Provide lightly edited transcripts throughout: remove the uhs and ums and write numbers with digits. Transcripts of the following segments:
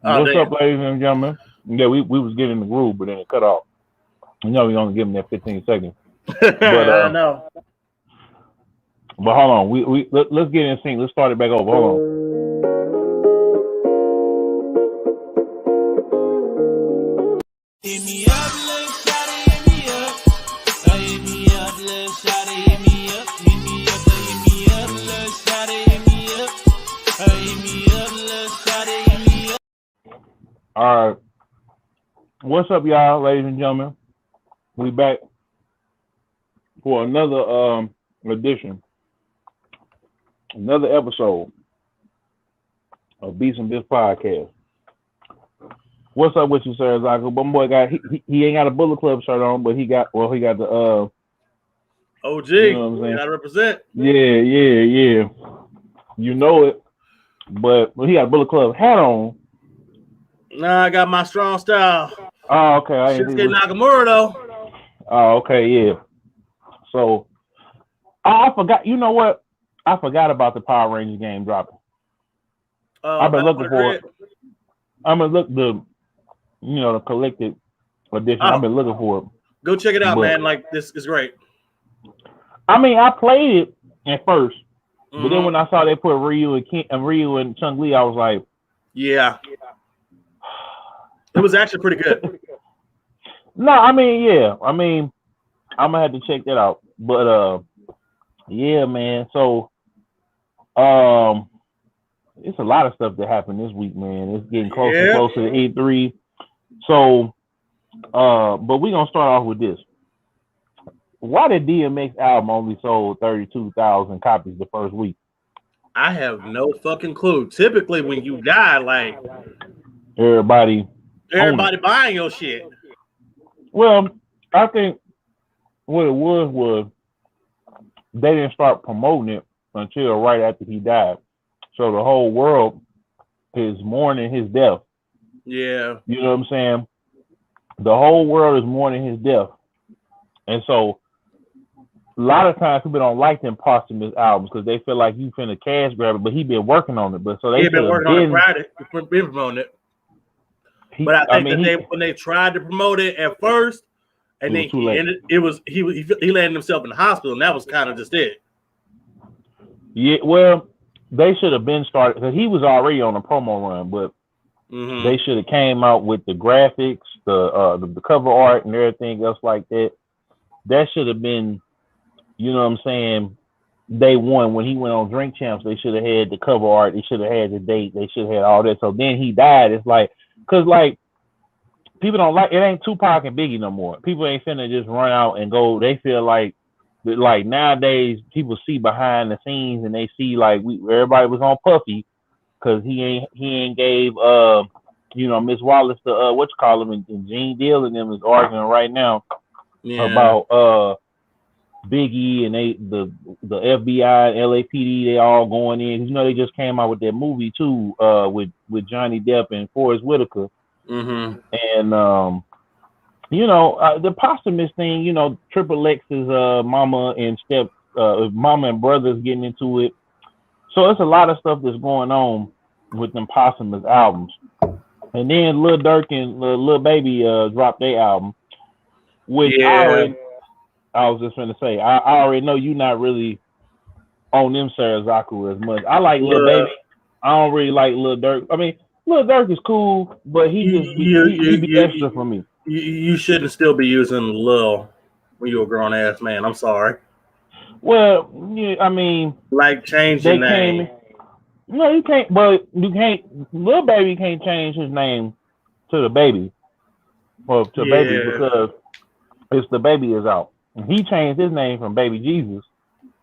What's up, ladies and gentlemen? Yeah, we was getting the groove, but then it cut off. You know, we only give them that 15 seconds. But I know. But hold on, let's get in sync. Let's start it back over. Hold on. Hit me up, little shawty, hit me up. Hit me up, little shawty, hit me up. Hit me up, little shawty, hit me up. Hit me up, little shawty, hit me up. All right. What's up, y'all, ladies and gentlemen? We back for another edition, another episode of Beatz and Bitz podcast. What's up with you, Serizaku? My boy he ain't got a Bullet Club shirt on, but he got the OG. You know what I'm saying? You gotta represent. Yeah. You know it. But he got a Bullet Club hat on. Nah, I got my strong style. Oh, okay. Shinsuke Nakamura though. Oh, okay, yeah. So I forgot. You know what? I forgot about the Power Rangers game dropping. I've been looking for it. I'm gonna look the collected edition. I've been looking for it. Go check it out, man. Like, this is great. I mean, I played it at first, but then when I saw they put Ryu and Chun-Li, I was like, yeah, it was actually pretty good. No, I mean, yeah. I mean, I'm gonna have to check that out. But yeah, man. So it's a lot of stuff that happened this week, man. It's getting closer to E3. So but we're gonna start off with this. Why did DMX album only sold 32,000 copies the first week? I have no fucking clue. Typically when you die, like everybody buying your shit. Well, I think what it was they didn't start promoting it until right after he died. So the whole world is mourning his death. Yeah. You know what I'm saying? The whole world is mourning his death. And so a lot of times people don't like them posthumous albums because they feel like you finna cash grab it, but he been working on it. But so they been working on it Friday. Been promoting it. But I think when they tried to promote it at first, and then he landed himself in the hospital, and that was kind of just it. Yeah, well, they should have been started because he was already on a promo run, but they should have came out with the graphics, the cover art, and everything else like that. That should have been, you know what I'm saying, day one when he went on Drink Champs. They should have had the cover art. They should have had the date. They should have had all that. So then he died. It's like, because like people don't like it. Ain't Tupac and Biggie no more. People ain't finna just run out and go. They feel like nowadays people see behind the scenes and they see like everybody was on Puffy because he ain't gave Miss Wallace the and Gene Deal and them is arguing right now about Biggie and the FBI and LAPD, they all going in. You know, they just came out with that movie too, with Johnny Depp and Forrest Whitaker. And the posthumous thing, Triple X's mama and mama and brothers getting into it. So it's a lot of stuff that's going on with them posthumous albums. And then Lil Durk and Lil Baby dropped their album, which I was just gonna say, I already know you're not really on them Serizaku as much. I like Lil Baby. I don't really like Lil Durk. I mean, Lil Durk is cool, but he be extra for me. You shouldn't still be using Lil when you're a grown ass man. I'm sorry. Well, yeah, I mean, like change your name. No, you can't. But you can't. Lil Baby can't change his name to the Baby or to Baby because it's the Baby is out. He changed his name from Baby Jesus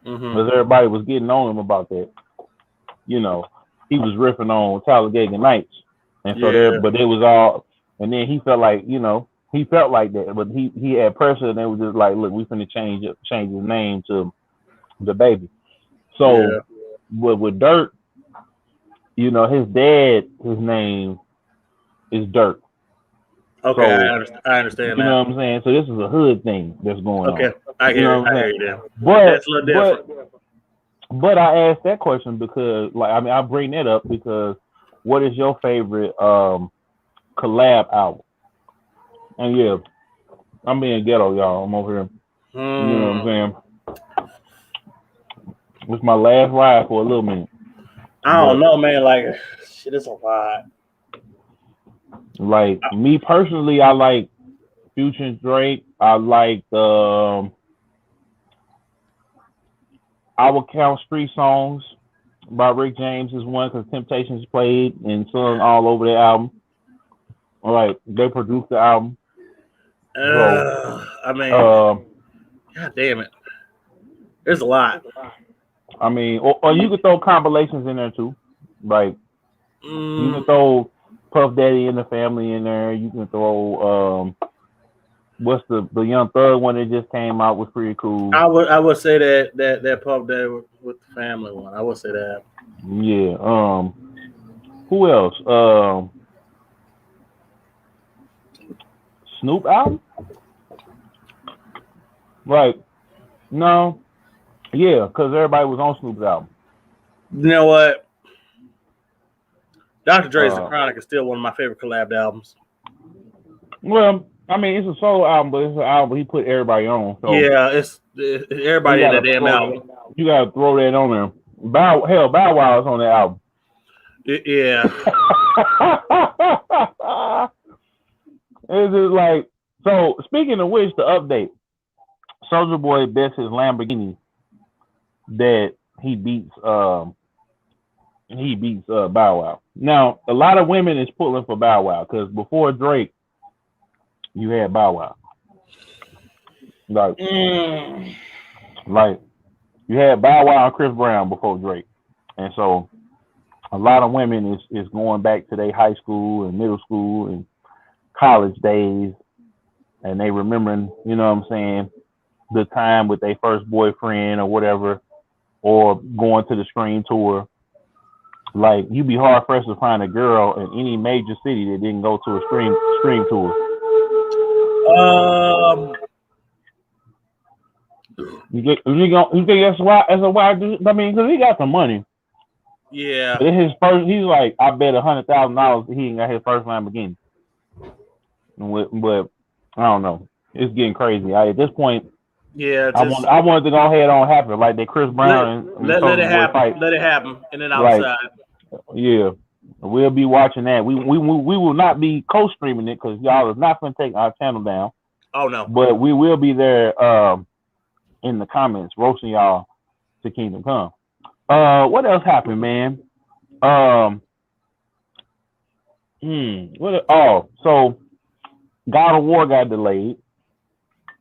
because everybody was getting on him about that. He was riffing on Talladega Nights, and so but it was all. And then he felt like he felt like that, but he had pressure, and they was just like, look, we finna change his name to the Baby. So with Durk, his dad, his name is Durk. Okay, so, I understand that. You know what I'm saying? So this is a hood thing that's going on. Okay, I hear you. But that's a little different. But I asked that question because, I bring that up because what is your favorite collab album? And yeah, I'm being ghetto, y'all. I'm over here. You know what I'm saying? It's my last ride for a little minute. I don't know, man. Like, shit is a lot. Like me personally, I like Future and Drake. I like I would count Street Songs by Rick James as one because Temptations played and sung all over the album. All right, they produced the album. I mean, God damn it, there's a lot. I mean, or you could throw compilations in there too, like you can throw Puff Daddy and the Family in there. You can throw what's the Young Thug one that just came out was pretty cool. I would say that Puff Daddy with the Family one. I would say that. Yeah. Who else? Snoop album? Right. No. Yeah, because everybody was on Snoop's album. You know what? Dr. Dre's The Chronic is still one of my favorite collab albums. Well, I mean, it's a solo album, but it's an album he put everybody on. So yeah, it's everybody in that damn album. You gotta throw that on there. Bow Wow is on that album. Yeah. It's just like, so speaking of which, the update, Soulja Boy bets his Lamborghini that he beats Bow Wow. Now, a lot of women is pulling for Bow Wow because before Drake, you had Bow Wow. Like you had Bow Wow and Chris Brown before Drake. And so a lot of women is going back to their high school and middle school and college days, and they remembering, you know what I'm saying, the time with their first boyfriend or whatever, or going to the Scream tour. Like, you'd be hard pressed to find a girl in any major city that didn't go to a Scream tour. You think that's why? I mean, because he got some money. Yeah. But his first, he's like, I bet $100,000 he ain't got his first Lamborghini. But I don't know. It's getting crazy. At this point, yeah, I wanted to go ahead on happen like that. Chris Brown let it happen. Fight. Let it happen, and then outside. Right. Yeah, we'll be watching that. We will not be co-streaming it because y'all is not going to take our channel down. Oh no! But we will be there in the comments roasting y'all to Kingdom Come. What else happened, man? So God of War got delayed.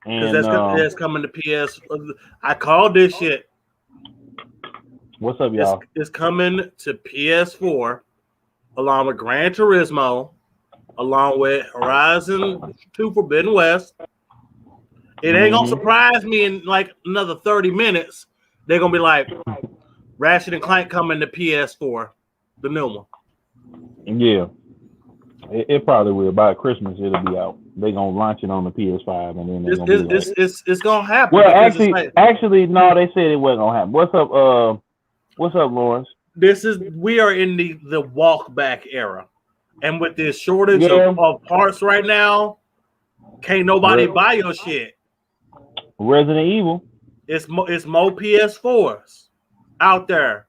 And that's coming to PS. I called this shit. What's up, y'all? It's coming to PS4 along with Gran Turismo, along with Horizon 2 Forbidden West. It ain't gonna surprise me in like another 30 minutes. They're gonna be like, Ratchet and Clank coming to PS4, the new one. Yeah, it probably will. By Christmas, it'll be out. They're gonna launch it on the PS5, and then it's gonna happen. Well, actually, no, they said it wasn't gonna happen. What's up, Lawrence? We are in the walk back era, and with this shortage of parts right now, can't nobody buy your shit. Resident Evil. It's more PS4s out there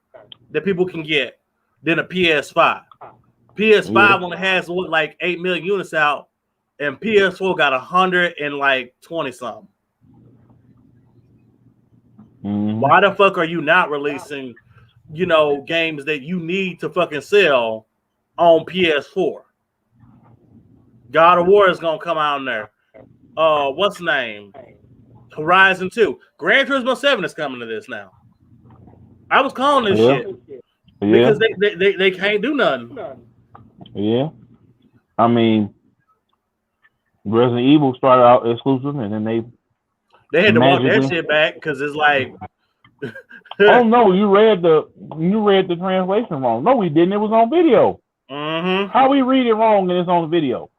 that people can get than a PS5. PS5 only has like 8 million units out, and PS4 got 120 something. Why the fuck are you not releasing, games that you need to fucking sell on PS4? God of War is gonna come out in there. What's the name? Horizon 2. Gran Turismo 7 is coming to this now. I was calling this shit because they can't do nothing. Yeah, I mean, Resident Evil started out exclusive, and then they had to walk that shit back because it's like, oh no, you read the translation wrong. No, we didn't. It was on video. How we read it wrong and it's on video,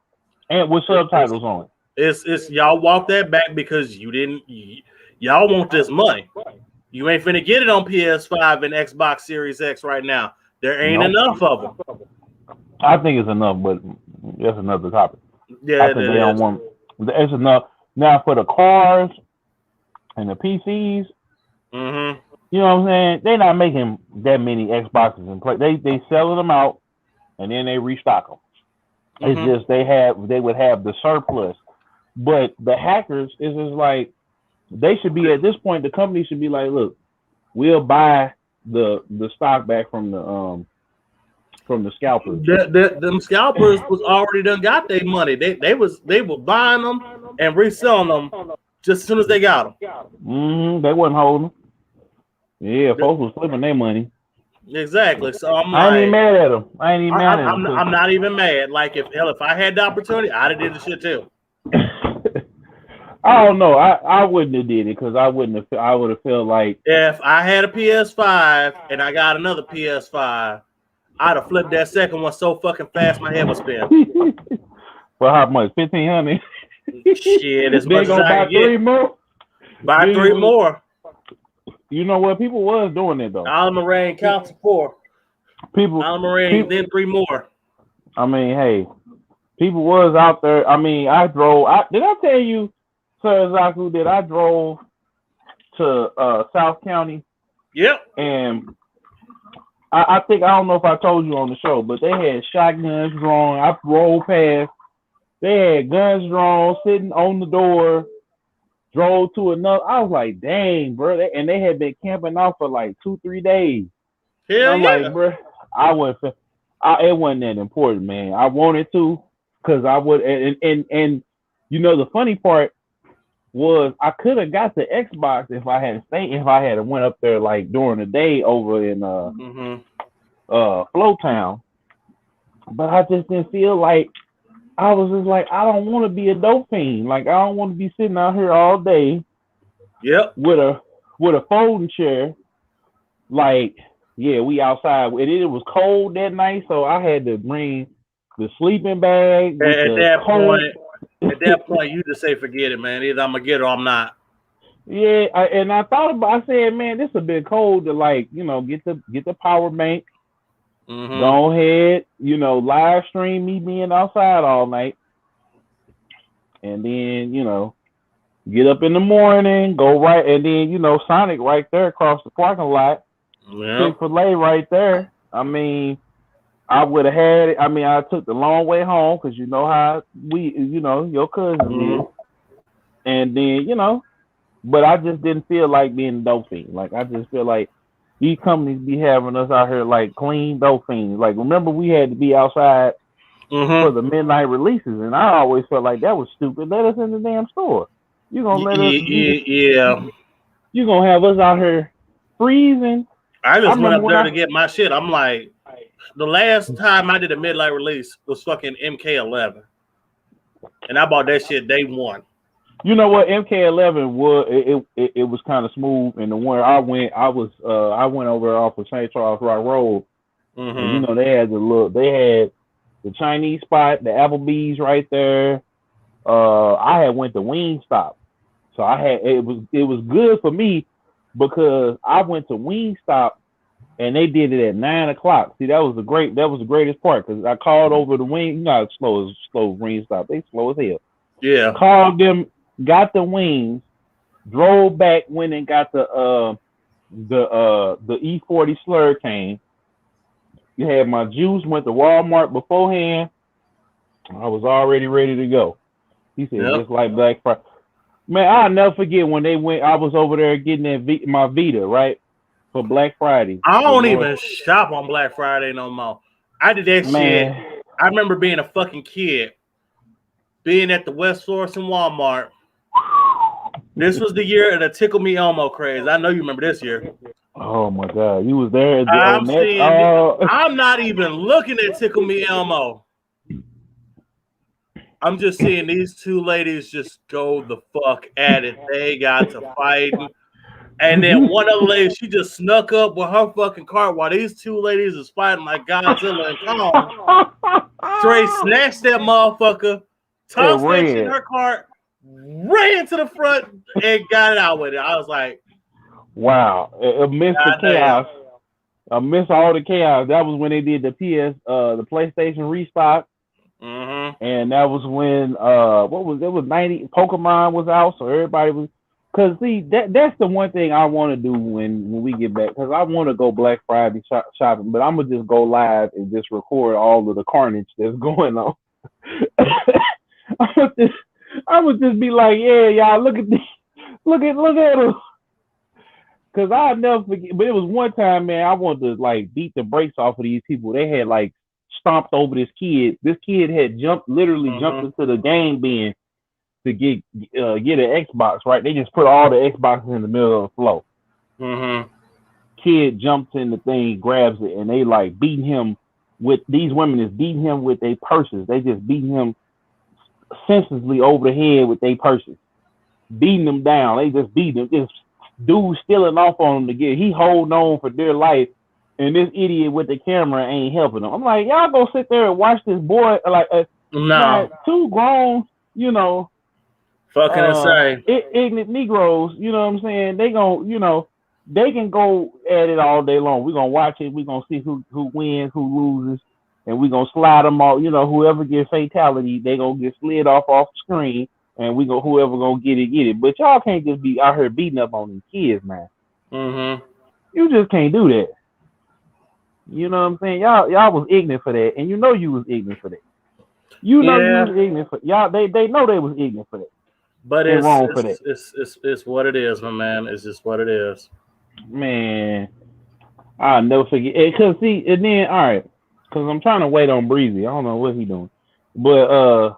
and with subtitles on it. It's y'all walk that back because y'all want this money. You ain't finna get it on PS5 and Xbox Series X right now. There ain't enough of them. I think it's enough, but that's another topic. Yeah, I think they don't want. It's enough now for the cars and the PCs. Mm-hmm. You know what I'm saying? They're not making that many Xboxes and play. They selling them out and then they restock them. It's just they would have the surplus, but the hackers is just like they should be at this point. The company should be like, look, we'll buy the stock back from the scalpers. Them scalpers was already done got their money. They were buying them and reselling them just as soon as they got them. They wasn't holding them. Yeah, folks was flipping their money. Exactly. So I'm I ain't even mad at them. I ain't even mad at them. I'm not even mad. Like if I had the opportunity, I'd have did the shit too. I don't know. I wouldn't have did it because I would have felt like if I had a PS5 and I got another PS5, I'd have flipped that second one so fucking fast my head would spin. For how much? 1,500. Shit, as much as I buy can get. 3 more. Buy 3 more. You know what? People was doing it though. Almarine counts 4. Almarine, then 3 more. I mean, hey, people was out there. I mean, I drove. Did I tell you, Serizaku, that I drove to South County? Yep. And I think, I don't know if I told you on the show, but they had shotguns drawn. I rolled past. They had guns drawn, sitting on the door. Drove to another. I was like, dang, bro. And they had been camping out for like 2-3 days. Hell yeah. Like, bro, it wasn't that important, man. I wanted to, because I would, and you know, the funny part was I could have got the Xbox if I had went up there like during the day over in Flowtown. But I just didn't feel like, I was just like, I don't want to be a dope fiend. Like, I don't want to be sitting out here all day. Yep. With a folding chair. Like, yeah, we outside. It was cold that night, so I had to bring the sleeping bag. At that point, you just say, forget it, man. Either I'm gonna get it or I'm not. Yeah, I said, man, this has been cold to, like, you know, get the power bank. Go ahead, you know, live stream me being outside all night, and then, you know, get up in the morning, go right, and then, you know, Sonic right there across the parking lot, Chick-fil-A right there. I mean, I would have had it. I mean, I took the long way home because you know how your cousin did, and then, you know, but I just didn't feel like being a dope fiend. Like, I just feel like these companies be having us out here like clean dope fiends. Like, remember we had to be outside for the midnight releases, and I always felt like that was stupid. Let us in the damn store. You gonna let us? Yeah. You gonna have us out here freezing? I just went up there to get my shit. I'm like, the last time I did a midnight release was fucking MK11, and I bought that shit day 1. You know what? MK11 was it was kind of smooth, and the one I went over off of St. Charles Rock Road. And, you know, they had the Chinese spot, the Applebee's right there. I had went to Wingstop, so it was good for me because I went to Wingstop and they did it at 9:00. See, that was the greatest part because I called over the wing. You know how slow Wingstop. They slow as hell. Yeah. Called them. Got the wings, drove back, went and got the E40 slur cane. You had my juice, went to Walmart beforehand. I was already ready to go. He said, just like Black Friday. Man, I'll never forget when they went, I was over there getting my Vita, right? For Black Friday. I don't even shop on Black Friday no more. I did that shit. I remember being a fucking kid, being at the West Source and Walmart. This was the year of the Tickle Me Elmo craze. I know you remember this year. Oh my God, you was there. I'm not even looking at Tickle Me Elmo. I'm just seeing these 2 ladies just go the fuck at it. They got to fighting. And then one other lady, she just snuck up with her fucking cart while these 2 ladies is fighting like Godzilla and Kong. Straight snatched that motherfucker, tossed that shit in her cart, ran to the front, and got it out with it. I was like, wow. Amidst the chaos. Amidst all the chaos, that was when they did the the PlayStation restock. And that was when what was it was 90 Pokemon was out, so everybody was because see that's the one thing I want to do when we get back, because I want to go Black Friday shopping, but I'm gonna just go live and just record all of the carnage that's going on. I would just be like, yeah, y'all, look at this, look at them. Cause I'll never forget, but it was one time, man, I wanted to like beat the brakes off of these people. They had like stomped over this kid. This kid had literally jumped into the game bin to get an Xbox, right? They just put all the Xboxes in the middle of the floor. Kid jumps in the thing, grabs it, and they like beating him with, these women is beating him with their purses. They just beating him senselessly over the head with their purses, beating them down. They just beat him. Just dude stealing off on him to get. He holding on for dear life, and this idiot with the camera ain't helping him. I'm like, y'all go sit there and watch this boy like two grown, fucking insane, ignorant Negroes. You know what I'm saying? They gon', they can go at it all day long. We're gonna watch it. We're gonna see who wins, who loses, and we're gonna slide them all. Whoever gets fatality, they gonna get slid off the screen, and whoever gonna get it. But y'all can't just be out here beating up on these kids, man. You just can't do that. You know what I'm saying? Y'all was ignorant for that, and you was ignorant for that. You was ignorant for y'all. They know they was ignorant for that. But it's wrong for that. It's what it is, my man. It's just what it is. Man, I'll never forget. Cause see, and then all right, cause I'm trying to wait on Breezy. I don't know what he doing, but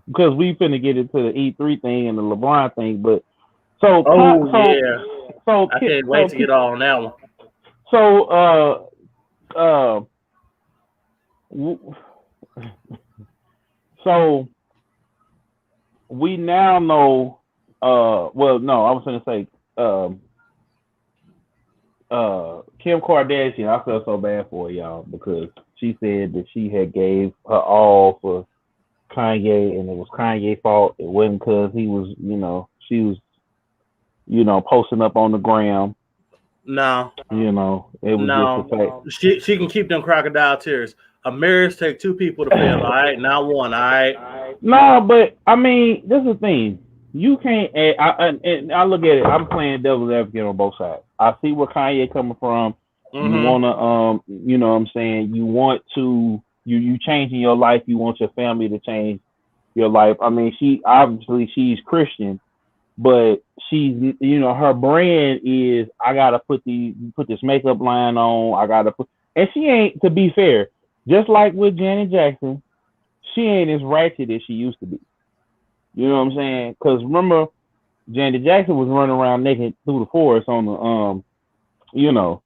because we finna get into the E3 thing and the LeBron thing, but so I can't wait to get on that one. So we now know. Well, no, I was gonna say. Kim Kardashian, I felt so bad for her, y'all, because she said that she had gave her all for Kanye, and it was Kanye's fault. It wasn't because he was, she was, posting up on the gram. No. It was just a fact. She can keep them crocodile tears. A marriage take two people to fail, all right? Not one, all right? No, but, I mean, this is the thing. You can't, and I look at it, I'm playing devil's advocate on both sides. I see where Kanye coming from. You want to, you know what I'm saying? You want to, you changing your life. You want your family to change your life. I mean, she's Christian, but she's, her brand is, I got to put this makeup line on. I got to put, and she ain't, to be fair, just like with Janet Jackson, she ain't as ratchet as she used to be. You know what I'm saying? Because remember, Janet Jackson was running around naked through the forest on the on the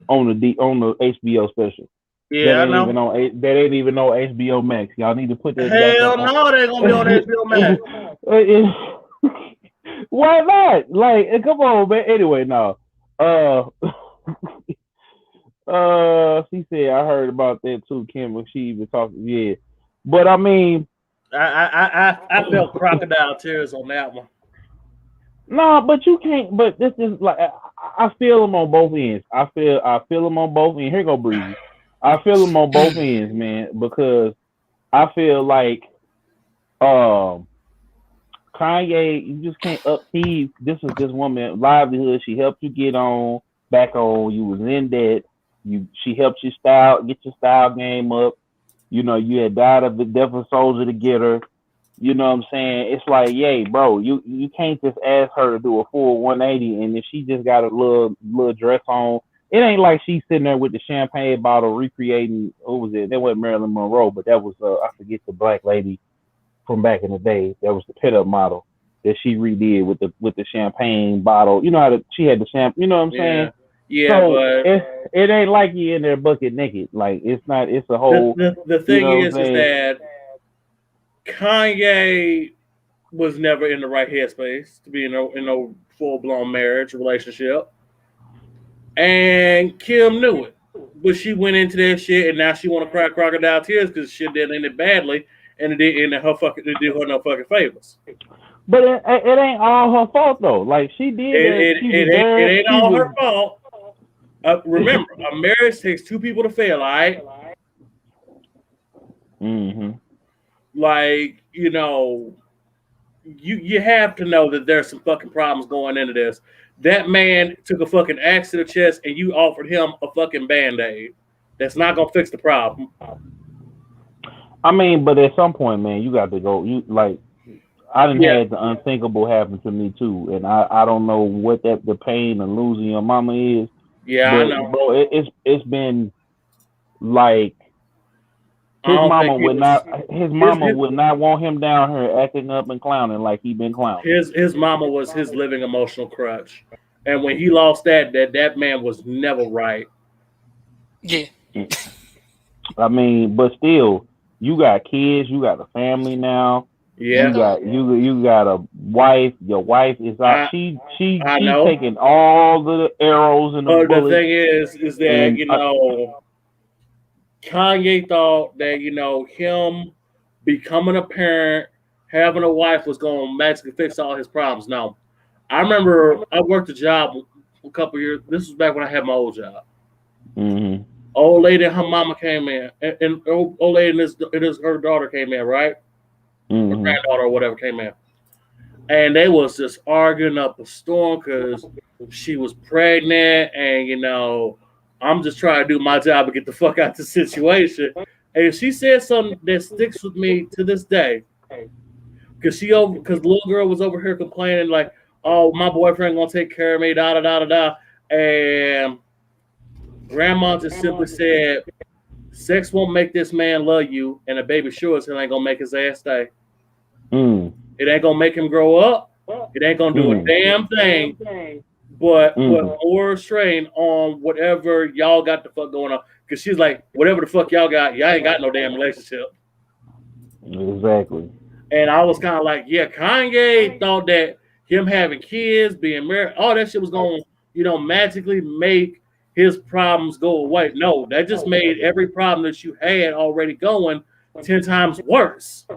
HBO special. Yeah, I know. That ain't even on HBO Max. Y'all need to put that. Hell no, they ain't gonna be on HBO Max. Why not? Like, come on, man. Anyway, no. She said I heard about that too, Kim. She even talking. Yeah, but I mean. I felt crocodile tears on that one. No, but you can't. But this is like I feel them on both ends. I feel them on both ends. Here go Breezy. I feel them on both ends, man, because I feel like Kanye, you just can't upheave. This woman livelihood. She helped you get back on. You was in debt. She helped you get your style game up. You had died of the death of soldier to get her. You know what I'm saying? It's like, yay, bro, you can't just ask her to do a full 180, and if she just got a little dress on, it ain't like she's sitting there with the champagne bottle recreating. What was it? That wasn't Marilyn Monroe, but that was I forget the black lady from back in the day. That was the pit-up model that she redid with the champagne bottle. You know how she had the champagne. You know what I'm saying? Yeah, so but it ain't like you in there bucket naked. Like it's not. It's a whole. The thing is that Kanye was never in the right headspace to be in a full blown marriage relationship, and Kim knew it, but she went into that shit, and now she want to cry crocodile tears because shit didn't end it badly, and it did no fucking favors. But it ain't all her fault though. Like she did. It ain't all her fault. Remember, a marriage takes two people to fail, all right? Mm-hmm. Like, you know, you have to know that there's some fucking problems going into this. That man took a fucking axe to the chest and you offered him a fucking Band-Aid. That's not gonna fix the problem. I mean, but at some point, man, you got to go. You like, I didn't have the unthinkable happen to me too, and I don't know what the pain of losing your mama is. Yeah, but, I know, bro. It's been like his mama would not want him down here acting up and clowning like he been clowning. His mama was his living emotional crutch, and when he lost that man was never right. Yeah. I mean, but still, you got kids, you got a family now. Yeah, you got a wife. Your wife is out. She's taking all the arrows and the bullets. The thing is that you know, Kanye thought that you know him becoming a parent, having a wife was going to magically fix all his problems. No, I remember I worked a job a couple years. This was back when I had my old job. Mm-hmm. Old lady and her mama came in, and old lady and her daughter came in, right? Mm-hmm. Her granddaughter or whatever came in, and they was just arguing up a storm because she was pregnant, and you know, I'm just trying to do my job and get the fuck out of the situation. And she said something that sticks with me to this day, because the little girl was over here complaining like, "Oh, my boyfriend gonna take care of me," da da da da da, and Grandma just simply said, "Sex won't make this man love you, and a baby sure as hell ain't gonna make his ass stay. It ain't gonna make him grow up. It ain't gonna do a damn thing, but put more strain on whatever y'all got the fuck going on." Because she's like, "Whatever the fuck y'all got, y'all ain't got no damn relationship." Exactly. And I was kind of like, yeah, Kanye thought that him having kids, being married, all that shit was gonna, you know, magically make his problems go away. No, that just made every problem that you had already going 10 times worse.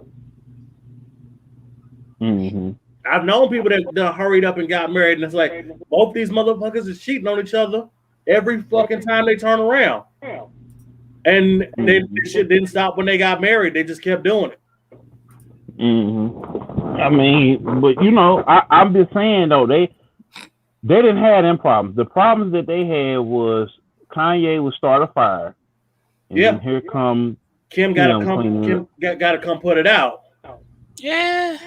Mm-hmm. I've known people that hurried up and got married, and it's like both these motherfuckers is cheating on each other every fucking time they turn around. And this shit didn't stop when they got married. They just kept doing it. Mm-hmm. I mean, but you know, I'm just saying though, they didn't have them problems. The problems that they had was Kanye would start a fire. And then here come Kim gotta come put it out. Yeah.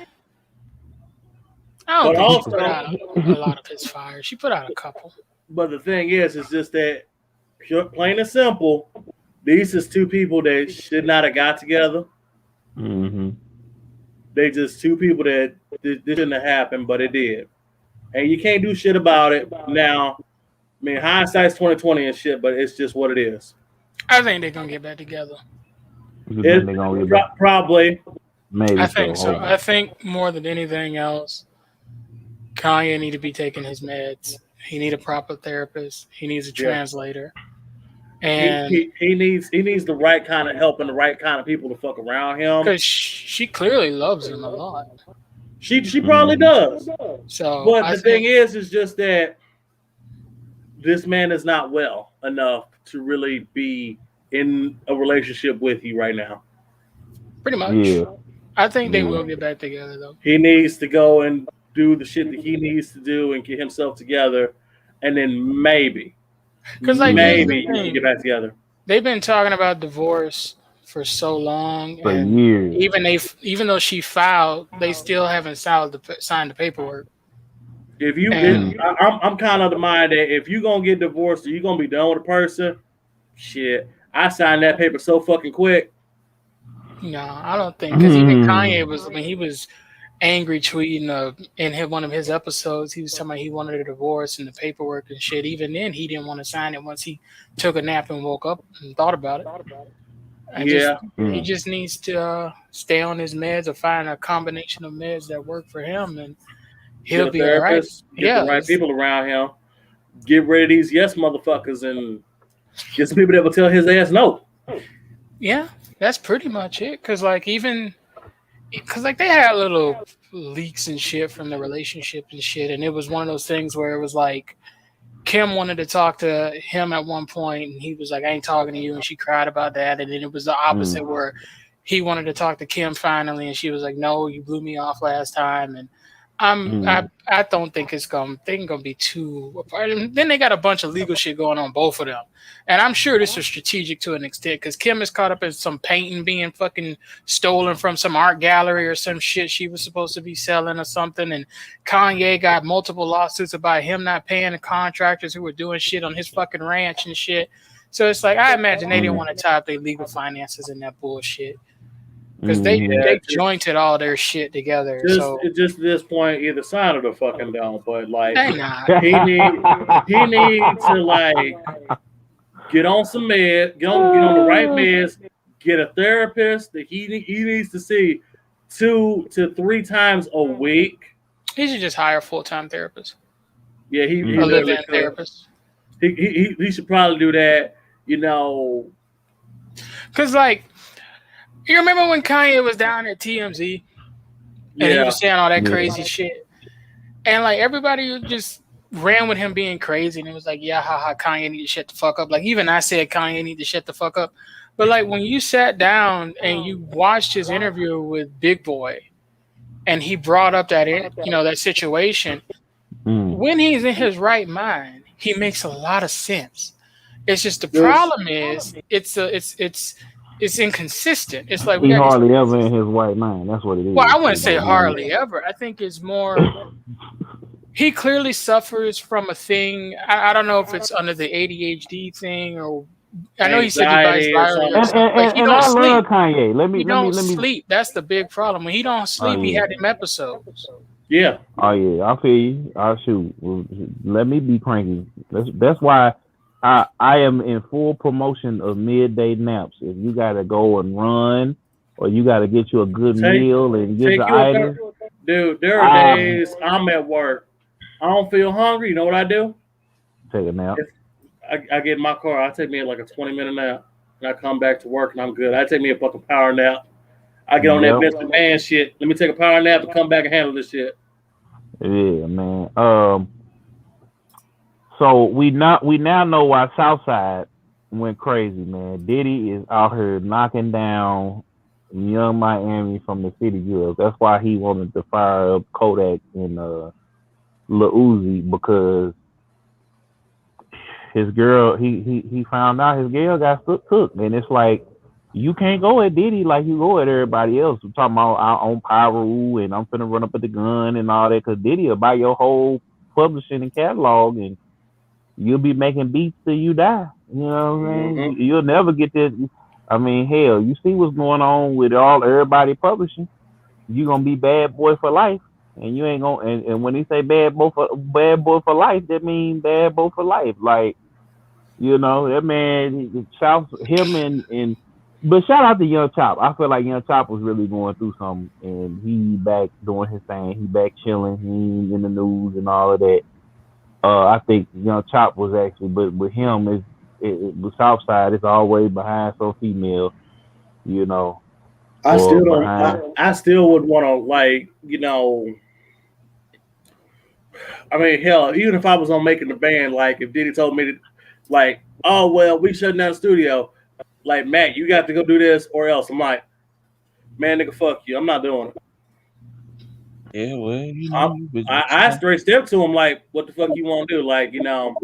I don't think she put out a lot of his fires. She put out a couple. But the thing is just that plain and simple, these is two people that should not have got together. Mm-hmm. They just two people that this shouldn't have happened, but it did. And you can't do shit about it now. I mean, hindsight's 20/20 and shit, but it's just what it is. I think they're gonna get back together. Probably. Maybe. I think so. I think more than anything else, Kanye need to be taking his meds. He need a proper therapist. He needs a translator. And he needs the right kind of help and the right kind of people to fuck around him. Because she clearly loves him a lot. She probably does. So, but the thing is just that this man is not well enough to really be in a relationship with you right now. Pretty much. Yeah. I think they will get back together though. He needs to go and do the shit that he needs to do and get himself together, and then maybe you can get back together. They've been talking about divorce for so long, for years. Even though she filed, they still haven't signed the paperwork. I'm kind of the mind that if you're gonna get divorced or you're gonna be done with a person, shit, I signed that paper so fucking quick. No, I don't think, because even Kanye he was angry tweeting in one of his episodes. He was talking about he wanted a divorce and the paperwork and shit. Even then, he didn't want to sign it once he took a nap and woke up and thought about it. He just needs to stay on his meds or find a combination of meds that work for him, and he'll be all right. Get the right people around him. Get rid of these yes motherfuckers and get some people that will tell his ass no. Yeah, that's pretty much it. Because they had little leaks and shit from the relationship and shit, and it was one of those things where it was like Kim wanted to talk to him at one point, and he was like, "I ain't talking to you," and she cried about that. And then it was the opposite, where he wanted to talk to Kim finally, and she was like, "No, you blew me off last time." And I don't think it's gonna be too apart. And then they got a bunch of legal shit going on, both of them. And I'm sure this is strategic to an extent, because Kim is caught up in some painting being fucking stolen from some art gallery or some shit she was supposed to be selling or something. And Kanye got multiple lawsuits about him not paying the contractors who were doing shit on his fucking ranch and shit. So it's like, I imagine they didn't want to tie up their legal finances in that bullshit. Because they jointed all their shit together. Just at this point, either side of the fucking don't. But like, they not. he need to like get on some meds, get on the right meds, get a therapist that he needs to see 2 to 3 times a week. He should just hire a full-time therapist. Yeah, a live-in therapist. He should probably do that. You know, because like. You remember when Kanye was down at TMZ and he was saying all that crazy shit? And like everybody just ran with him being crazy, and it was like, yeah, haha, Kanye need to shut the fuck up. Like even I said Kanye need to shut the fuck up. But like when you sat down and you watched his interview with Big Boy and he brought up that that situation, when he's in his right mind, he makes a lot of sense. It's just the problem is it's inconsistent. It's like he hardly ever in his right mind. That's what it is. Well, I wouldn't say hardly ever. I think it's more. He clearly suffers from a thing. I don't know if it's under the ADHD thing or. I know he said he buys violence, but he don't sleep. Love Kanye. Let me sleep. That's the big problem. When he don't sleep, he had them episodes. Yeah. Oh yeah, I feel you. I shoot. Let me be cranky. That's why. I am in full promotion of midday naps. If you gotta go and run, or you gotta get you a good meal and get the items. Dude, there are days I'm at work. I don't feel hungry. You know what I do? Take a nap. I get in my car. I take me like a 20-minute nap, and I come back to work and I'm good. I take me a fucking power nap. I get on that Vince McMahon shit. Let me take a power nap and come back and handle this shit. Yeah, man. So we now know why Southside went crazy, man. Diddy is out here knocking down Young Miami from the City Girls. That's why he wanted to fire up Kodak and Lil Uzi, because his girl, he found out his girl got cooked, and it's like you can't go at Diddy like you go at everybody else. We're talking about our own Pyro and I'm finna run up with the gun and all that, because Diddy will buy your whole publishing and catalog and you'll be making beats till you die. You know what I'm saying? You'll never get this. I mean, hell, you see what's going on with everybody publishing. You're gonna be bad boy for life, and you ain't gonna. And when they say bad boy for life, that means bad boy for life. Like, you know, that man, him. But shout out to Young Chop. I feel like Young Chop was really going through something, and he back doing his thing. He back chilling. He ain't in the news and all of that. I think Young Chop was actually, but with him, with Southside, it's always behind some female, you know. I still don't. I still would want to, like, you know. I mean, hell, even if I was on Making the Band, like if Diddy told me to, like, oh well, we shutting down the studio, like Matt, you got to go do this or else. I'm like, man, nigga, fuck you. I'm not doing it. Yeah, well, you know, I straight step to him like, what the fuck you want to do? Like, you know,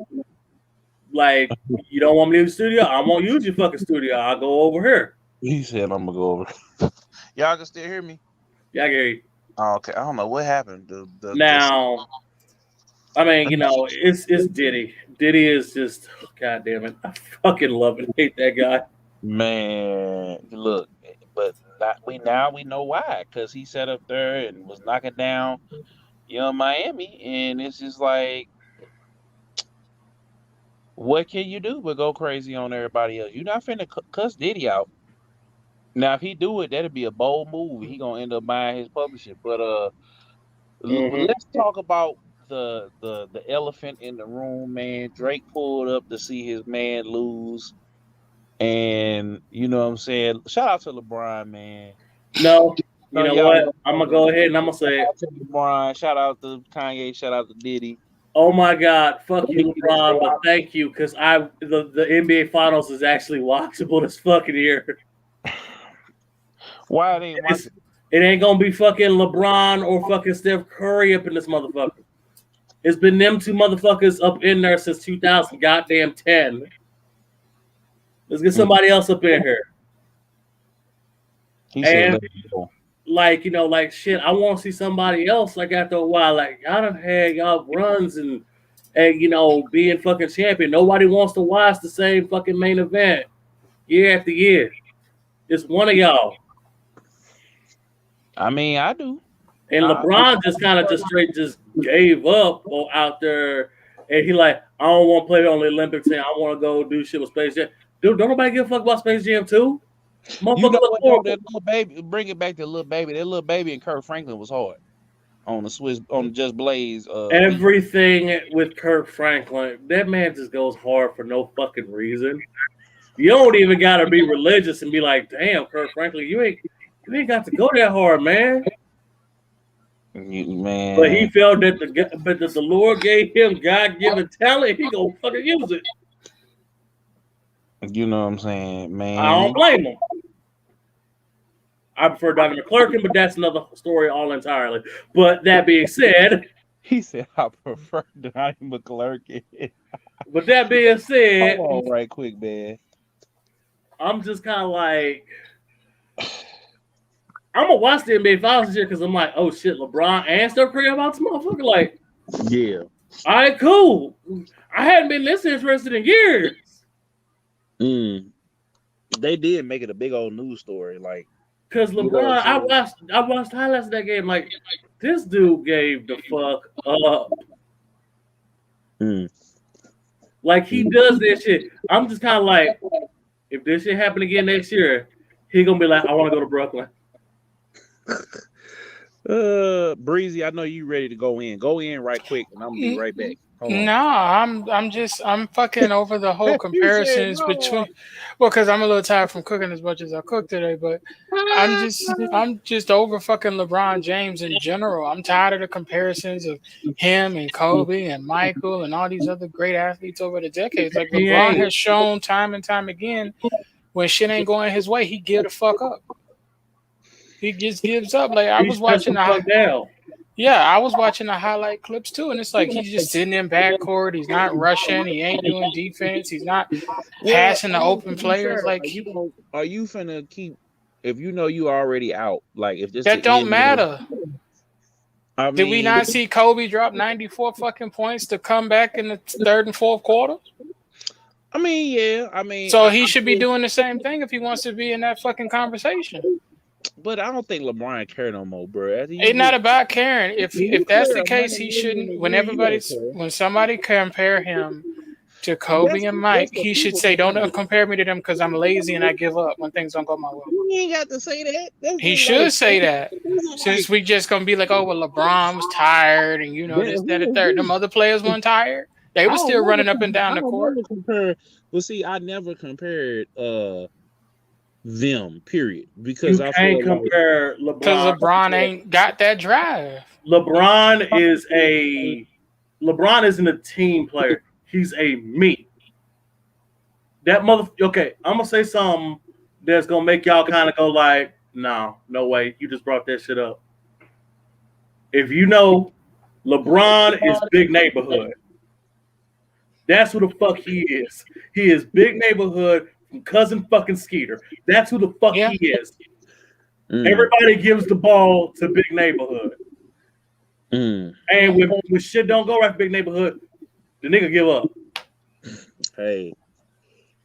like, you don't want me to use the studio? I won't use your fucking studio. I'll go over here. He said, I'm going to go over. Y'all can still hear me? Yeah, I can hear you. Oh, okay. I don't know what happened. Now, I mean, you know, it's Diddy. Diddy is just, God damn it. I fucking love and hate that guy. Man, look, but we know why, because he sat up there and was knocking down Young Miami, and it's just like, what can you do but go crazy on everybody else? You're not finna cuss Diddy out. Now, if he do it, that'd be a bold move. He gonna end up buying his publishing. But let's talk about the elephant in the room, man. Drake pulled up to see his man lose. And you know what I'm saying? Shout out to LeBron, man. No, you know what? I'm gonna go ahead and I'm gonna say shout out to LeBron, shout out to Kanye, shout out to Diddy. Oh my God, fuck you, LeBron, but thank you, because the NBA Finals is actually watchable this fucking year. Why it ain't watching? It ain't gonna be fucking LeBron or fucking Steph Curry up in this motherfucker. It's been them two motherfuckers up in there since 2000 goddamn 10. Let's get somebody else up in here. He And said, like, you know, like shit, I want to see somebody else like after a while. Like, y'all done had y'all runs and you know, being fucking champion. Nobody wants to watch the same fucking main event year after year. It's one of y'all. I mean, I do. And LeBron just kind of just straight just gave up out there, and he like, I don't want to play on the Olympics, and I want to go do shit with Space Jam. Dude, don't nobody give a fuck about Space Jam 2? You know what, though, that little baby, bring it back to Little Baby. That Little Baby and Kirk Franklin was hard on the Just Blaze. Everything with Kirk Franklin, that man just goes hard for no fucking reason. You don't even gotta be religious and be like, damn, Kirk Franklin, you ain't got to go that hard, man. Man. But he felt that the Lord gave him God-given talent. He gonna fucking use it. You know what I'm saying, man? I don't blame him. I prefer Dr. McClurkin, but that's another story all entirely. But that being said, he said I prefer Dr. McClurkin. But that being said, hold on right quick, man. I'm just kind of like, I'm gonna watch the NBA Finals this year because I'm like, oh shit, LeBron and Steph Curry about this motherfucker. Like, yeah. All right, cool. I hadn't been this interested in years. They did make it a big old news story, like, because LeBron, I watched highlights of that game. Like, this dude gave the fuck up. Like, he does this shit. I'm just kind of like, if this shit happen again next year, he gonna be like, I want to go to Brooklyn. Breezy, I know you ready to go in. Go in right quick, and I'm gonna be right back. No, I'm fucking over the whole comparisons between. Well, because I'm a little tired from cooking as much as I cooked today, but I'm just over fucking LeBron James in general. I'm tired of the comparisons of him and Kobe and Michael and all these other great athletes over the decades. Like, LeBron has shown time and time again, when shit ain't going his way, he give the fuck up. He just gives up. Like, I was watching I was watching the highlight clips too, and it's like he's just sitting in backcourt. He's not rushing. He ain't doing defense. He's not passing the open players. Like, are you finna keep? If you know you already out, like if this that don't matter. I mean, did we not see Kobe drop 94 fucking points to come back in the third and fourth quarter? I mean, yeah. I mean, so he should be doing the same thing if he wants to be in that fucking conversation. But I don't think LeBron care no more, bro. It's not about caring. If that's the case, he shouldn't. When somebody compare him to Kobe and Mike, he should say, "Don't compare me to them because I'm lazy and I give up when things don't go my way." He ain't got to say that. He should say that. Since we just gonna be like, "Oh, well, LeBron was tired," and this, that, and third. Them other players weren't tired. They were still running up and down the court. Well, see, I never compared them, period, because I can't compare LeBron because LeBron ain't got that drive. LeBron isn't a team player. He's a me. Okay, I'm gonna say something that's gonna make y'all kind of go like, no way, you just brought that shit up. If you know, LeBron is big neighborhood. That's who the fuck he is. He is big neighborhood. Cousin fucking Skeeter. That's who the fuck he is. Everybody gives the ball to big neighborhood. And when shit don't go right for big neighborhood, the nigga give up. Hey.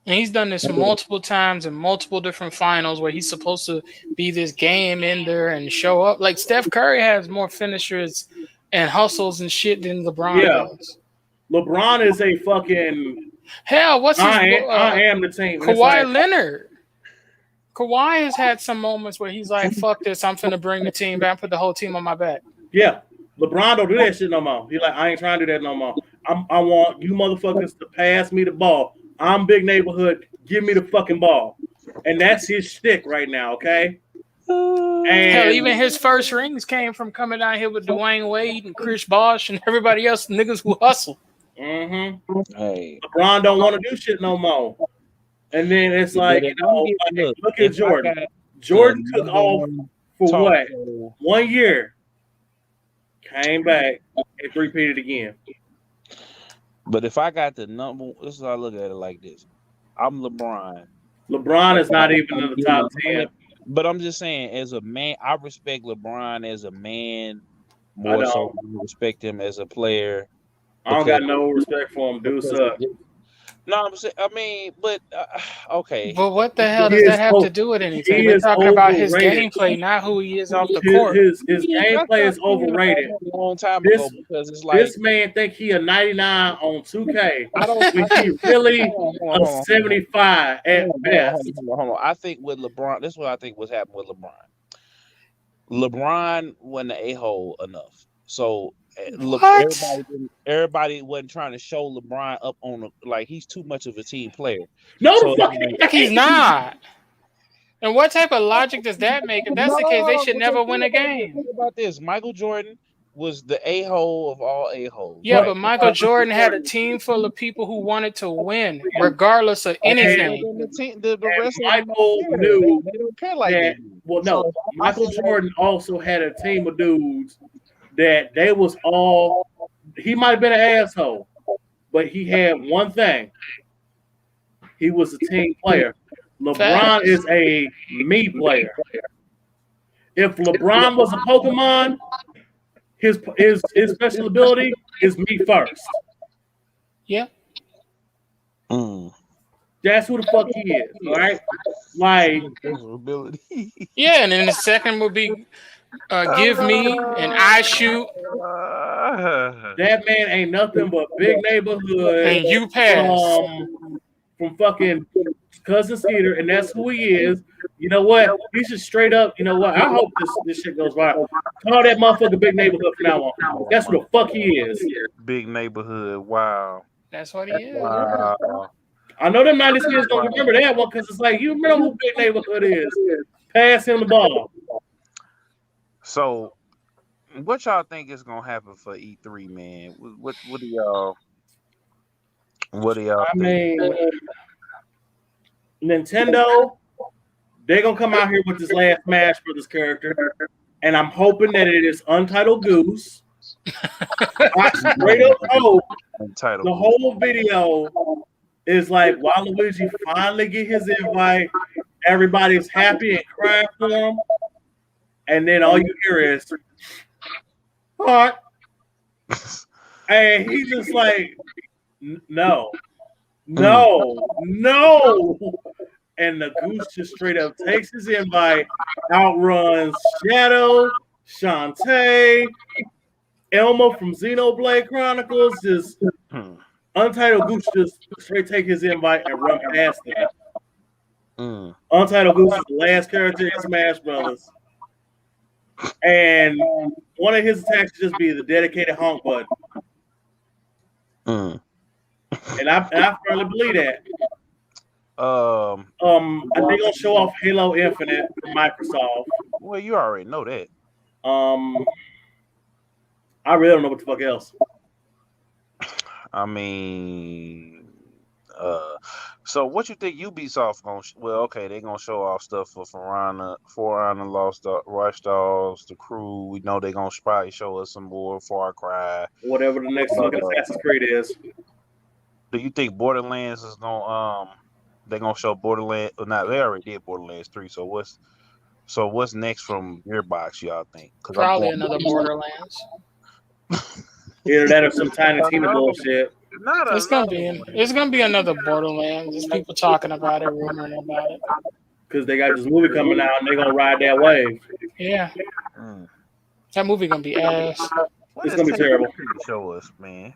And he's done this multiple times in multiple different finals where he's supposed to be this game ender and show up. Like, Steph Curry has more finishers and hustles and shit than LeBron does. LeBron is a fucking... Hell, what's his... I am the team. Kawhi Leonard. Kawhi has had some moments where he's like, fuck this, I'm finna bring the team back, put the whole team on my back. Yeah. LeBron don't do that shit no more. He's like, I ain't trying to do that no more. I want you motherfuckers to pass me the ball. I'm big neighborhood. Give me the fucking ball. And that's his shtick right now, okay? Hell, even his first rings came from coming down here with Dwayne Wade and Chris Bosh and everybody else, niggas who hustle. Mm-hmm. Hey, LeBron don't want to do shit no more. And then it's like, you know, look at Jordan. Jordan took off for what? 1 year. Came back and repeated again. But if I got the number, this is how I look at it like this. I'm LeBron. LeBron is not even in the top 10. But I'm just saying, as a man, I respect LeBron as a man more so than I respect him as a player. I don't got no respect for him. Deuce up. No, I'm saying, I mean, but okay. But what the hell does that have to do with anything? We're talking about his gameplay, not who he is off the court. His gameplay is overrated. A long time ago because it's like this man think he a 99 on 2K. I don't think he really a 75 at best. Hold on. I think with LeBron, this is what I think was happening with LeBron. LeBron wasn't an a-hole enough. So look, everybody wasn't trying to show LeBron up on like he's too much of a team player. No, so, he's not. And what type of logic does that make? If that's the case, they should never win a game. Think about this: Michael Jordan was the a-hole of all a-holes. Yeah, right. But Michael Jordan had a team full of people who wanted to win, regardless of anything. The rest Michael knew they don't care like that. Well, no, Michael Jordan also had a team of dudes that they was all. He might have been an asshole, but he had one thing. He was a team player. LeBron is a me player. If LeBron was a Pokemon, his special ability is me first. Yeah. That's who the fuck he is, all right? Like, yeah, and then the second would be give me and I shoot. That man ain't nothing but big neighborhood. And you pass. From fucking Cousin Skeeter, and that's who he is. You know what? He should straight up, you know what? I hope this shit goes viral. Call that motherfucker Big Neighborhood from now on. That's who the fuck he is. Big Neighborhood. Wow. That's what he is. Wow. I know them 90s kids don't remember that one because it's like, you remember who Big Neighborhood is. Pass him the ball. So, what y'all think is gonna happen for E3, man? What do y'all? What do y'all think? I mean, Nintendo, they're gonna come out here with this last Smash Brothers character, and I'm hoping that it is Untitled Goose. I straight up hope the whole video is like Waluigi finally get his invite, everybody's happy and crying for him, and then all you hear is "What?" And he's just like, no. And the goose just straight up takes his invite, outruns Shadow, Shantae, Elma from Xenoblade Chronicles, just Untitled Goose just straight take his invite and run past him. Untitled Goose is the last character in Smash Brothers. And one of his attacks just be the dedicated honk button. And I firmly believe that. I think they're gonna show off Halo Infinite from Microsoft. Well, you already know that. I really don't know what the fuck else. I mean, so what you think Ubisoft gonna? Well, okay, they're gonna show off stuff for Honor, Lost Watch Dogs, The Crew. We know they're gonna probably show us some more Far Cry. Whatever the next fucking Assassin's Creed is. Do you think Borderlands is gonna they're gonna show Borderlands? Or not? They already did Borderlands 3. So what's next from Gearbox? Y'all think? Probably another Borderlands. Either that or some Tiny Tina bullshit. It's gonna be another Borderlands. There's people talking about it, rumoring about it. Because they got this movie coming out and they're gonna ride that wave. Yeah. That movie gonna be ass. It's gonna be terrible. Show us, man.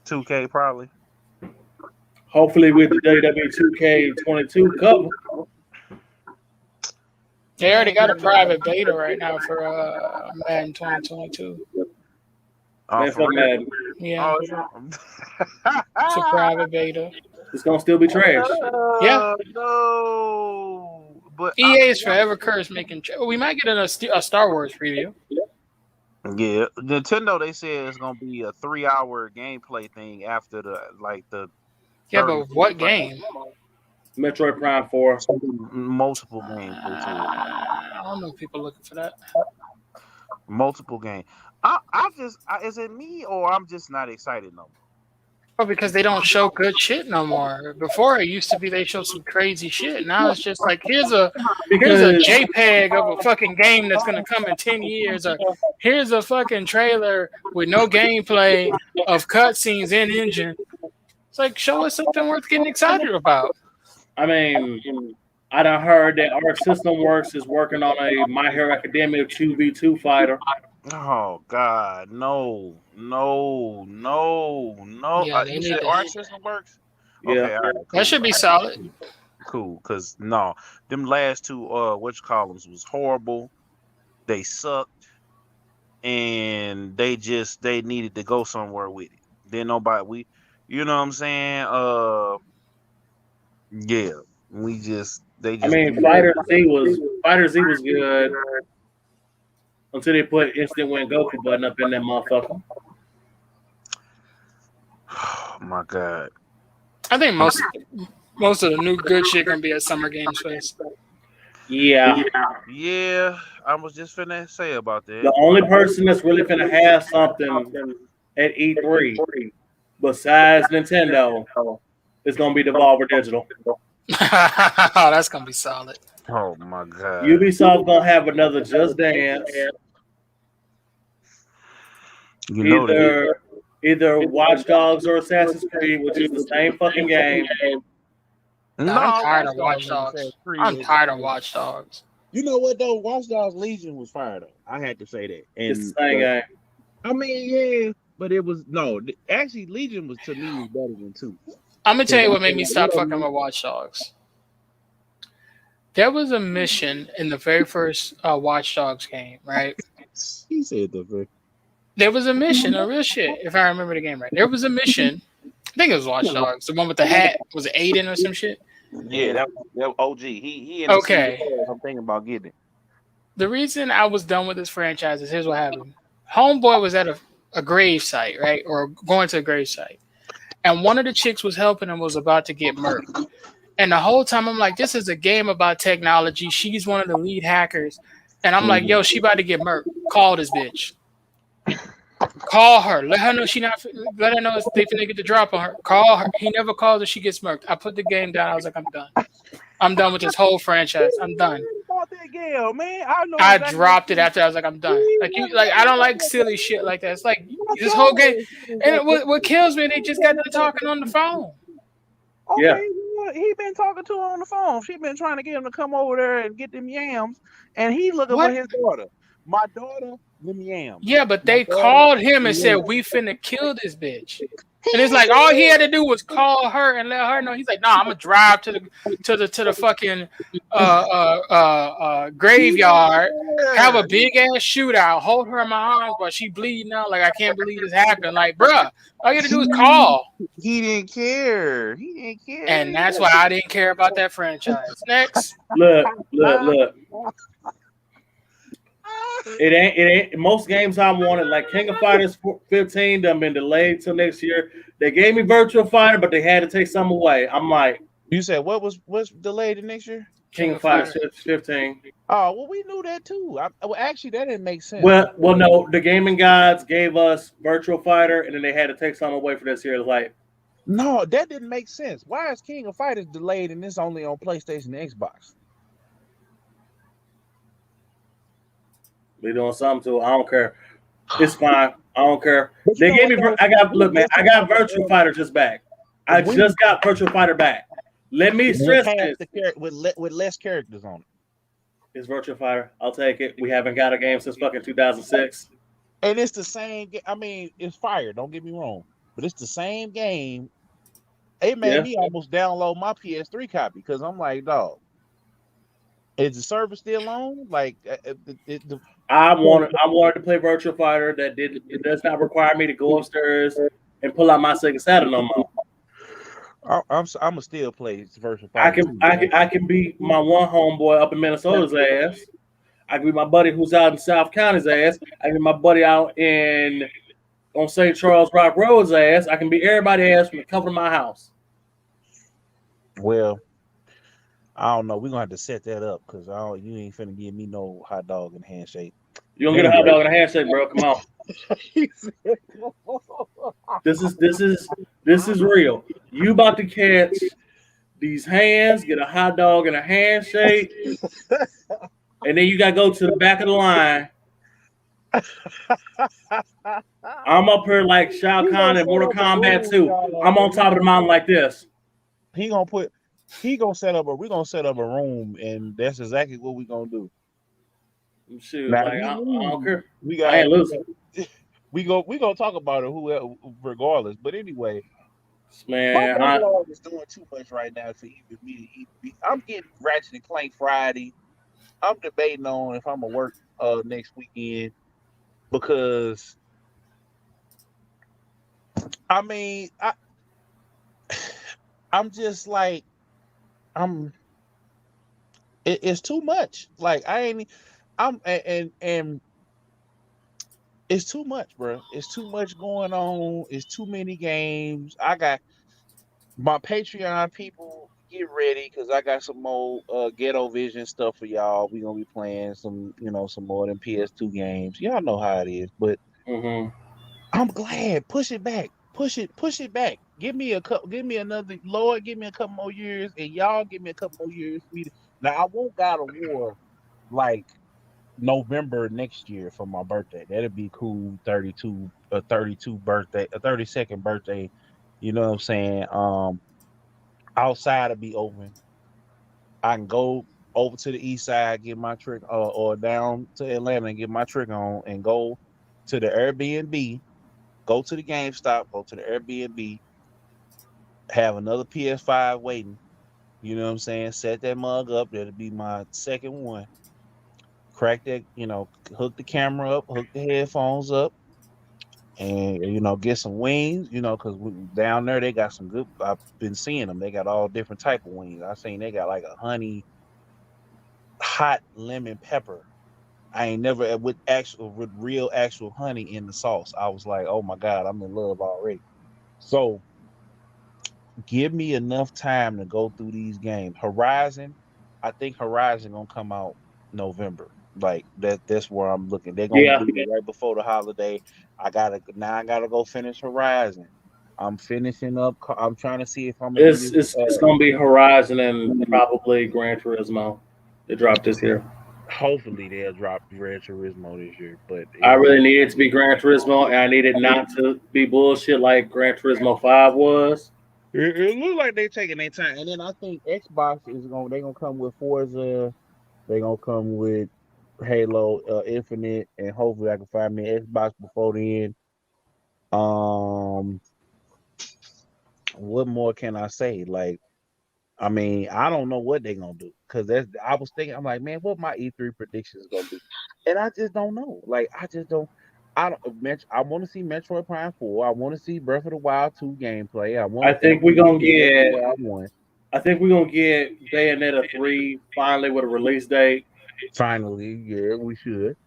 2K probably. Hopefully with the WWE 2K22 cover. They already got a private beta right now for Madden 2022. Madden. Yeah. It's a private beta. It's gonna still be trash. Yeah. No. But EA is forever cursed making. We might get a Star Wars preview. yeah, Nintendo, they said it's gonna be a 3-hour gameplay thing after the Yeah, but what game? Metroid Prime 4. multiple games. They said. I don't know people looking for that. Multiple games. Is it me or I'm just not excited no more? Oh, because they don't show good shit no more. Before it used to be they show some crazy shit. Now it's just like here's a JPEG of a fucking game that's gonna come in 10 years, or here's a fucking trailer with no gameplay of cutscenes in engine. It's like, show us something worth getting excited about. I mean, I done heard that Arc System Works is working on a My Hero Academia 2v2 fighter. Oh God, no. Yeah, You said Arc System Works? Yeah. Okay, all right, cool. That should be solid. Cool, cause no, them last two was horrible. They sucked, and they needed to go somewhere with it. Then you know what I'm saying? Yeah, I mean, Fighter Z was good until they put Instant Win Goku button up in that motherfucker. Oh my God. I think most of the new good shit gonna be at Summer Games Fest. Yeah. Yeah, I was just finna say about that. The only person that's really finna have something at E3 besides Nintendo is gonna be Devolver Digital. Oh, that's gonna be solid. Oh my God. Ubisoft gonna have another Just Dance. Either Watch Dogs or Assassin's Creed, which is the same fucking game. No, I'm tired of Watch Dogs. I'm tired of Watch Dogs. You know what though? Watch Dogs Legion was fire though. I had to say that. And It's the same game. I mean, yeah, but it was actually Legion was to me was better than 2. I'm gonna tell you what made me stop fucking with Watch Dogs. There was a mission in the very first Watch Dogs game, right? He said the first. There was a mission, a real shit, if I remember the game right. There was a mission. I think it was Watch Dogs. The one with the hat. Was it Aiden or some shit? Yeah, that was OG. He okay. I'm thinking about getting it. The reason I was done with this franchise is here's what happened. Homeboy was at a grave site, right? Or going to a grave site. And one of the chicks was helping him, was about to get murked. And the whole time I'm like, this is a game about technology. She's one of the lead hackers. And I'm like, yo, she about to get murked. Call this bitch. Call her. Let her know let her know they finna get the drop on her. Call her. He never calls her. She gets murked. I put the game down. I was like, I'm done. I'm done with this whole franchise. I'm done. I dropped it after I was like, I'm done. I don't like silly shit like that. It's like this whole game. And what kills me, they just got them talking on the phone. Okay, Yeah. well, he been talking to her on the phone. She been trying to get him to come over there and get them yams, and he looking for his daughter. My daughter, them yams. Yeah, but they called him and said, we finna kill this bitch. And it's like all he had to do was call her and let her know. He's like, nah, I'm gonna drive to the fucking graveyard, have a big ass shootout, hold her in my arms while she bleeding out. Like, I can't believe this happened. Like, bruh, all you had to do is call. He didn't care. And that's why I didn't care about that franchise. Next. Look. It ain't most games I wanted, like King of Fighters 15 done been delayed till next year. They gave me Virtual Fighter, but they had to take some away. I'm like, You said what's delayed to next year? King of Fighters 15. Oh, well, we knew that too. Actually, that didn't make sense. Well, no, the gaming gods gave us Virtual Fighter, and then they had to take some away for this year. Like, no, that didn't make sense. Why is King of Fighters delayed and it's only on PlayStation and Xbox? they doing something to it. I don't care. It's fine. I don't care. They gave me. I got Virtual Fighter just back. I just got Virtual Fighter back. Let me stress this. With less characters on it. It's Virtual Fighter. I'll take it. We haven't got a game since fucking 2006. And it's the same game. I mean, it's fire. Don't get me wrong. But it's the same game. It made me almost download my PS3 copy because I'm like, dog, is the server still on? Like, I wanted to play Virtual Fighter. It does not require me to go upstairs and pull out my Sega Saturn no more. I'ma still play versus I fighter. can beat my one homeboy up in Minnesota's ass. I can beat my buddy who's out in South County's ass. I can beat my buddy out on St. Charles Rock Road's ass. I can beat everybody ass from the comfort of my house. Well, I don't know. We're gonna have to set that up because you ain't finna give me no hot dog and handshake. You don't get a hot dog and a handshake, bro. Come on. This is real. You about to catch these hands, get a hot dog and a handshake, and then you gotta go to the back of the line. I'm up here like Shao Kahn in Mortal Kombat 2. I'm on top of the mountain like this. We're gonna set up a room, and that's exactly what we're gonna do. Shoot, now, like, I don't care. I ain't losing. We gonna talk about it whoever regardless. But anyway, man, my dog is doing too much right now for even me to eat. I'm getting Ratchet and Clank Friday. I'm debating on if I'm gonna work next weekend because I mean I'm just like it's too much. Like and it's too much, bro. It's too much going on. It's too many games. I got my Patreon people, get ready because I got some more Ghetto Vision stuff for y'all. We're gonna be playing some more than PS2 games. Y'all know how it is, but I'm glad. Push it back. Push it back. Give me another Lord, give me a couple more years, and y'all give me a couple more years. Now I won't God of War like November next year for my birthday. That'd be cool. 32 birthday, a 32nd birthday. You know what I'm saying? Outside to be open. I can go over to the east side, get my trick, or down to Atlanta and get my trick on, and go to the Airbnb, go to the GameStop, go to the Airbnb, have another PS5 waiting. You know what I'm saying? Set that mug up. That'll be my second one. Crack that, hook the camera up, hook the headphones up, and get some wings, because down there they got some good. I've been seeing them. They got all different type of wings. I seen they got like a honey, hot lemon pepper. I ain't never with real actual honey in the sauce. I was like, oh my God, I'm in love already. So give me enough time to go through these games. Horizon, I think Horizon gonna come out November. Like that's where I'm looking. They're gonna do it right before the holiday. I gotta go finish Horizon. I'm finishing up. I'm trying to see if I'm gonna it's gonna be Horizon and probably Gran Turismo. They dropped this year. Hopefully they'll drop Gran Turismo this year, but I really need it to be Gran Turismo, and I need it not to be bullshit like Gran Turismo 5 was. It looks like they're taking their time, and then I think Xbox they're gonna come with Forza, they're gonna come with Halo Infinite, and hopefully I can find me an Xbox before then. What more can I say? Like, I mean, I don't know what they're gonna do because I was thinking, I'm like, man, what my E3 predictions gonna be, and I just don't know. Like, I want to see Metroid Prime 4. I want to see Breath of the Wild 2 gameplay. I think we're gonna get Bayonetta 3 finally with a release date. Finally, yeah, we should.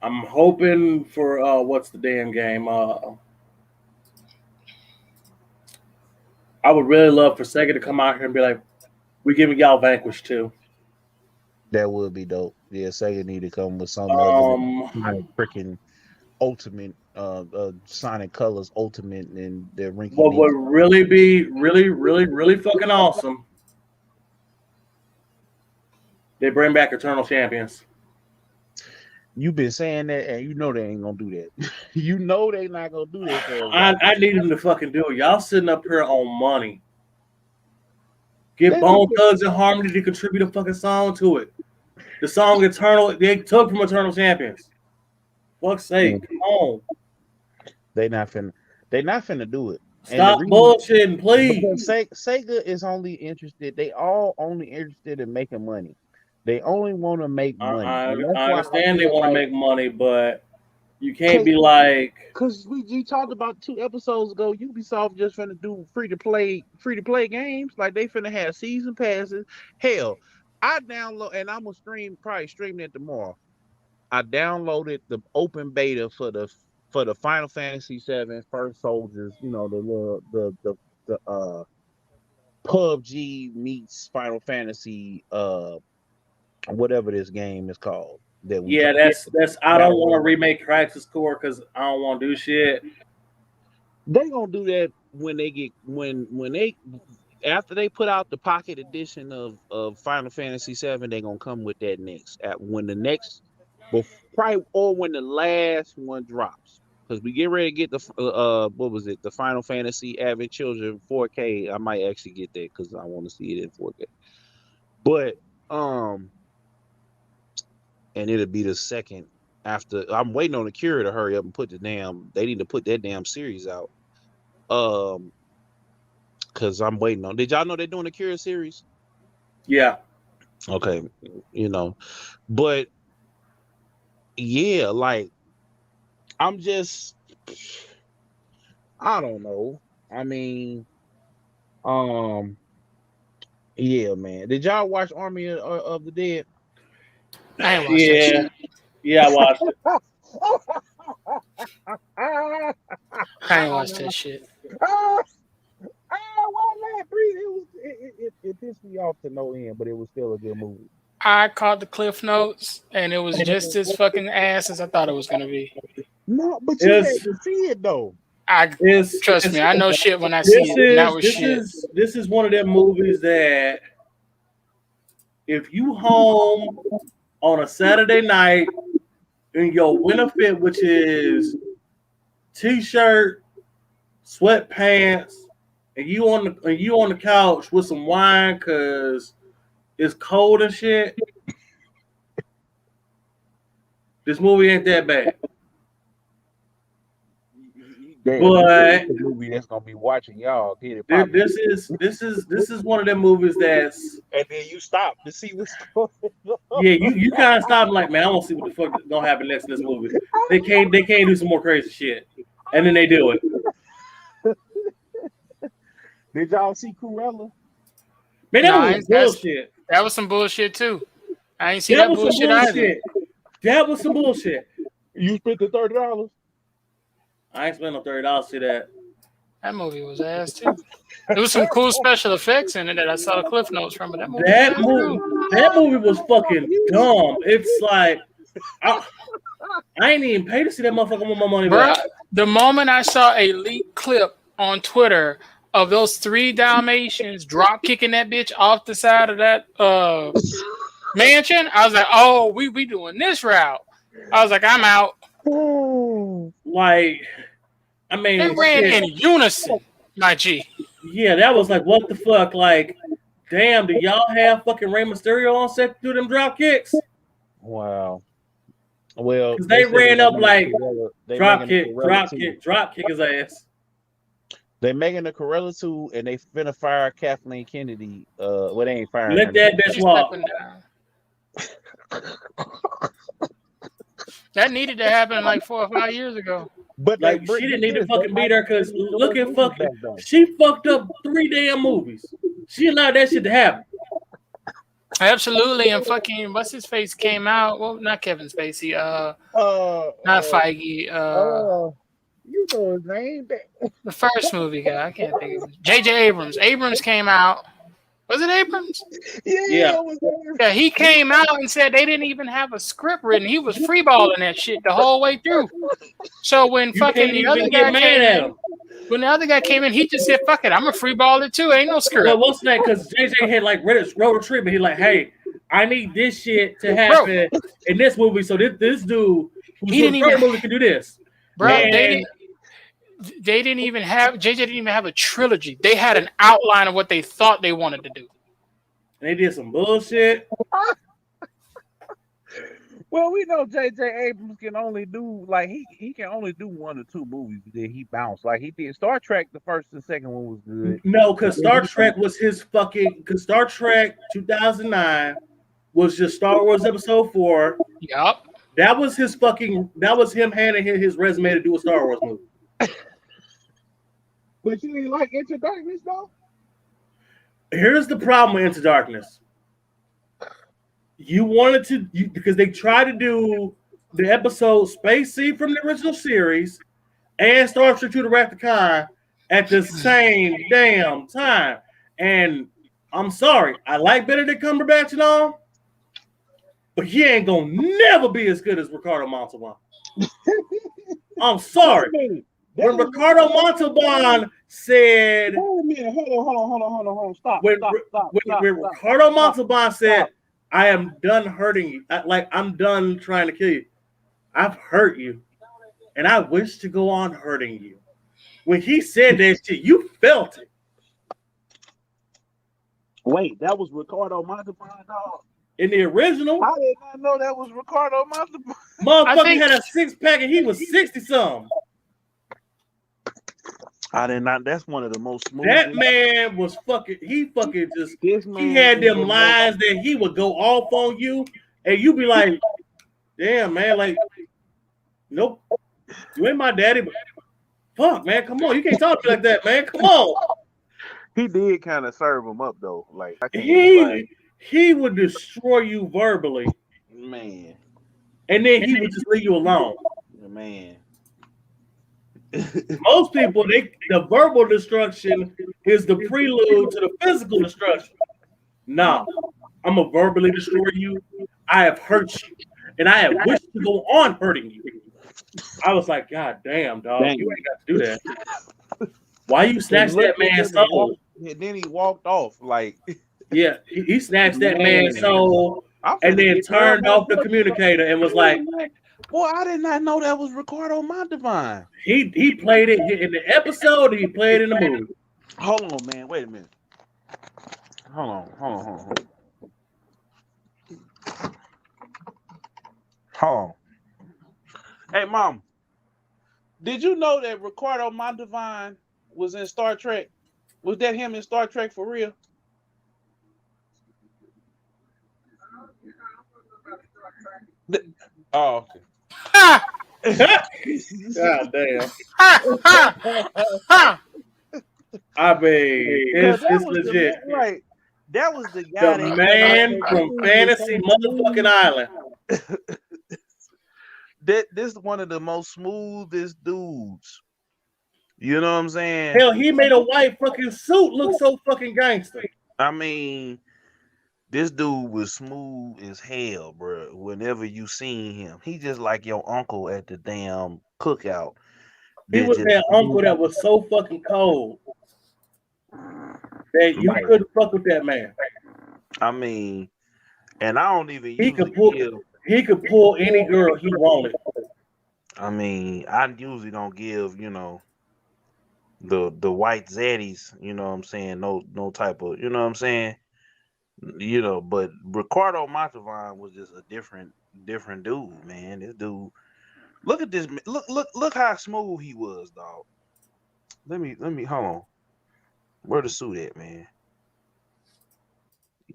I'm hoping for what's the damn game? I would really love for Sega to come out here and be like, "We're giving y'all Vanquish 2." That would be dope. Yeah, Sega need to come with some freaking Ultimate, Sonic Colors Ultimate, and their Rinky. What would really be really fucking awesome? They bring back Eternal Champions. You've been saying that, and you know they ain't gonna do that. You know they not gonna do that. I need them to fucking do it. Y'all sitting up here on money. Get Bone Thugs and Harmony to contribute a fucking song to it. The song Eternal, they took from Eternal Champions. Fuck's sake, come on. They not finna do it. Stop bullshitting, please. Sega is only interested. They all only interested in making money. They only want to make money. I understand they want to make money, but You can't be like, because we talked about 2 episodes ago. Ubisoft just finna do free to play games. Like they finna have season passes. Hell, I download and I'm gonna probably stream it tomorrow. I downloaded the open beta for the Final Fantasy VII First Soldiers. You know, the PUBG meets Final Fantasy whatever this game is called. that's I don't want to remake Crisis Core because I don't want to do shit. They gonna do that when they after they put out the pocket edition of Final Fantasy VII. They gonna come with that next when the next probably or when the last one drops, because we get ready to get the the Final Fantasy Advent Children 4K. I might actually get that because I want to see it in 4K. But and it'll be the second after. I'm waiting on the Cure to hurry up and put they need to put that damn series out. Because I'm waiting on. Did y'all know they're doing the Cure series? Yeah. Okay. You know, but yeah, like I don't know. I mean, yeah, man. Did y'all watch Army of the Dead? I ain't watched that shit. Yeah, I watched it. I ain't watched that shit. It pissed me off to no end, but it was still a good movie. I caught the cliff notes, and it was just as fucking ass as I thought it was gonna be. No, but you had to see it though. Trust me, I know shit when I see it. That was shit. This is one of them movies that if you home on a Saturday night in your winter fit, which is t-shirt, sweatpants, and you on the couch with some wine because it's cold and shit, this movie ain't that bad. But the movie that's gonna be watching y'all. This is one of them movies that's, and then you stop to see what's going on. Yeah, you kind of stop like, man, I want to see what the fuck is gonna happen next in this movie. They can't do some more crazy shit, and then they do it. Did y'all see Cruella? Man, that was bullshit. That was some bullshit too. I ain't seen that bullshit either. That was some bullshit. You spent the $30. I ain't spent no $30 to see that. That movie was ass too. There was some cool special effects in it that I saw the cliff notes from. But that movie was fucking dumb. It's like I ain't even paid to see that motherfucker with my money back. The moment I saw a leaked clip on Twitter of those 3 Dalmatians drop kicking that bitch off the side of that mansion, I was like, oh, we doing this route. I was like, I'm out. Like, I mean, they ran in unison, my G. Yeah, that was like, what the fuck? Like, damn, do y'all have fucking Rey Mysterio on set to do them drop kicks? Wow. Well, because they ran up like drop kick his ass. They making a Cruella 2, and they finna fire Kathleen Kennedy. Well, they ain't firing. Let that bitch walk. That needed to happen like 4 or 5 years ago. But like, she didn't need to fucking be there because look at fucking. She fucked up 3 damn movies. She allowed that shit to happen. Absolutely, and fucking what's his face came out. Well, not Kevin Spacey. Not Feige. You know his name. The first movie guy. I can't think of it. J.J. Abrams. Abrams came out. Was it Abrams? Yeah. Yeah, he came out and said they didn't even have a script written. He was freeballing that shit the whole way through. So when fucking the other guy came in, he just said, "Fuck it, I'm a freeball it too. Ain't no script." Well, what's that? Because JJ had like wrote a treatment. He like, "Hey, I need this shit to happen in this movie, so this dude who's in the movie can do this." Bro, they didn't even have JJ didn't even have a trilogy. They had an outline of what they thought they wanted to do. And they did some bullshit. Well, we know J.J. Abrams can only do like he can only do 1 or 2 movies that he bounced. Like he did Star Trek, the first and second one was good. No, because Star Trek was his fucking. Because Star Trek 2009 was just Star Wars Episode 4. Yup. That was him handing his resume to do a Star Wars movie. But you didn't like Into Darkness though? Here's the problem with Into Darkness. You wanted to because they tried to do the episode Space Seed from the original series and Star Trek II: The Wrath of Khan at the same damn time. And I'm sorry, I like Benedict Cumberbatch and all, but he ain't gonna never be as good as Ricardo Montalban. I'm sorry. When Ricardo Montalban said, hold on. Stop. When Ricardo Montalban said, I am done hurting you. I'm done trying to kill you. I've hurt you. And I wish to go on hurting you. When he said that shit, you felt it. Wait, that was Ricardo Montalban, dog. In the original, I did not know that was Ricardo Montalban. Motherfucker had a 6-pack and he was 60-something. I did not. That's one of the most smooth. That man was fucking. He had them lines that he would go off on you, and you be like, "Damn, man, like, nope, you ain't my daddy." But fuck, man, come on, you can't talk to me like that, man. Come on. He did kind of serve him up though. Like he would destroy you verbally, man, and then he would just leave you alone, man. Most people, the verbal destruction is the prelude to the physical destruction. No, I'm gonna verbally destroy you. I have hurt you, and I have wished to go on hurting you. I was like, God damn, dog, you ain't got to do that. Why you snatched that man's soul? And then he walked off. Like, yeah, he snatched that man's soul, and then turned off the communicator and was like, boy, I did not know that was Ricardo Montalban. He played it in the episode. He played it in the movie. Hold on, man. Wait a minute. Hold on. Hey, Mom. Did you know that Ricardo Montalban was in Star Trek? Was that him in Star Trek for real? Oh, okay. God damn. I mean, it's legit. Right. That was the guy. The man from Fantasy Motherfucking Island. This is one of the most smoothest dudes. You know what I'm saying? Hell, he made a white fucking suit look so fucking gangster. I mean, this dude was smooth as hell, bro. Whenever you seen him, he just like your uncle at the damn cookout. He was that uncle that was so fucking cold that you couldn't fuck with that man. I mean, and I don't even. He could pull any girl he wanted. I mean, I usually don't give, the white zaddies, you know what I'm saying, no type of, you know what I'm saying, but Ricardo Montalban was just a different dude, man. This dude, look at this, look how smooth he was, dog. Let me hold on. Where the suit at, man?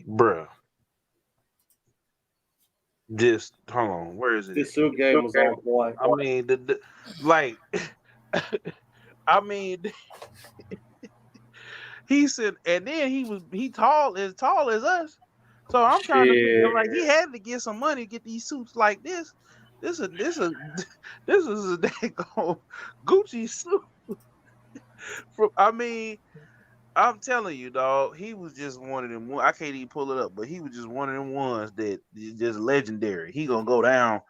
Bruh. Just hold on. Where is it? This suit game was on point. I mean, like, I mean, he said, and then he tall as us. So I'm trying to feel like he had to get some money to get these suits like this. This is a daggone Gucci suit. I mean, I'm telling you, dog, he was just one of them. I can't even pull it up, but he was just one of them ones that just legendary. He gonna go down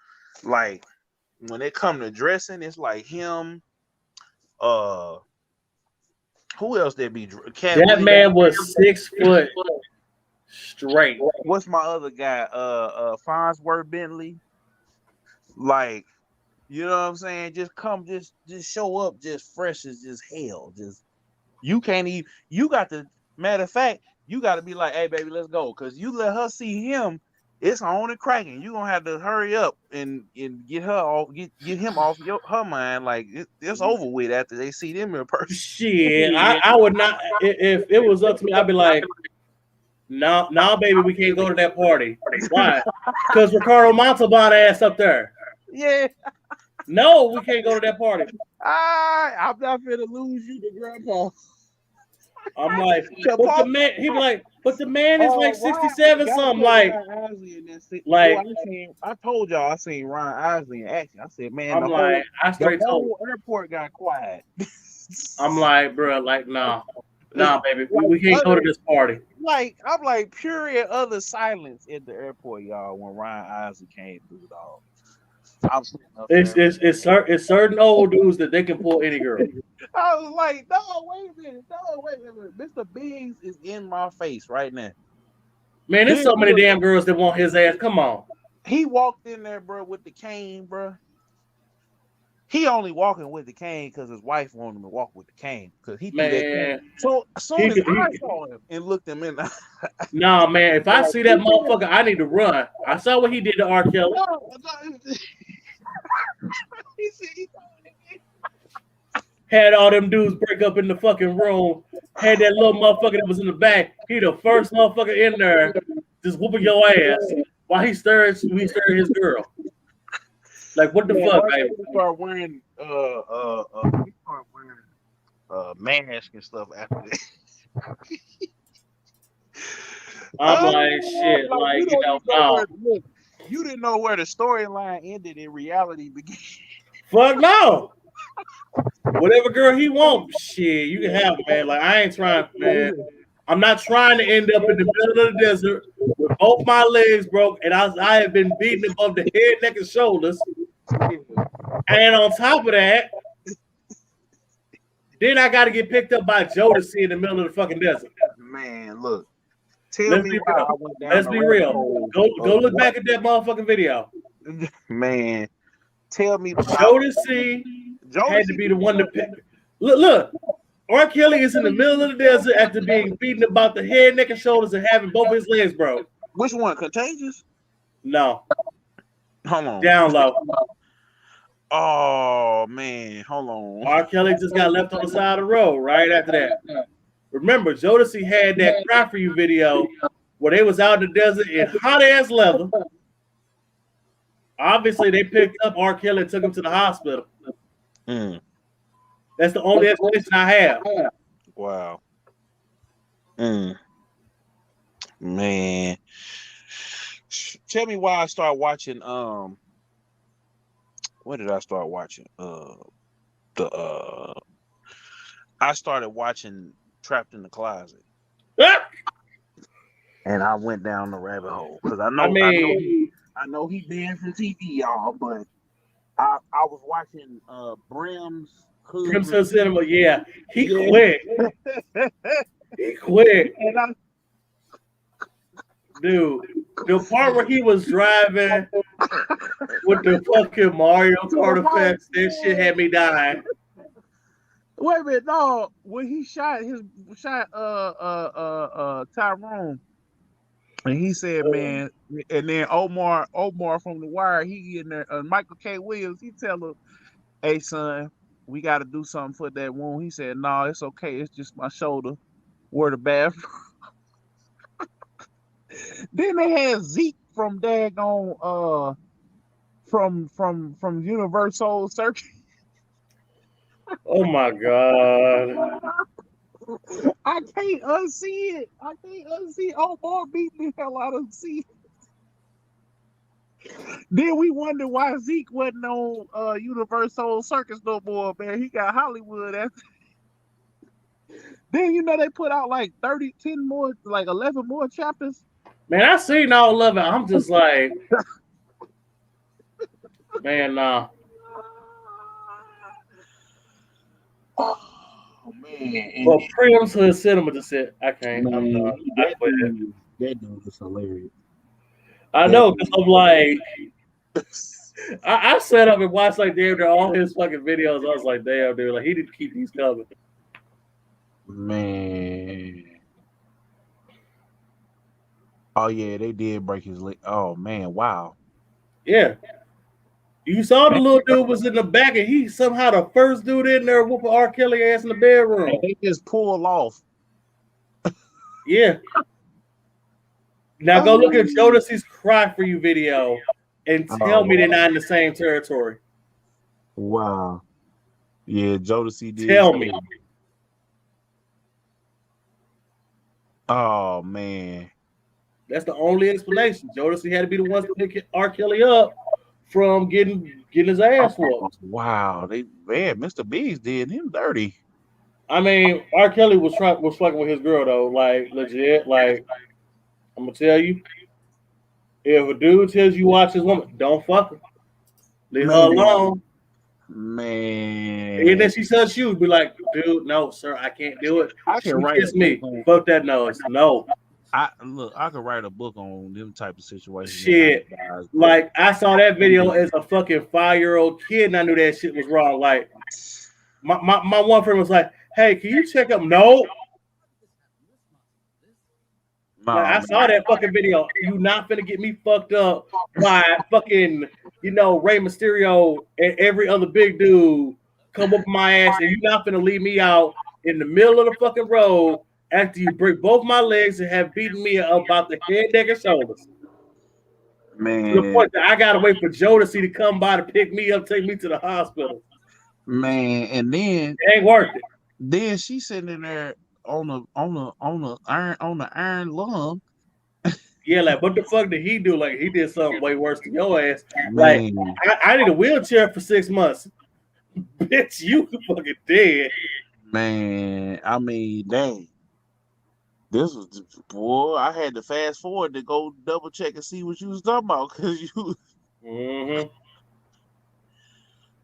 like when it come to dressing. It's like him. Who else that be? That man was 6 foot straight. What's my other guy? Farnsworth Bentley. Like, you know what I'm saying? Just show up, just fresh as just hell. Just you can't even. You got to. Matter of fact, you got to be like, hey, baby, let's go, because you let her see him. It's on and cracking. You gonna have to hurry up and get her off, get him off her mind. Like it's over with after they see them in person. Shit, I would not. If it was up to me, I'd be like, no, baby, we can't go to that party. Why? Because Ricardo Montalban ass up there. Yeah. No, we can't go to that party. I'm not finna lose you to grandpa. I'm like, but the man, he be like, but the man is like 67 something. Like, I told y'all I seen Ryan Isley in action. I said, man, I'm like, the whole airport got quiet. I'm like, bro, like, nah, baby, we can't go to this party. Like, I'm like, pure and utter silence in the airport, y'all, when Ryan Isley came through, dog. It's certain old dudes that they can pull any girl. I was like, no, wait a minute. Mr. Biggs is in my face right now. Man, there's so many damn girls that want his ass. Come on. He walked in there, bro, with the cane, bro. He only walking with the cane because his wife wanted him to walk with the cane because he threw that cane. So as soon as I saw him and looked him in the nah, man, if I see that motherfucker, I need to run. I saw what he did to R. Kelly. Had all them dudes break up in the fucking room. Had that little motherfucker that was in the back. He the first motherfucker in there just whooping your ass while he stirs his girl. Like, what the fuck, baby? We start wearing mask and stuff after that. I'm like, shit, like, you didn't know where the storyline ended and reality began. Fuck no. Whatever girl he wants, shit, you can have it, man. Like, I ain't trying, man. I'm not trying to end up in the middle of the desert with both my legs broke, and I have been beaten above the head, neck, and shoulders. And on top of that, then I got to get picked up by Jodeci in the middle of the fucking desert. Man, look. Let's be real. Go look back at that motherfucking video. Man, tell me. Jodeci had to be the one to pick. Look. R. Kelly is in the middle of the desert after being beaten about the head, neck, and shoulders and having both his legs broke. Which one? Contagious? No. Hold on. Down low. Oh, man. Hold on. R. Kelly just got left on the side of the road right after that. Remember, Jodeci had that Cry For You video where they was out in the desert in hot-ass leather. Obviously, they picked up R. Kelly and took him to the hospital. That's the only explanation I have. Wow. Man. Tell me why I started watching what did I start watching? I started watching Trapped in the Closet. And I went down the rabbit hole because I know he banned from TV, y'all, but I was watching Brim's Cinema, yeah. He quit. He quit. Dude, the part where he was driving with the fucking Mario Kart effects, that shit had me dying. Wait a minute, no. When he shot Tyrone, and he said, man, and then Omar from The Wire, he in there, Michael K. Williams, he tell him, hey son, we got to do something for that wound. He said, no, it's okay. It's just my shoulder. Where the bathroom. Then they had Zeke from daggone from Universal Circuit. Oh my God. I can't unsee it. I can't unsee Omar beating the hell out of Zeke. Then we wonder why Zeke wasn't on Universal Circus no more, man. He got Hollywood after. Then they put out like 11 more chapters. Man, I seen all of it. I'm just like, man, nah. Oh man. Well, Prims to the cinema just said, I can't. I'm done. I quit it. That dude is hilarious. I know, because I'm like, I sat up and watched like damn near all his fucking videos. I was like, damn, dude, like he didn't keep these coming. Man. Oh yeah, they did break his leg. Oh man, wow. Yeah. You saw the little dude was in the back and he somehow the first dude in there whooping R. Kelly ass in the bedroom. And he just pulled off. Yeah. Now go look at Jodeci's Cry For You video and tell me they're not in the same territory. Wow. Yeah, Jodeci did. Tell me. Oh man. That's the only explanation. Jodeci had to be the ones to pick R. Kelly up from getting his ass whooped. Wow, Mr. Beatz did him dirty. I mean, R. Kelly was fucking with his girl though, like legit. Like, I'm gonna tell you, if a dude tells you watch his woman, don't fuck her. Leave her alone. Man. And then she says you be like, dude, no, sir, I can't do it. I can write kiss me. Fuck that noise. No. I could write a book on them type of situations. Shit. Like, I saw that video as a fucking 5-year-old kid and I knew that shit was wrong. Like, my one friend was like, hey, can you check up? No. Like, I saw that fucking video. You not finna get me fucked up by fucking, Rey Mysterio and every other big dude come up my ass, and you not finna leave me out in the middle of the fucking road after you break both my legs and have beaten me up about the head, neck, and shoulders. Man. To the point that I gotta wait for Jodeci to come by to pick me up, take me to the hospital. Man, and then it ain't worth it. Then she's sitting in there on the iron lung. Yeah, like what the fuck did he do? Like he did something way worse than your ass. Man. Like I need a wheelchair for 6 months. Bitch, you fucking dead. Man, I mean, dang. This was, boy, I had to fast forward to go double check and see what you was talking about because you. Mm-hmm.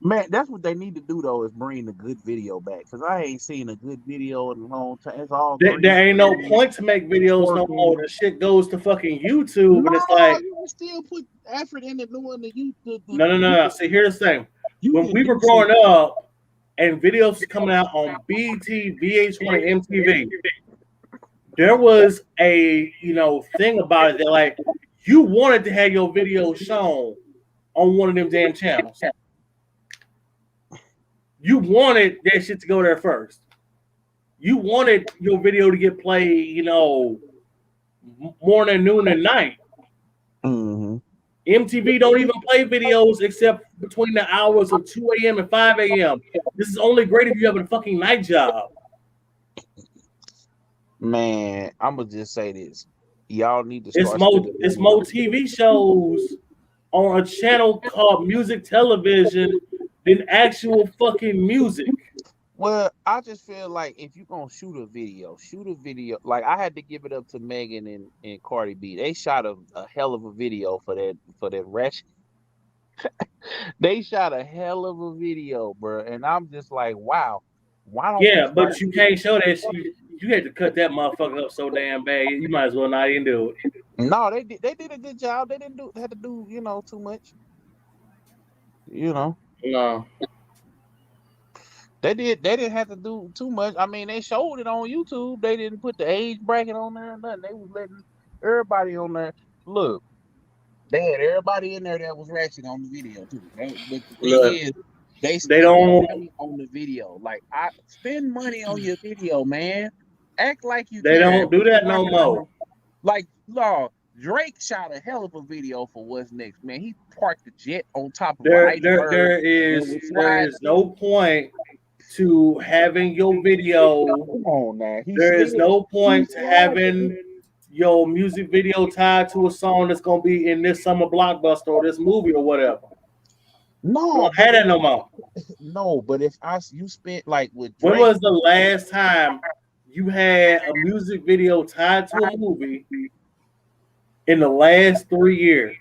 Man, that's what they need to do though is bring the good video back because I ain't seen a good video in a long time. It's all there ain't no point to make videos no more. The shit goes to fucking YouTube, and it's like you can still put effort into doing the YouTube. No. See, here's the thing: when we were growing up, and videos was coming out on BT, VH1, and MTV, there was a thing about it that like you wanted to have your video shown on one of them damn channels. You wanted that shit to go there first. You wanted your video to get played, morning, noon, and night. Mm-hmm. MTV don't even play videos except between the hours of 2 a.m. and 5 a.m. This is only great if you have a fucking night job. Man, I'm gonna just say this. Y'all need to start. It's more TV shows on a channel called Music Television than actual fucking music. Well, I just feel like if you're gonna shoot a video. Like I had to give it up to Megan and Cardi B. They shot a hell of a video for that ratchet. They shot a hell of a video, bro. And I'm just like, wow. Why don't? Yeah, but you can't show that shit. You had to cut that motherfucker up so damn bad. You might as well not even do it. No, they did a good job. They didn't have to do too much. No. They didn't have to do too much. I mean, they showed it on YouTube. They didn't put the age bracket on there or nothing. They was letting everybody on there. Look, they had everybody in there that was ratchet on the video too. They don't money on the video. Like I spend money on your video, man. Act like you. They don't do that no more. Like Drake shot a hell of a video for What's Next, man. He parked the jet on top of there is no point to having your video. Come on now. There is no point to having your music video tied to a song that's gonna be in this summer blockbuster or this movie or whatever. No, don't have that no more. No, but if you spent like with Drake, when was the last time you had a music video tied to a movie in the last 3 years?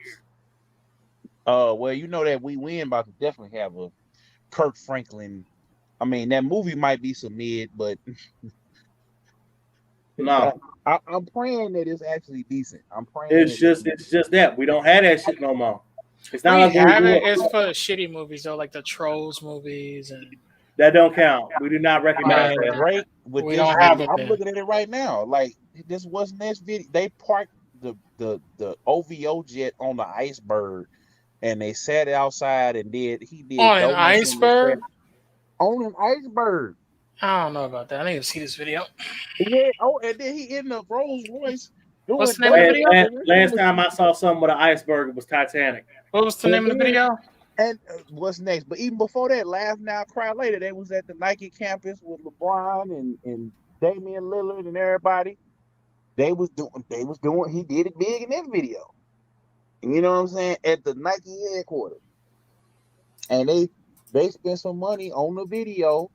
Well, you know that We Win about to definitely have a Kirk Franklin. I mean, that movie might be some mid, but no. I'm praying that it's actually decent. I'm praying it's just that we don't have that shit no more. It's not like it's for shitty movies though, like the Trolls movies, and that don't count. We do not recognize that. Right? We don't have it. I'm looking at it right now. Like this What's Next video. They parked the OVO jet on the iceberg, and they sat outside and did on an iceberg. On an iceberg. I don't know about that. I need to see this video. Yeah. Oh, and then he in the Rolls Royce. What's the name of the video? Last time I saw something with an iceberg, it was Titanic. What was the name of the video? And what's next? But even before that, Laugh Now, Cry Later, they was at the Nike campus with LeBron and Damian Lillard and everybody. They was doing. He did it big in that video. And you know what I'm saying? At the Nike headquarters, and they spent some money on the video.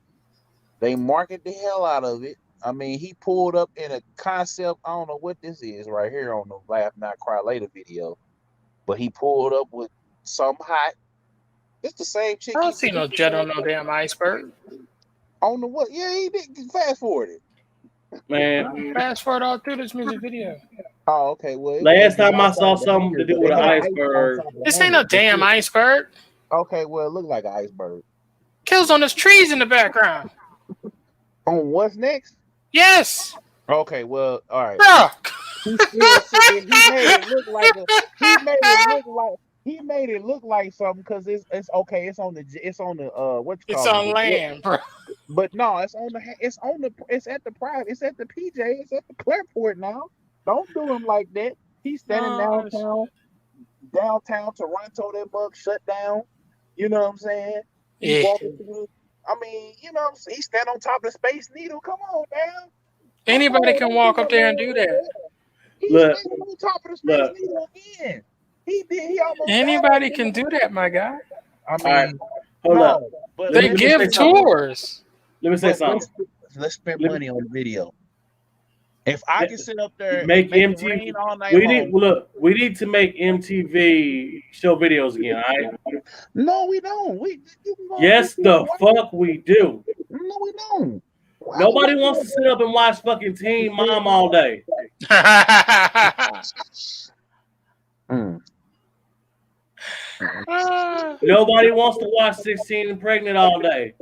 They market the hell out of it. I mean, he pulled up in a concept. I don't know what this is right here on the Laugh Now, Cry Later video, but he pulled up with some hot. It's the same chick. I don't see no jet on no damn iceberg. On the what? Yeah, he did. Fast forward it. Man, Fast forward all through this music video. Oh, okay. Well, last time I saw something to do with an iceberg. This ain't no damn iceberg. Okay, well, it looked like an iceberg. Killzown, there's trees in the background. On what's next? Yes. Okay, well, all right. Bruh. He made it look like he made it look like something because it's okay. It's on the what's It's called on land, bro. But no, it's at the private. It's at the PJ. It's at the Clearport now. Don't do him like that. He's standing downtown Toronto. That mug shut down. You know what I'm saying? He's walking through. I mean, you know, he's standing on top of the Space Needle. Come on, man. Anybody can walk up there and do that. He's standing on top of the Space Needle again. He almost. Anybody can do that, my guy. I mean, All right, hold up. But They give tours. Let me say something. Let's spend money on the video. If I can sit up there and make it MTV rain all night we need to make MTV show videos again, all right? No, we don't. Yes, the fuck we do. No, we don't. Nobody wants to sit up and watch fucking Teen Mom all day. Nobody wants to watch 16 and Pregnant all day.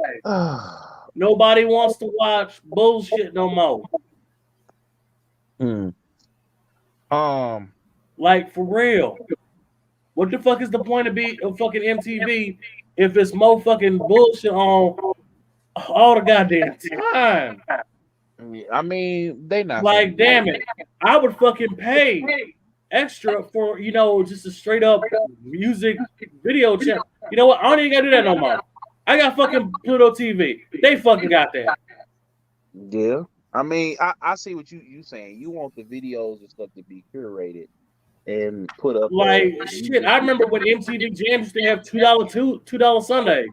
Nobody wants to watch bullshit no more. Like, for real. What the fuck is the point of fucking MTV if it's more fucking bullshit on all the goddamn time? I mean, they not like, damn it. I would fucking pay extra for, you know, just a straight up music video channel. You know what? I don't even gotta do that no more. I got fucking Pluto TV. They fucking got that. Yeah. I mean, I see what you saying. You want the videos and stuff to be curated and put up. Like, shit, I remember when MTV Jams used to have $2 Sunday.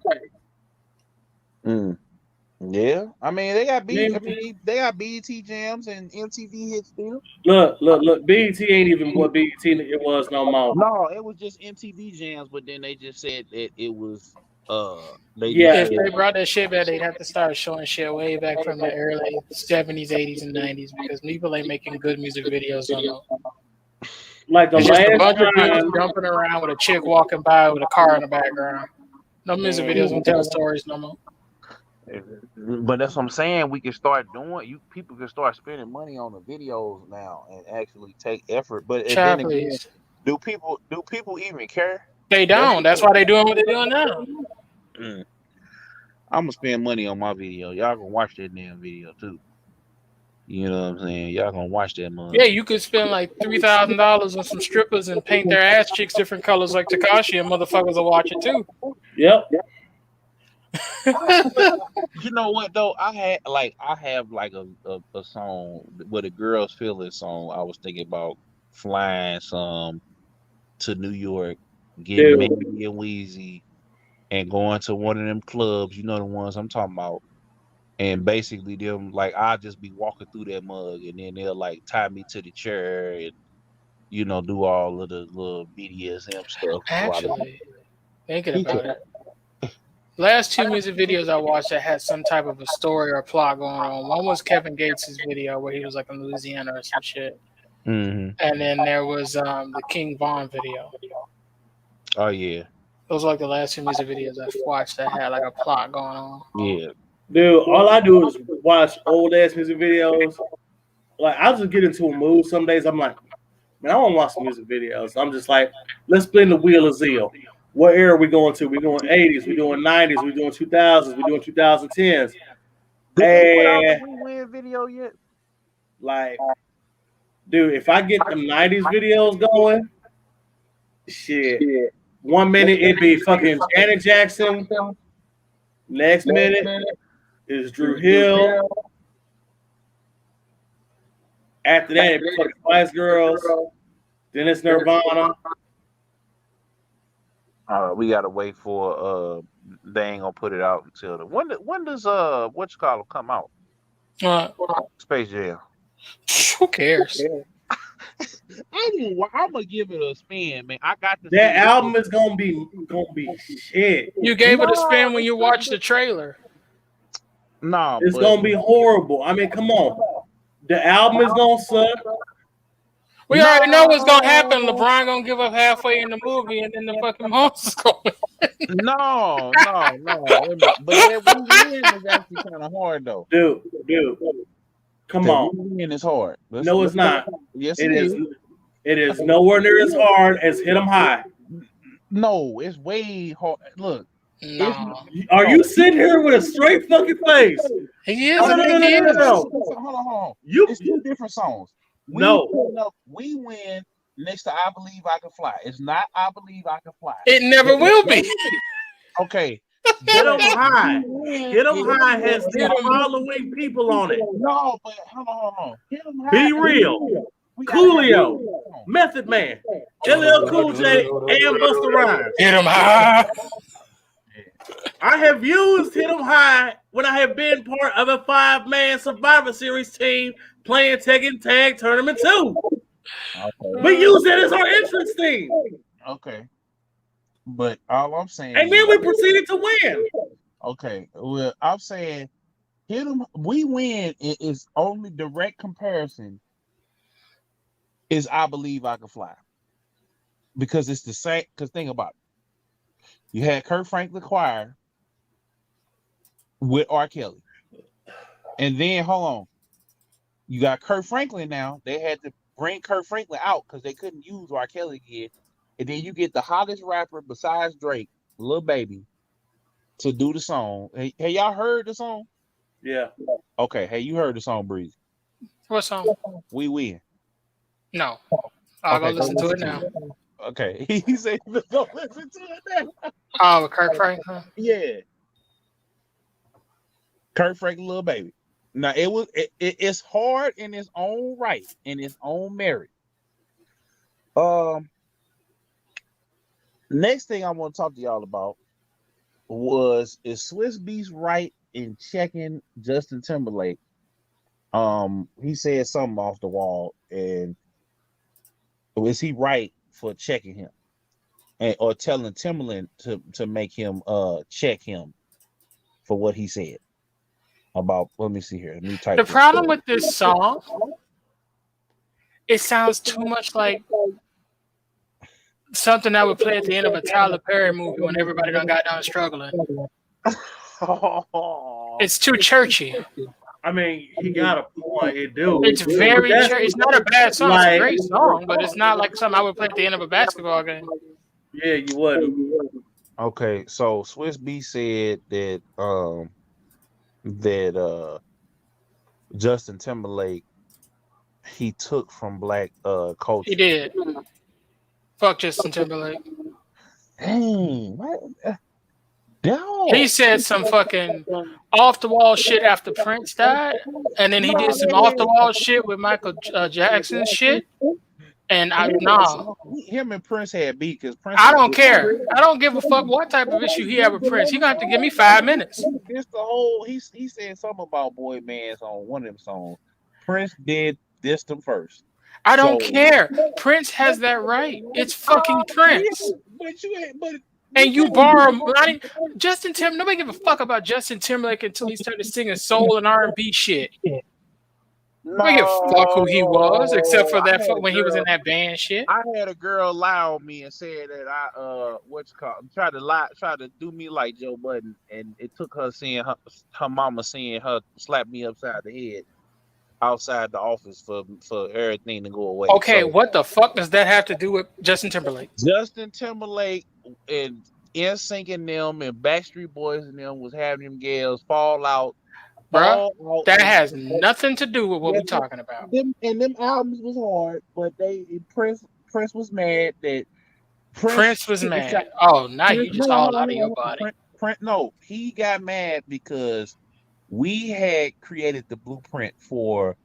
Yeah. I mean, they got BET Jams and MTV hits still. Look. BET ain't even what BET it was no more. No, it was just MTV Jams, but then they just said that it was if they brought that shit back, they'd have to start showing shit way back from the early 70s, 80s, and 90s because people ain't making good music videos no more. Like the it's last just a bunch time, of dudes jumping around with a chick walking by with a car in the background. No music videos don't tell stories no more. But that's what I'm saying. We can start doing. People can start spending money on the videos now and actually take effort. But then again, do people even care? They don't. That's why they're doing what they're doing now. I'm gonna spend money on my video. Y'all gonna watch that damn video too. You know what I'm saying? Y'all gonna watch that money. Yeah, you could spend like $3,000 on some strippers and paint their ass cheeks different colors like Tekashi, and motherfuckers will watch it too. Yep. You know what though? I have like a song with a girl's feeling song. I was thinking about flying some to New York, getting Maggie and Weezy, and going to one of them clubs. You know the ones I'm talking about. And basically, them like I'll just be walking through that mug, and then they'll like tie me to the chair and do all of the little BDSM stuff. Actually, thinking about it. Last two music videos I watched that had some type of a story or plot going on. One was Kevin Gates' video where he was like in Louisiana or some shit. Mm-hmm. And then there was the King Von video. Oh, yeah. Those were like the last two music videos I watched that had like a plot going on. Yeah. Dude, all I do is watch old ass music videos. Like, I'll just get into a mood. Some days I'm like, man, I want to watch some music videos. I'm just like, let's spin the wheel of Zeal. What era are we going to? We're going 80s, we're doing 90s, we're doing 2000s, we're doing 2010s. And we win video yet? Like, dude, if I get the 90s videos going, shit. 1 minute it'd be fucking Janet Jackson. Next minute is Drew Hill. After that, it's fucking Spice Girls. Then it's Nirvana. We gotta wait for they ain't gonna put it out until when does what you call it come out? Space Jam. Who cares? I'm gonna give it a spin, man. I got that album is gonna be shit. You gave it a spin when you watched the trailer. No, it's gonna be horrible. I mean, come on. The album is gonna suck. We already know what's gonna happen. LeBron gonna give up halfway in the movie, and then the fucking monster's going. No. But that we win is actually kind of hard, though. Dude, come on. Win is hard. No, it's not. Yes, it is. It is nowhere near as hard as Hit 'Em High. No, it's way hard. Look. No. Are you sitting here with a straight fucking face? He is. No. Hold on. It's two different songs. We win next to I Believe I Can Fly. It's not I Believe I Can Fly. It never will be. Okay. Hit 'Em High. Hit 'Em High has 10 following people on it. No, but hold on. Hit 'Em High. Be Real. Coolio. Method Man. LL Cool J and Busta Rhymes. Hit 'Em High. I have used Hit 'Em High when I have been part of a 5-man Survivor Series team playing Tekken Tag Tournament 2. Okay. We use it as our entrance theme. Okay. But all I'm saying, and then we proceeded to win. Okay. Well, I'm saying Hit 'Em. We win. It is only direct comparison. Is I Believe I Can Fly. Because it's the same. Because think about it. You had Kurt Franklin Choir with R. Kelly. And then, hold on. You got Kurt Franklin now. They had to bring Kurt Franklin out because they couldn't use R. Kelly again. And then you get the hottest rapper besides Drake, Lil Baby, to do the song. Hey, y'all heard the song? Yeah. Okay. Hey, you heard the song, Breezy? What song? We Win. No. I'll go listen to it now. Okay. He said, go listen to it now. Oh, Kurt Franklin? Yeah. Kurt Franklin, Lil Baby. Now, it's hard in its own right, in its own merit. Next thing I want to talk to y'all about is Swiss Beats right in checking Justin Timberlake. He said something off the wall, and is he right for checking him, or telling Timberland to make him check him for what he said about? Let me see here. Let me type. The problem with this song, it sounds too much like something that would play at the end of a Tyler Perry movie when everybody done got down struggling. It's too churchy. I mean, he got a point. It do. It's very churchy. It's not a bad song. It's a great song, but it's not like something I would play at the end of a basketball game. Yeah, you would. Okay, so Swiss B said that Justin Timberlake he took from black culture. He did. Fuck Justin Timberlake. Dang, what? No. He said some fucking off the wall shit after Prince died, and then he did some off the wall shit with Michael Jackson shit. And him and Prince had beat because Prince. I don't care. I don't give a fuck what type of issue he had with Prince. He gonna have to give me 5 minutes. It's the whole. He said something about Boy Bands on one of them songs. Prince did this them first. I don't care. Prince has that right. It's fucking Prince. And you borrow Justin Timberlake. Nobody give a fuck about Justin Timberlake until he started singing soul and R&B shit. Nobody give a fuck who he was, except for that when he was in that band shit. I had a girl lie on me and said that I tried to do me like Joe Budden, and it took her seeing her mama seeing her slap me upside the head outside the office for everything to go away. Okay, so, what the fuck does that have to do with Justin Timberlake? Justin Timberlake and NSYNC and them and Backstreet Boys and them was having them girls fall out. Bro, that has nothing to do with what we're talking about. Them albums was hard, but Prince was mad that Prince was mad. Oh, now you just all out of your body. No, he got mad because we had created the blueprint for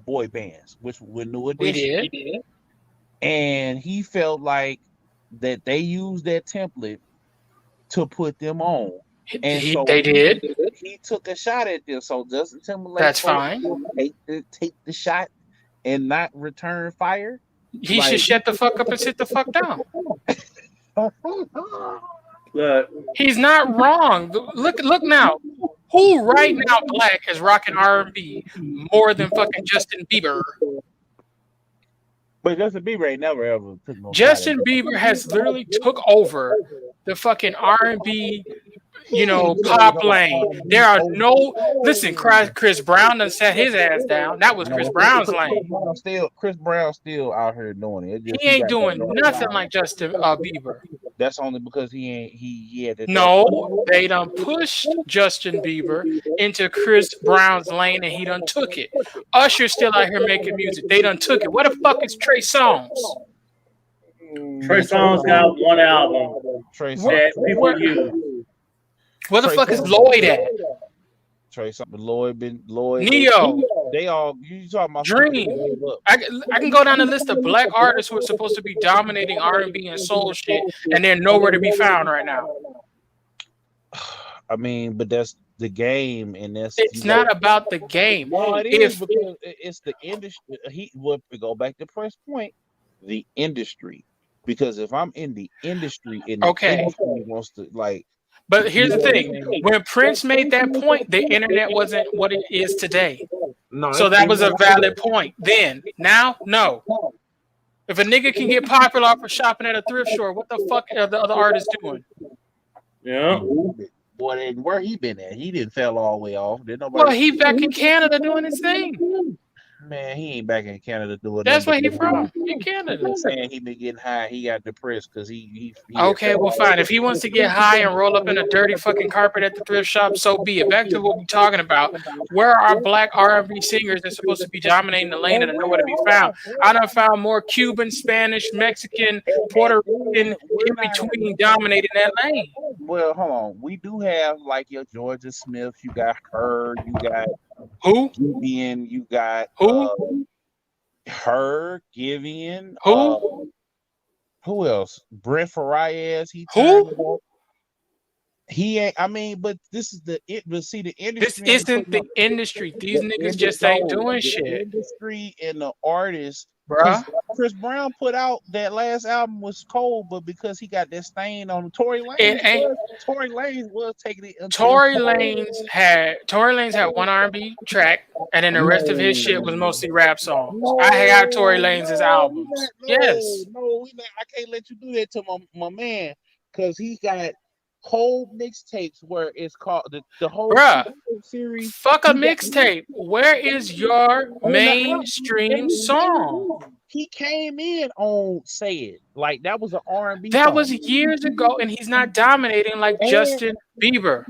boy bands, which were New Edition. We did. And he felt like that they used that template to put them on. And so they did. He took a shot at them. So Justin Timberlake, that's fine. Take the shot and not return fire. He should shut the fuck up and sit the fuck down. He's not wrong. Look now. Who right now black is rocking R&B more than fucking Justin Bieber? But Justin Bieber ain't never ever took no. Justin Bieber has literally took over the fucking R&B, pop lane. There are listen. Chris Brown done sat his ass down. That was Chris Brown's lane. Chris Brown still out here doing it. He ain't doing nothing like Justin Bieber. That's only because he had. No, they done pushed Justin Bieber into Chris Brown's lane and he done took it. Usher's still out here making music. They done took it. Where the fuck is Trey Songz? Trey Songz got one album. That people use. Where the fuck is Lloyd at? Trey Songz, Lloyd, Neo. They all you talking about Dream. I can go down the list of black artists who are supposed to be dominating R&B and soul shit, and they're nowhere to be found right now. I mean, but that's the game, and it's not about the game. Well, it is because it's the industry. We go back to Press Point, the industry. Because if I'm in the industry, industry wants to like. But here's the thing: when Prince made that point, the internet wasn't what it is today. No, so that was a valid point then. Now, no. If a nigga can get popular off of shopping at a thrift store, what the fuck are the other artists doing? Yeah. Boy, where he been at? He didn't fell all the way off. Well, he back in Canada doing his thing. Man, he ain't back in Canada doing. That's where he from, in Canada. I'm saying he been getting high. He got depressed because he okay, well, fine. If he wants to get high and roll up in a dirty fucking carpet at the thrift shop, so be it. Back to what we're talking about. Where are black R&B singers that's supposed to be dominating the lane and nowhere to be found? I done found more Cuban, Spanish, Mexican, Puerto Rican in between dominating that lane. Well, hold on. We do have like your Georgia Smith. You got her. You got. Who? Givian, you got who? Her, Givian. Who? Who else? Brent Farias. He ain't. I mean, but this is the industry. This isn't the industry. These niggas just ain't doing shit. The industry and the artists. Bruh. Chris Brown put out that last album was cold, but because he got that stain on Tory Lanez. Tory Lanez was taking it. Tory Lanez had one R&B track, and then the rest of his shit was mostly rap songs. I got Tory Lanez's albums. Yes. No, I can't let you do that to my man because he got whole mixtapes where it's called the whole series. Fuck a mixtape. Where is your mainstream song? He came in on Say It. Like that was an R&B That song. was years ago, and he's not dominating like Justin Bieber.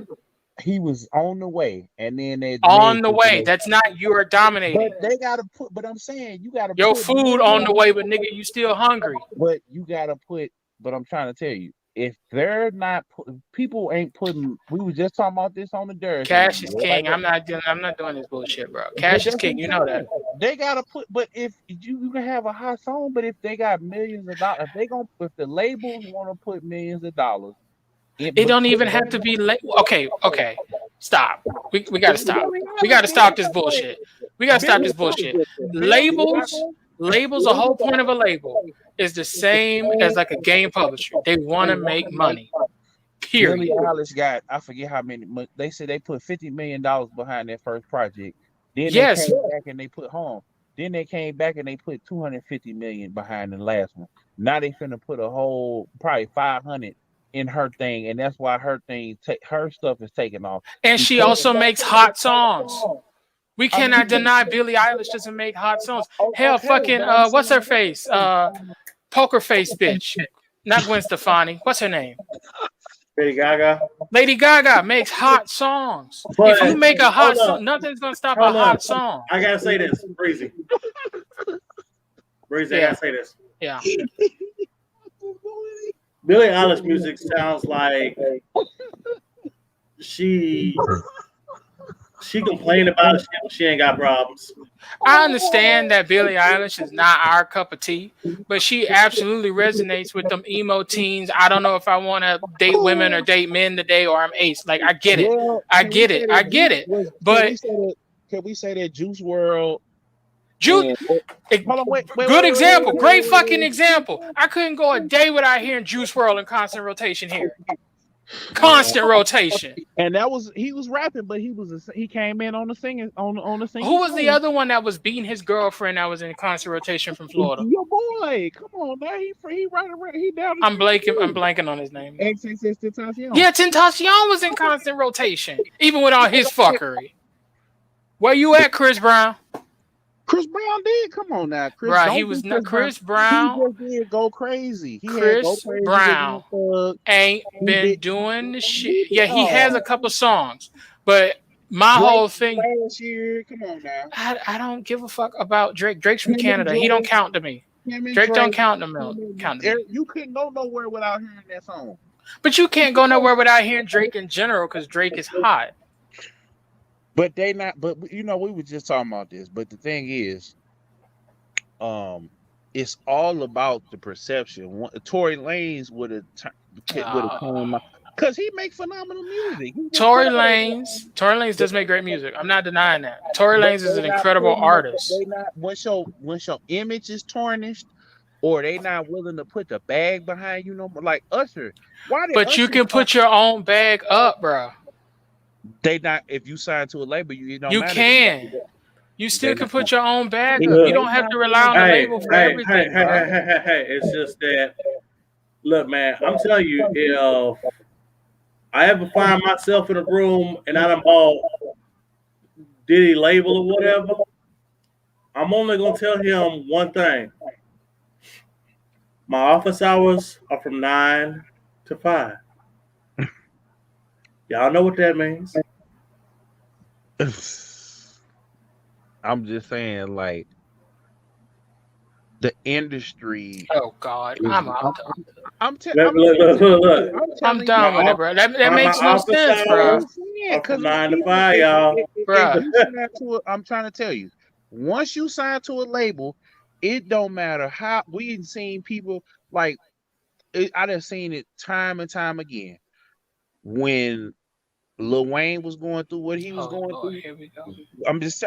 He was on the way, and then they on the way. That's not you are dominating. But they gotta put. But I'm saying you gotta. Your food on the way, but nigga, you still hungry. But you gotta put. But I'm trying to tell you. If they're not, people ain't putting. We were just talking about this on the Durk. Cash is king. I'm not doing this bullshit, bro. Cash is king. You know that. They gotta put. But if you can have a hot song, but if they got millions of dollars, if the labels want to put millions of dollars, it don't even have to be. Okay. Stop. We gotta stop. We gotta stop this bullshit. Labels. The whole point of a label is the same as like a game publisher. They want to make money. Period. Billie Eilish got, I forget how many. They said they put $50 million behind their first project. Then they came back and they put Then they came back and they put $250 million behind the last one. Now they finna put a whole probably 500 in her thing, and that's why her stuff is taking off. And she also makes hot songs. We cannot deny Billie Eilish doesn't make hot songs. Hell, fucking what's her face? Poker face bitch. Not Gwen Stefani. What's her name? Lady Gaga. Lady Gaga makes hot songs. But, if you make a hot song, nothing's gonna stop a hot song. I gotta say this, Breezy. I gotta say this. Yeah. Billie Eilish music sounds like she complained about shit when she ain't got problems. I understand that Billie Eilish is not our cup of tea, but she absolutely resonates with them emo teens. I don't know if I want to date women or date men today, or I'm ace. Like, I get it. Well, I can we get say it. that I get Juice it. was? But Can we say that Juice World? Juice, Hold on, wait, good example. Great fucking wait. example. I couldn't go a day without hearing Juice WRLD in constant rotation here. Constant rotation. And he was rapping, but he came in on the singing on the singing. Who was the other one that was beating his girlfriend that was in constant rotation from Florida? Your boy, come on, man. He right around. He down. I'm blanking on his name. Tentacion. Yeah, Tentacion was in constant rotation, even with all his fuckery. Where you at, Chris Brown? Chris Brown did. Come on now, Chris. Right, he was not Chris Brown. He just did go crazy. Chris Brown ain't been doing the shit. Yeah, he has a couple songs, but my whole thing. Last year, come on now. I don't give a fuck about Drake. Drake's from Canada. He don't count to me. Drake don't count to me. You couldn't go nowhere without hearing that song. But you can't go nowhere without hearing Drake in general because Drake is hot. But they not. But you know, we were just talking about this. But the thing is, it's all about the perception. Tory Lanez would have come out because he makes phenomenal music. Tory Lanez does make great music. I'm not denying that. Tory Lanez is an incredible artist. Once your image is tarnished, or they not willing to put the bag behind you no more, like Usher. But you can put your own bag up, bro. They not if you sign to a label, you don't. You matter. can. You still can put your own bag up. You don't have to rely on the label for everything. Hey, it's just that. Look, man, I'm telling you, if I ever find myself in a room and I done bought Diddy label or whatever, I'm only gonna tell him one thing. My office hours are from 9 to 5. Y'all know what that means. I'm just saying, like, the industry. Oh God, I'm out. I'm done with it, bro. That makes no sense, bro. From 9 to 5, y'all. I'm trying to tell you, once you sign to a label, it don't matter how. We've seen people like I done seen it time and time again. When Lil Wayne was going through what he was going through. Here we go. I'm just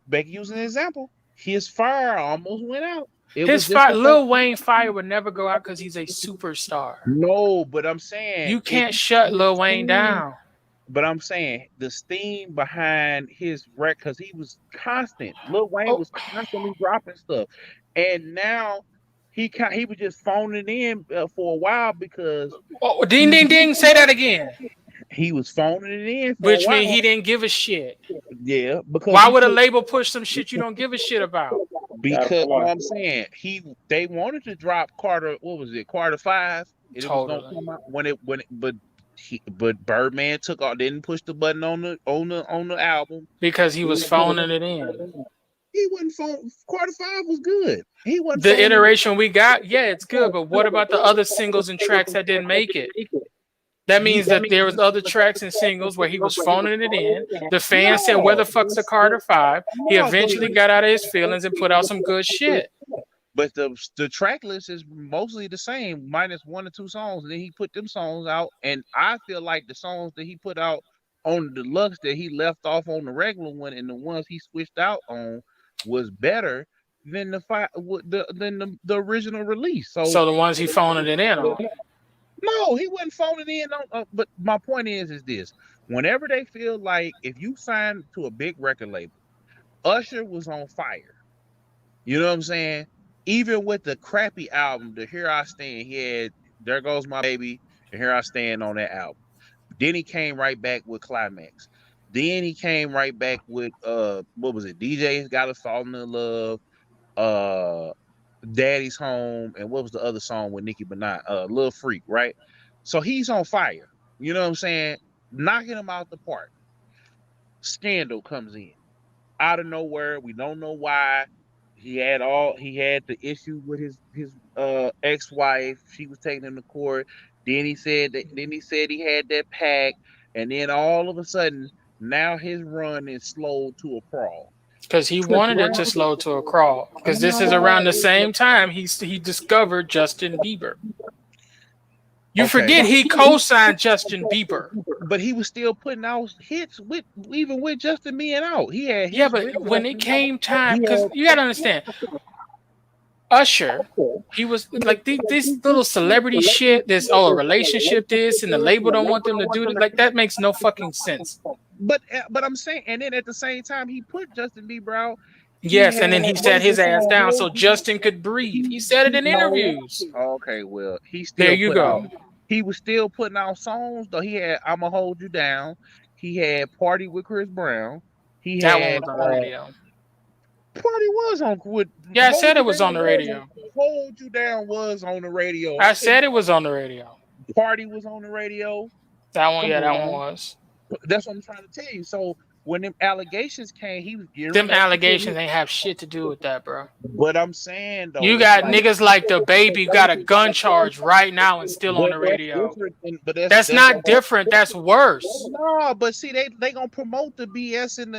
using an example. His fire almost went out. Lil Wayne fire would never go out because he's a superstar. No, but I'm saying you can't shut Lil Wayne down. But I'm saying the steam behind his record, because he was constant. Lil Wayne was constantly dropping stuff, and now he was just phoning in for a while because. Oh, ding ding ding! Say that again. He was phoning it in, which means he didn't give a shit. Yeah, because why would a label push some shit you don't give a shit about? Because what I'm saying, they wanted to drop Carter. What was it? Carter 5. It was gonna come out but Birdman didn't push the button on the album because he was phoning it in. He wasn't phone. Carter 5 was good. He wasn't. The iteration we got, yeah, it's good. But what about the other singles and tracks that didn't make it? That means that there was other tracks and singles where he was phoning it in. The fans said, "Where the fuck's the Carter 5?" He eventually got out of his feelings and put out some good shit. But the track list is mostly the same, minus 1 or 2 songs. And then he put them songs out, and I feel like the songs that he put out on the deluxe that he left off on the regular one, and the ones he switched out on was better than the original release. So the ones he phoning it in on. No, he wasn't phoning in on. But my point is this: whenever they feel like if you sign to a big record label, Usher was on fire. You know what I'm saying? Even with the crappy album, the Here I Stand, he had There Goes My Baby and Here I Stand on that album. Then he came right back with Climax. Then he came right back with what was it? DJ's Gotta Fall in Love, Daddy's Home, and what was the other song with Nicki Minaj? Lil Freak, right? So he's on fire. You know what I'm saying? Knocking him out the park. Scandal comes in out of nowhere. We don't know why. he had the issue with his ex-wife. She was taking him to court. Then he said he had that pack, and then all of a sudden now his run is slowed to a crawl. Because he wanted it to slow to a crawl. Because this is around the same time he discovered Justin Bieber. You forget he co-signed Justin Bieber, but he was still putting out hits even with Justin being out. He had but when it came time, because you gotta understand, Usher, he was like this little celebrity shit. This relationship, and the label don't want them to do it. Like that makes no fucking sense. But I'm saying, and then at the same time, he put Justin Bieber out. Yes, and then he sat his ass down so Justin could breathe. He said it in interviews. Okay, well, he still there you go. He was still putting out songs though. He had "I'ma Hold You Down." He had "Party with Chris Brown." That one was on the radio. Party was on with. Yeah, I said it was on the radio. "Hold You Down" was on the radio. I said it was on the radio. "Party" was on the radio. That one, that one was. That's what I'm trying to tell you. So when them allegations came, he was gearing. Them allegations ain't have shit to do with that, bro. But I'm saying though, you got niggas like the baby got a gun charge right now and still on the radio. That's not different. That's worse. No, but see, they gonna promote the BS in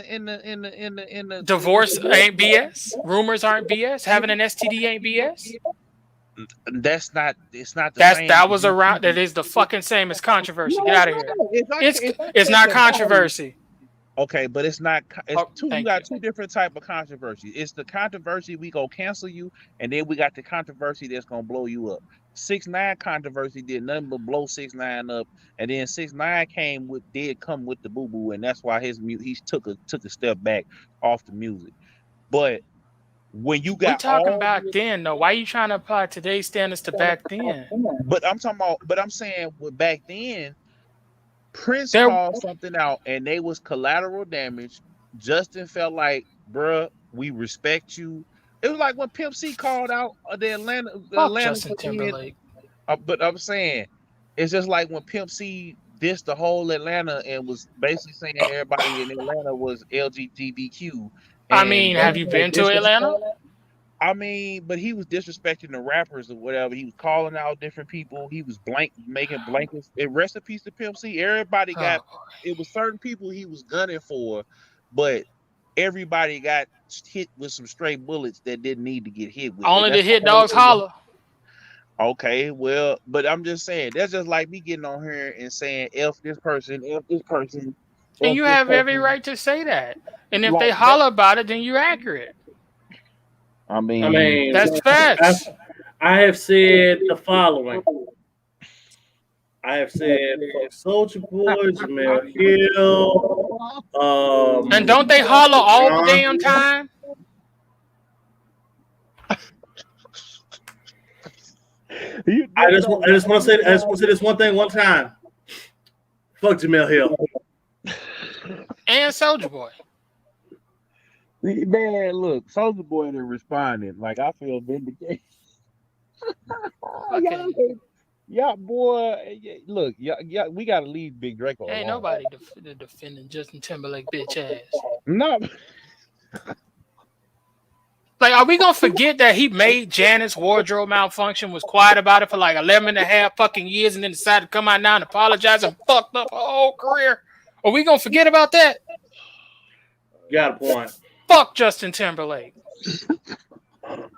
the divorce ain't BS. Rumors aren't BS. Having an STD ain't BS. That's not. It's not the same. That was around. That is the fucking same as controversy. Get out of here. It's not controversy. Okay, but it's not. You got two different type of controversy. It's the controversy we gonna cancel you, and then we got the controversy that's gonna blow you up. 6ix9ine controversy did nothing but blow 6ix9ine up, and then 6ix9ine did come with the boo boo, and that's why he took a step back off the music. But when you got talking back then though, why are you trying to apply today's standards to back then? But I'm talking about. But I'm saying with back then. Prince called something out and they was collateral damage. Justin felt like, bruh, we respect you. It was like when Pimp C called out the Atlanta Justin Timberlake. But I'm saying, it's just like when Pimp C dissed the whole Atlanta and was basically saying everybody in Atlanta was LGBTQ. I mean, have you been to Atlanta? I mean, but he was disrespecting the rappers or whatever. He was calling out different people. He was making blankets. Rest in peace to Pimp C. Everybody it was certain people he was gunning for, but everybody got hit with some stray bullets that didn't need to get hit with. Only the hit dogs holler. Okay, well, but I'm just saying, that's just like me getting on here and saying F this person. And you have every right to say that. And if they holler about it, then you're accurate. I mean, that's facts. I have said the following. I have said Soulja Boy, Jamel Hill. And don't they holler all the damn time? I just want to say this one thing one time. Fuck Jamel Hill. And Soulja Boy. Man, look, Soulja Boy didn't responded. Like, I feel vindicated. Y'all, boy, look, y'all, we gotta leave Big Draco. Ain't nobody defending Justin Timberlake bitch ass. No. Like, are we gonna forget that he made Janet's wardrobe malfunction, was quiet about it for like 11 and a half fucking years, and then decided to come out now and apologize and fucked up her whole career? Are we gonna forget about that? Got a point. Fuck Justin Timberlake. I'm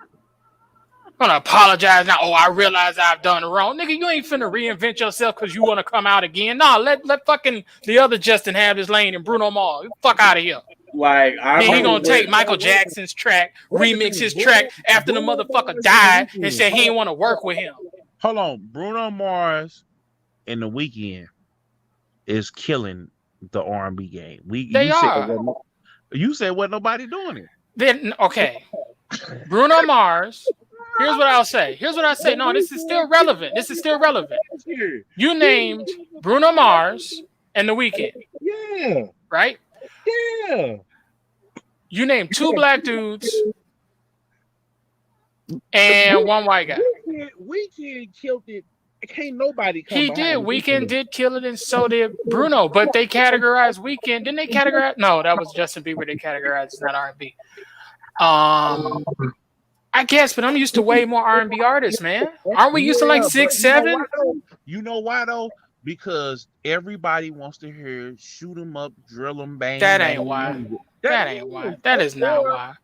gonna apologize now. Oh, I realize I've done it wrong. Nigga, you ain't finna reinvent yourself because you want to come out again. Nah, let fucking the other Justin have his lane and Bruno Mars. Fuck out of here. Like, he gonna take Michael Jackson's track, remix his track after the motherfucker died and said he didn't want to work with him. Hold on. Bruno Mars in The Weeknd is killing the R&B game. They are. You said wasn't nobody doing it. Then okay. Bruno Mars. Here's what I'll say. No, this is still relevant. You named Bruno Mars and The Weeknd. Yeah. Right? Yeah. You named 2 black dudes and 1 white guy. Weeknd killed it. Can't nobody come. He did. Weeknd did kill it, and so did Bruno. But they categorized Weeknd. Didn't they categorize? No, that was Justin Bieber. They categorized as not R&B. I guess, but I'm used to way more R&B artists, man. Aren't we used to like 6, 7? You know why though? Because everybody wants to hear shoot 'em up, drill 'em, bang. That bang, ain't why. music. That ain't why. That is not why.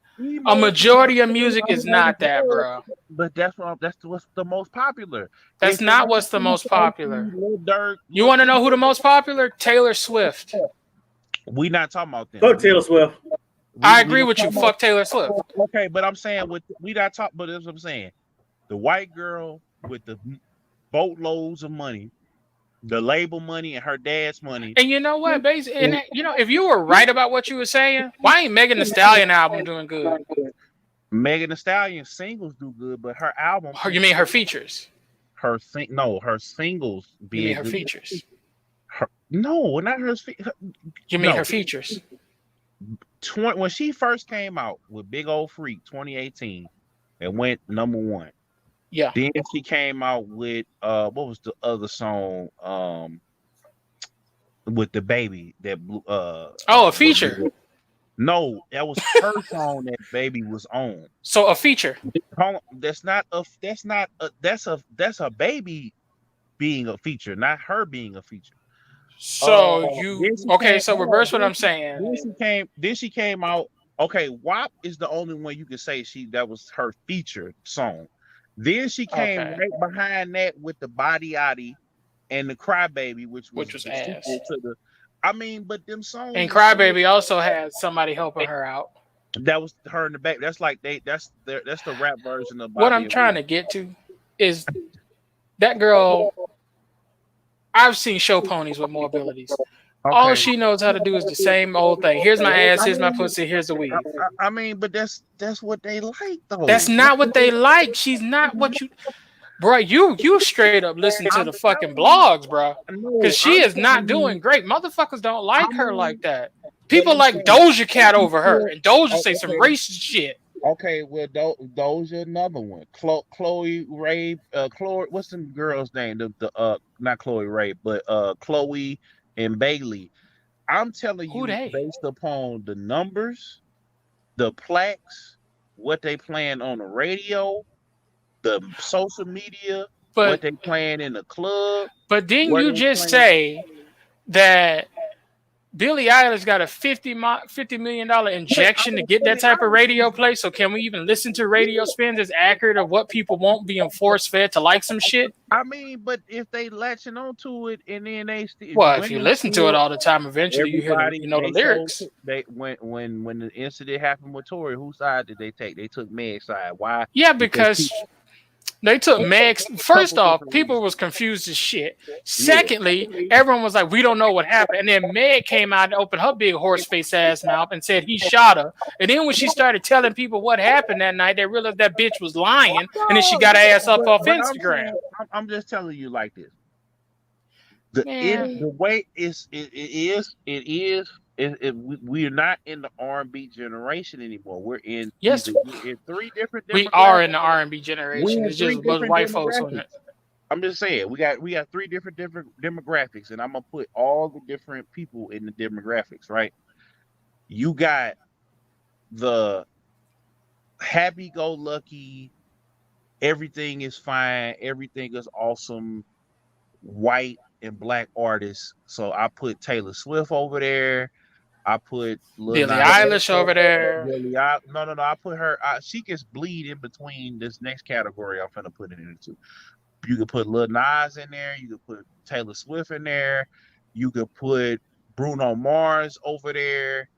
A majority of music is not that, bro. But that's what's the most popular. That's not what's the most popular. Durk, You want to know who the most popular? Taylor Swift. We not talking about them. Fuck Taylor Swift. I agree with you. Fuck Taylor Swift. Okay, but I'm saying we not talking. But that's what I'm saying. The white girl with the boatloads of money, the label money, and her dad's money. And you know what? Basically, and you know, if you were right about what you were saying, why ain't Megan Thee Stallion album doing good? Megan Thee Stallion singles do good, but her album. You mean her features? Her singles. You mean her features? No, not her. You mean her features? When she first came out with Big Old Freak 2018, it went number 1. Yeah. Then she came out with what was the other song with the baby that blew a feature. No, that was her song that baby was on. So a feature. That's a baby being a feature, not her being a feature. So so reverse what I'm saying. Then she came out. Okay, WAP is the only one you can say that was her featured song. Then she came right behind that with the Body Yaddy and the Crybaby, which was ass. But them songs. And Crybaby also had somebody helping her out. That was her in the back. That's like that's the rap version of What I'm trying to get to is that girl. I've seen show ponies with more abilities. Okay. All she knows how to do is the same old thing. Here's my ass, here's my pussy, here's the weave. But that's what they like, though. That's not what they like. She's not what you, bro. You straight up listen to the fucking blogs, bro. Because she is not doing great. Motherfuckers don't like her like that. People like Doja Cat over her, and Doja say some racist shit. Okay, well, Doja another one. Chloe Ray, Chloe. What's the girl's name? The not Chloe Ray, but Chloe and Bailey. I'm telling you, based upon the numbers, the plaques, what they playing on the radio, the social media, what they playing in the club. But didn't you just say that Billie Eilish got a $50 million injection to get that type of radio play? So can we even listen to radio spins as accurate of what people want being force fed to like some shit? But if they latching onto it and then they still... Well, if you listen to it all the time, eventually you hear the lyrics. When the incident happened with Tory, whose side did they take? They took Meg's side. Why? Yeah, because they took Meg's. First off, people was confused as shit. Secondly, everyone was like, we don't know what happened. And then Meg came out and opened her big horse face ass mouth and said he shot her. And then when she started telling people what happened that night, they realized that bitch was lying. And then she got her ass up off Instagram. I'm just telling you like this. The way we are not in the R&B generation anymore. We're in three different. We are in the R&B generation. It's just those white folks on it. I'm just saying we got three different demographics, and I'm gonna put all the different people in the demographics. Right? You got the happy-go-lucky, everything is fine, everything is awesome, white and black artists. So I put Taylor Swift over there. I put Billie Eilish over there. No. I put her. She can bleed in between this next category. I'm finna put it into. You could put Lil Nas in there. You could put Taylor Swift in there. You could put Bruno Mars over there.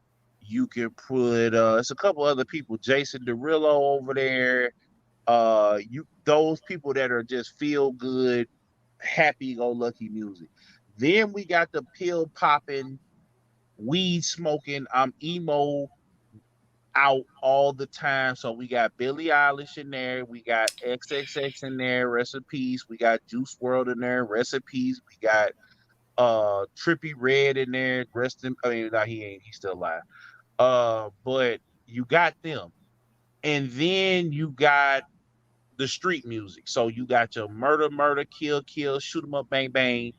You could put it's a couple other people. Jason Derulo over there. Those people that are just feel good, happy-go-lucky music. Then we got the pill popping, weed smoking, I'm emo out all the time. So we got Billie Eilish in there, we got XXX in there, recipes. We got Juice WRLD in there, recipes. We got Trippie Redd in there. He's still alive. But you got them, and then you got the street music. So you got your murder, kill, shoot 'em up, bang, bang.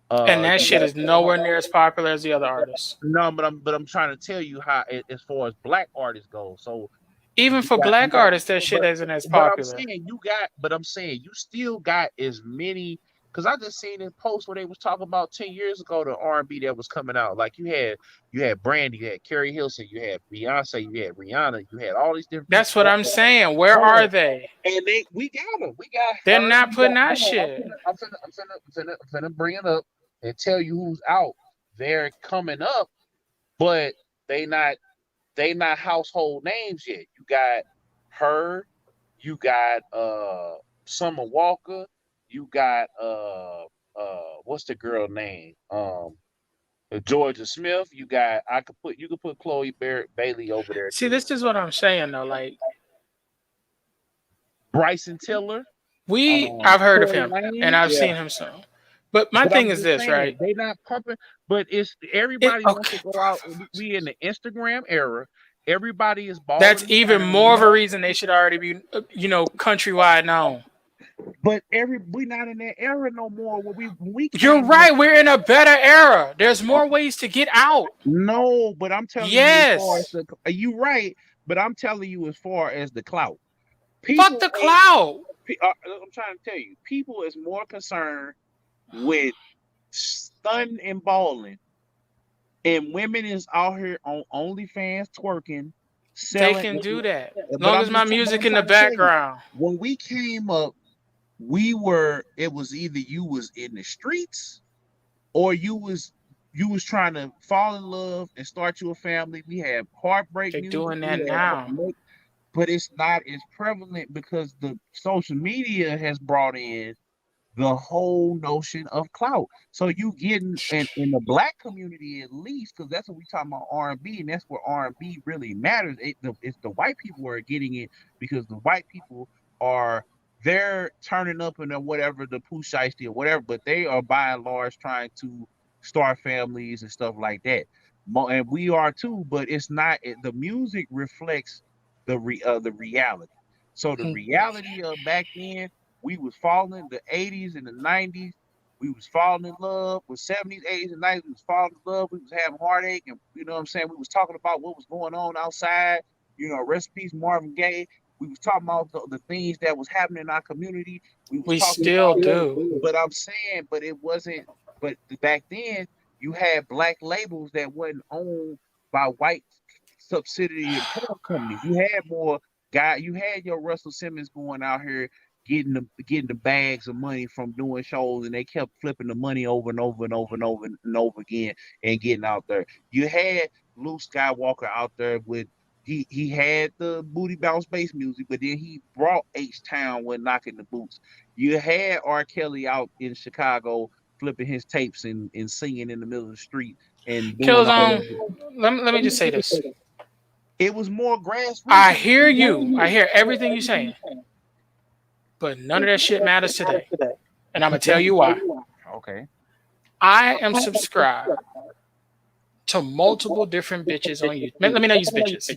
And that shit is nowhere near as popular as the other artists. No, but I'm trying to tell you how, as far as black artists go. So Even for black artists, that shit isn't as popular. I'm saying you still got as many. Because I just seen in post where they was talking about 10 years ago the R&B that was coming out. Like you had Brandy, you had Carrie Hilson, you had Beyonce, you had Rihanna, you had all these different. That's what I'm saying. Where are they? And we got them. We got. They're not putting out shit. I'm finna bring it up and tell you who's out. They're coming up, but they not household names yet. You got her, you got Summer Walker. You got what's the girl name? Georgia Smith. You could put Chloe Bailey over there. See, this is what I'm saying though. Like Bryson Tiller. I've heard of him and I've seen him some. But my thing is this, right? They not pumping, but it's everybody wants to go out. We in the Instagram era. Everybody is balling. That's even more of a reason they should already be, countrywide known. But we not in that era no more. You're right. We're in a better era. There's more ways to get out. No, but I'm telling you, as far as you right. But I'm telling you, as far as the clout, fuck the clout. I'm trying to tell you, people is more concerned with stunting and balling, and women is out here on OnlyFans twerking. They can do that as long as my music in the background. When we came up. It was either you was in the streets or you was trying to fall in love and start you a family. We have heartbreak. They're doing that now. But it's not as prevalent because the social media has brought in the whole notion of clout. So you getting in the black community at least, because that's what we talking about R&B, and that's where R&B really matters. It's the white people are getting it because the white people they're turning up in whatever the Pooh Shiesty or whatever, but they are by and large trying to start families and stuff like that. And we are too, but it's not. The music reflects the reality. So the reality of back then, we was falling the 80s and the 90s. We was falling in love with 70s, 80s, and 90s. We was falling in love. We was having heartache, and you know what I'm saying. We was talking about what was going on outside. Rest in peace, Marvin Gaye. We was talking about the things that was happening in our community. We still do. But I'm saying, but it wasn't. But back then, you had black labels that wasn't owned by white subsidiary and companies. You had more guys. You had your Russell Simmons going out here getting the bags of money from doing shows, and they kept flipping the money over and over and over and over and over again and getting out there. You had Luke Skywalker out there with. He had the booty bounce bass music, but then he brought H-Town when knocking the boots. You had R. Kelly out in Chicago flipping his tapes and singing in the middle of the street. And Killzown, let me just say this. It was more grassroots. I hear you. I hear everything you're saying. But none of that shit matters today. And I'm going to tell you why. Okay. I am subscribed to multiple different bitches on YouTube. Let me not use bitches.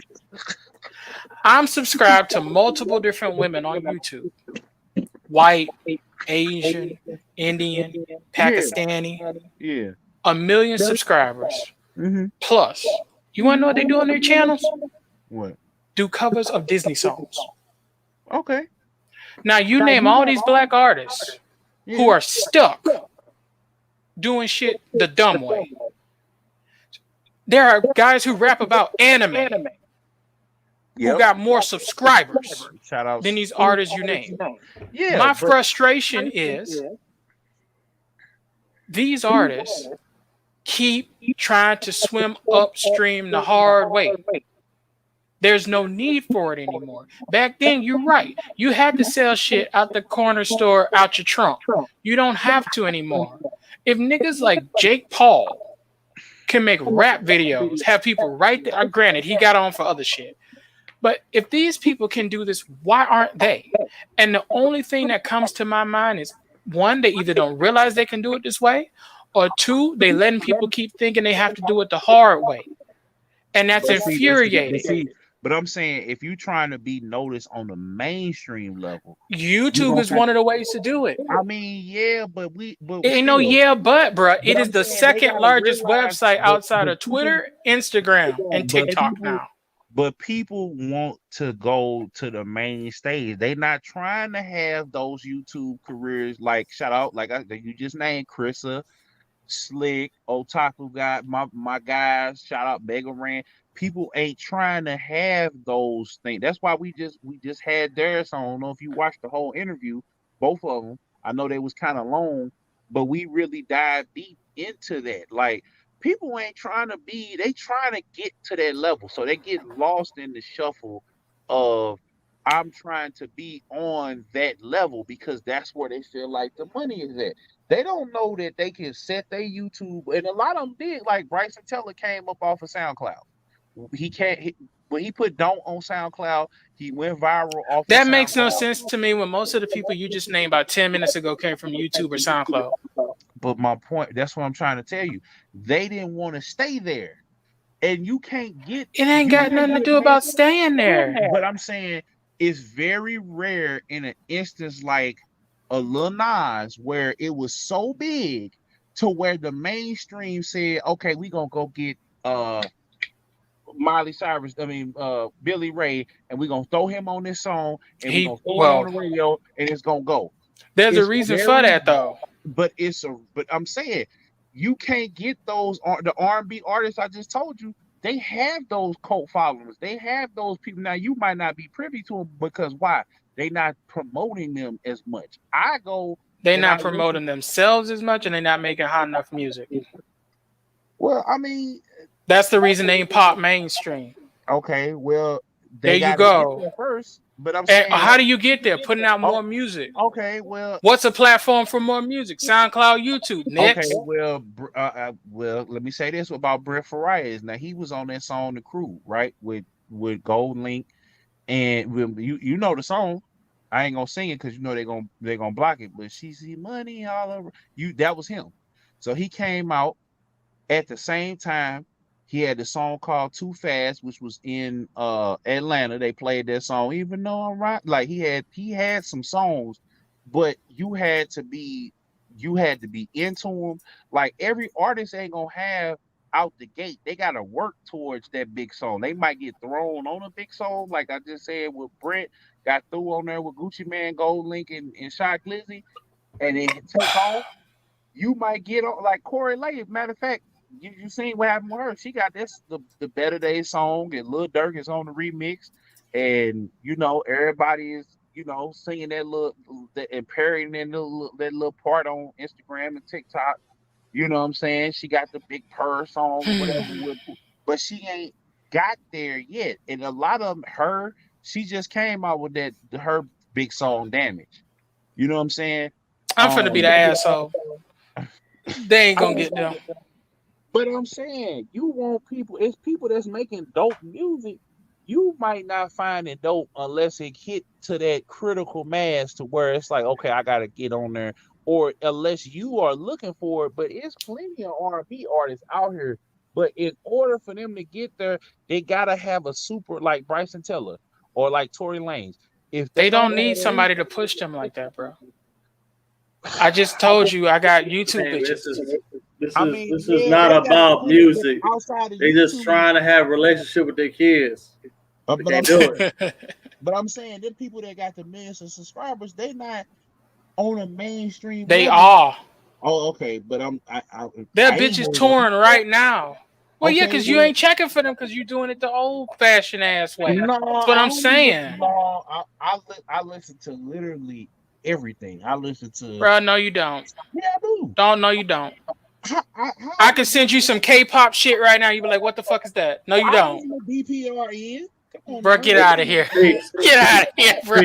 I'm subscribed to multiple different women on YouTube. White, Asian, Indian, Pakistani. Yeah. 1 million subscribers. Mm-hmm. Plus, you want to know what they do on their channels? What? Do covers of Disney songs. Okay. Now, you name all these black artists who are stuck doing shit the dumb way. There are guys who rap about anime who got more subscribers than these artists you name. Yeah. My frustration is these artists keep trying to swim upstream the hard way. There's no need for it anymore. Back then, you're right. You had to sell shit out the corner store out your trunk. You don't have to anymore. If niggas like Jake Paul can make rap videos, have people right there. Granted, he got on for other shit. But if these people can do this, why aren't they? And the only thing that comes to my mind is, one, they either don't realize they can do it this way, or two, they letting people keep thinking they have to do it the hard way. And that's infuriating. But I'm saying, if you're trying to be noticed on the mainstream level, YouTube is one of the ways to do it. I mean, yeah, but it ain't no bruh. It is the second largest website outside of Twitter, Instagram, and TikTok now. But people want to go to the main stage. They not trying to have those YouTube careers. Like shout out, like you just named Krissa, Slick, Otaku guy, my guys. Shout out Mega Ran. People ain't trying to have those things. That's why we just had theirs on. I don't know if you watched the whole interview, both of them. I know they was kind of long, but we really dive deep into that. Like people ain't trying to be, they trying to get to that level. So they get lost in the shuffle of I'm trying to be on that level because that's where they feel like the money is at. They don't know that they can set their YouTube, and a lot of them did. Like Bryson Tiller came up off of SoundCloud. When he put Don't on SoundCloud, he went viral off. That of makes no SoundCloud. sense to me when most of the people you just named about 10 minutes ago came from YouTube or SoundCloud. But my point, that's what I'm trying to tell you. They didn't want to stay there. And you can't get it. Ain't got nothing to do about staying there. But I'm saying it's very rare in an instance like a Lil Nas where it was so big to where the mainstream said, okay, we gonna go get Miley Cyrus, Billy Ray, and we're gonna throw him on this song and we're gonna throw it on the radio and it's gonna go. There's a reason for that though. But I'm saying you can't get those the R&B artists I just told you. They have those cult followers. They have those people. Now you might not be privy to them because why? They not promoting them as much. They're not promoting themselves as much, and they're not making hot enough music. Well, I mean, that's the reason they ain't pop mainstream. Okay, well, there you go. First, but I'm saying, how do you get there? Putting out more music. Okay, well, what's a platform for more music? SoundCloud, YouTube. Next. Okay, well, let me say this about Brent Faiyaz. Now he was on that song "The Crew," right, with Gold Link, and you know the song. I ain't gonna sing it because you know they're gonna block it. But she see money all over you. That was him. So he came out at the same time. He had the song called "Too Fast," which was in Atlanta. They played that song, even though I'm right. Like he had some songs, but you had to be into them. Like every artist ain't gonna have out the gate. They gotta work towards that big song. They might get thrown on a big song, like I just said with Brent. Got through on there with Gucci Mane, Gold Link, and Shot Glizzy, and then took off. You might get on like Corey Lay. Matter of fact, you seen what happened with her. She got the Better Days song, and Lil Durk is on the remix, and everybody is singing and parrying that little part on Instagram and TikTok. You know what I'm saying? She got the Big Purr song, whatever, but she ain't got there yet. And a lot of them, she just came out with her big song Damage. You know what I'm saying? I'm finna be the asshole. They ain't gonna get them. But I'm saying you want people. It's people that's making dope music. You might not find it dope unless it hit to that critical mass to where it's like, okay, I gotta get on there. Or unless you are looking for it. But it's plenty of R&B artists out here. But in order for them to get there, they gotta have a super like Bryson Tiller or like Tory Lanez. If they don't need somebody to push them like that, bro. I just told you I got YouTube bitches. This is not about music. They just trying to have a relationship with their kids. But I'm saying them people that got the millions of subscribers, they not on a mainstream. They are. Oh, okay. But their bitches touring right now. Well, okay, yeah, because you ain't checking for them because you're doing it the old-fashioned ass way. No, that's what I'm saying. No, I listen to literally everything. I listen to. Bro, no, you don't. Yeah, I do. No, you don't. I can send you some K-pop shit right now. You be like, "What the fuck is that?" No, you don't. I know what DPR is. Come on, bro, get out of here. Get out of here, bro.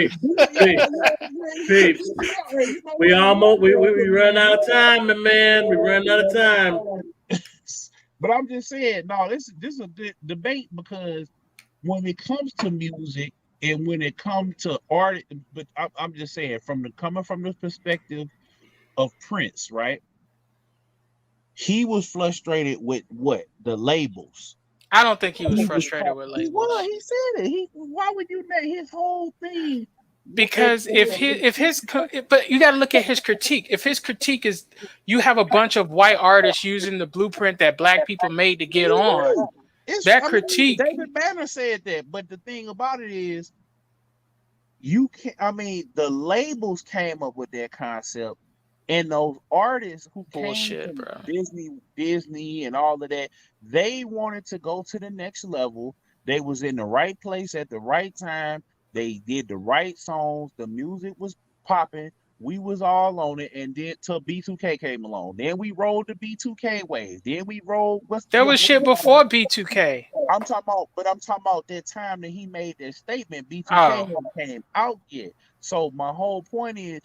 We almost we run out of time, man. We run out of time. But I'm just saying, no, this is a debate because when it comes to music and when it comes to art, but I'm just saying coming from the perspective of Prince, right? He was frustrated with what? The labels. I don't think he was frustrated with labels. He said it. Why would you make his whole thing? Because but you got to look at his critique. If his critique is you have a bunch of white artists using the blueprint that black people made to get on, that critique. David Banner said that, but the thing about it is, you can. I mean, the labels came up with that concept, and those artists who Bullshit, came bro. from Disney, and all of that, they wanted to go to the next level. They was in the right place at the right time. They did the right songs. The music was popping. We was all on it, and then till B2K came along. Then we rolled the B2K wave. Then we rolled. There was shit before B2K. I'm talking about that time that he made that statement. B2K hadn't came out yet. So my whole point is,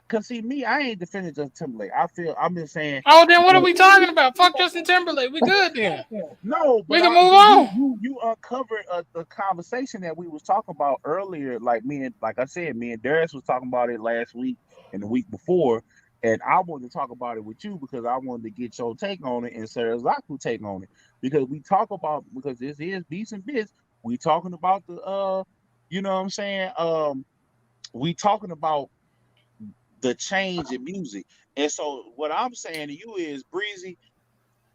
cause see me, I ain't defending Justin Timberlake. I'm just saying. Oh, then what are we talking about? Fuck Justin Timberlake. We good then. No, but we can move on. You uncovered the conversation that we was talking about earlier. Like I said, me and Darius was talking about it last week and the week before, and I wanted to talk about it with you because I wanted to get your take on it and Serizaku take on it, because this is Beats and Bitz. We talking about the you know what I'm saying? We talking about the change in music. And so what I'm saying to you is, Breezy,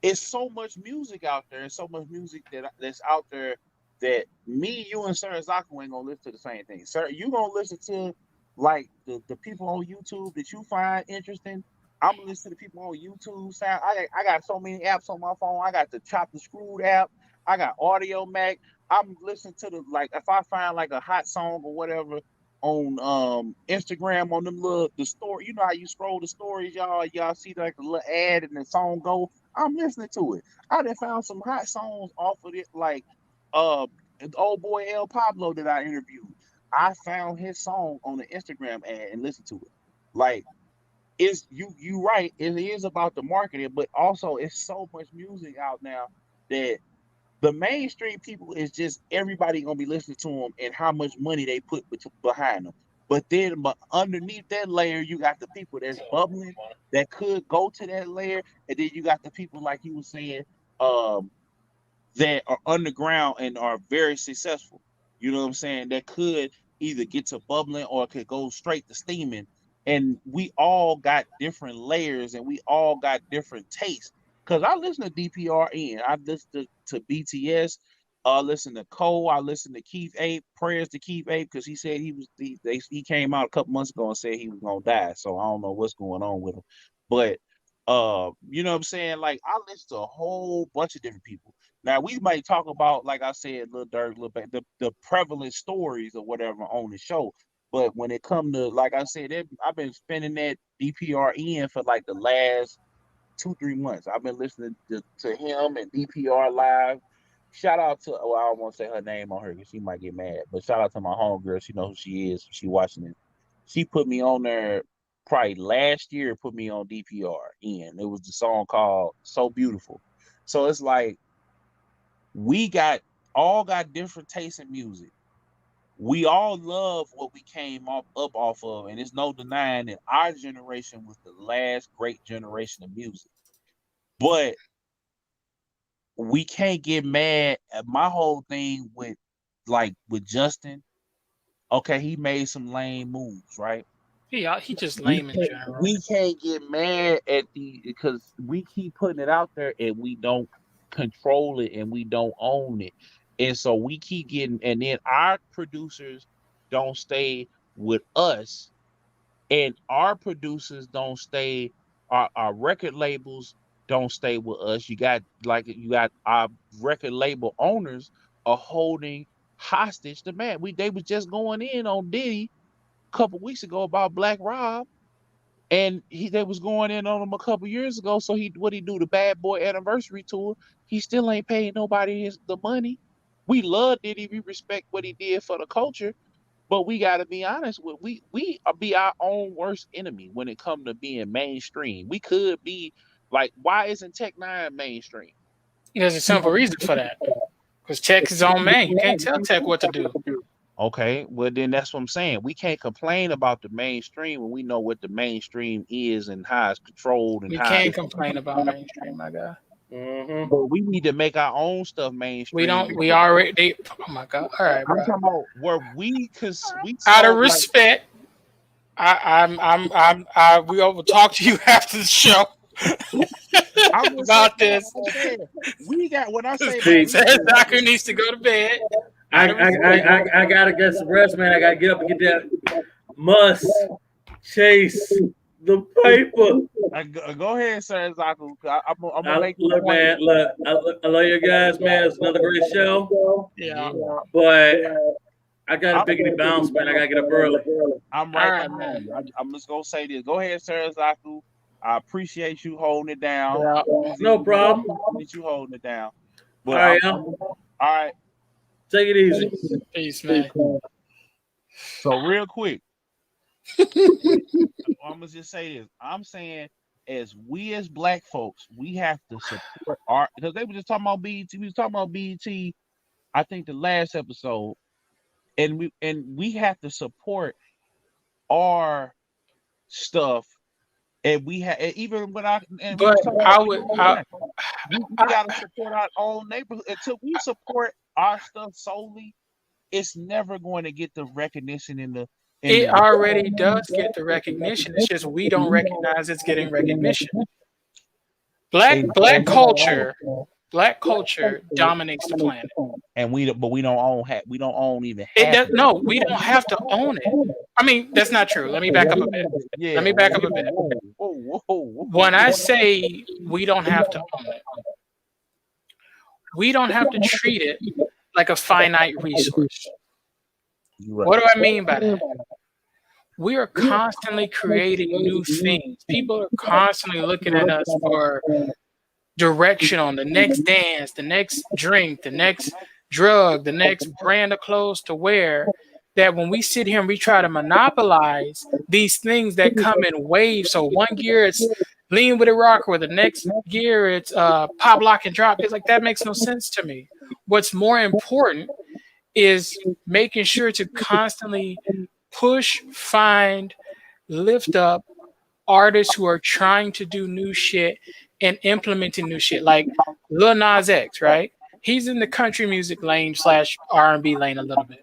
it's so much music out there, and so much music that's out there that me, you, and Serizaku ain't gonna listen to the same thing. Sir, you gonna listen to like the people on YouTube that you find interesting. I'm gonna listen to the people on YouTube. I got so many apps on my phone. I got the Chop the Screwed app. I got Audio Mac. I'm listening to if I find like a hot song or whatever on Instagram, on them the story, you know how you scroll the stories, y'all see like the little ad and the song go. I'm listening to it. I done found some hot songs off of it, like the old boy El Pablo that I interviewed. I found his song on the Instagram ad and listened to it. Like, it's you right. It is about the marketing, but also it's so much music out now that the mainstream people is just everybody gonna be listening to them and how much money they put behind them. But underneath that layer, you got the people that's bubbling that could go to that layer, and then you got the people like you were saying that are underground and are very successful. You know what I'm saying? That could either get to bubbling or could go straight to steaming. And we all got different layers and we all got different tastes. Because I listen to DPRN, I listen to BTS, I listen to Cole, I listen to Keith Ape, prayers to Keith Ape, because he said he came out a couple months ago and said he was gonna die. So I don't know what's going on with him. But you know what I'm saying? Like, I listen to a whole bunch of different people. Now we might talk about, like I said, Lil Durk, Lil Baby, the prevalent stories or whatever on the show. But when it come to, like I said, I've been spending that DPRN for like the last 2-3 months. I've been listening to him and DPR live. Shout out to, I don't want to say her name on her because she might get mad, but shout out to my homegirl. She knows who she is. She watching it. She put me on there probably last year, put me on DPR. It was the song called So Beautiful. So it's like, we all got different tastes in music. We all love what we came up off of, and there's no denying that our generation was the last great generation of music. But we can't get mad at my whole thing with Justin. Okay, he made some lame moves, right? He just lame in general. We can't get mad at because we keep putting it out there and we don't control it and we don't own it. And so we keep getting, and then our producers don't stay with us, and our producers don't stay, our record labels don't stay with us. You got our record label owners are holding hostage the man. They was just going in on Diddy a couple weeks ago about Black Rob, and they was going in on him a couple years ago. So what he do, the Bad Boy Anniversary Tour, he still ain't paying nobody the money. We love Diddy, we respect what he did for the culture, but we got to be honest with we be our own worst enemy when it comes to being mainstream. We could be like, why isn't Tech 9 mainstream? There's a simple reason for that. Because Tech is on man. You can't tell Tech what to do. Okay, well then that's what I'm saying. We can't complain about the mainstream when we know what the mainstream is and how it's controlled. And we can't complain about mainstream, my guy. Mm-hmm. But we need to make our own stuff mainstream. We don't. We already. Oh my god! All right, bro. I'm talking about where we out of respect. We will talk to you after the show. about this. We got when I say Serizaku needs to go to bed. I gotta get some rest, man. I gotta get up and get that. Must chase the paper. Go ahead, Serizaku. I'm gonna make look, man. Look, I love you guys, man. It's another great show. Yeah, but I got a biggity bounce, man. I gotta get up early. I'm right, man. I'm just gonna say this. Go ahead, Serizaku. I appreciate you holding it down. Yeah. No problem. Appreciate you holding it down. But all right. Take it easy. Peace, man. So real quick, I'm gonna just say this. I'm saying, as black folks, we have to support art, because they were just talking about BET. We was talking about BET, I think the last episode, and we have to support our stuff. And we have, even when we gotta support our own neighborhood. Until we support our stuff solely, it's never going to get the recognition it already does get the recognition. It's just we don't recognize it's getting recognition. Black culture dominates the planet, and we don't own even. No, we don't have to own it. I mean, that's not true. Let me back up a bit. When I say we don't have to own it, we don't have to treat it like a finite resource. Right. What do I mean by that? We are constantly creating new things. People are constantly looking at us for direction on the next dance, the next drink, the next drug, the next brand of clothes to wear. That when we sit here and we try to monopolize these things that come in waves. So one year it's lean with a rocker, the next year it's pop, lock, and drop. It's like, that makes no sense to me. What's more important is making sure to constantly push, find, lift up artists who are trying to do new shit and implementing new shit. Like Lil Nas X, right? He's in the country music lane / R&B lane a little bit.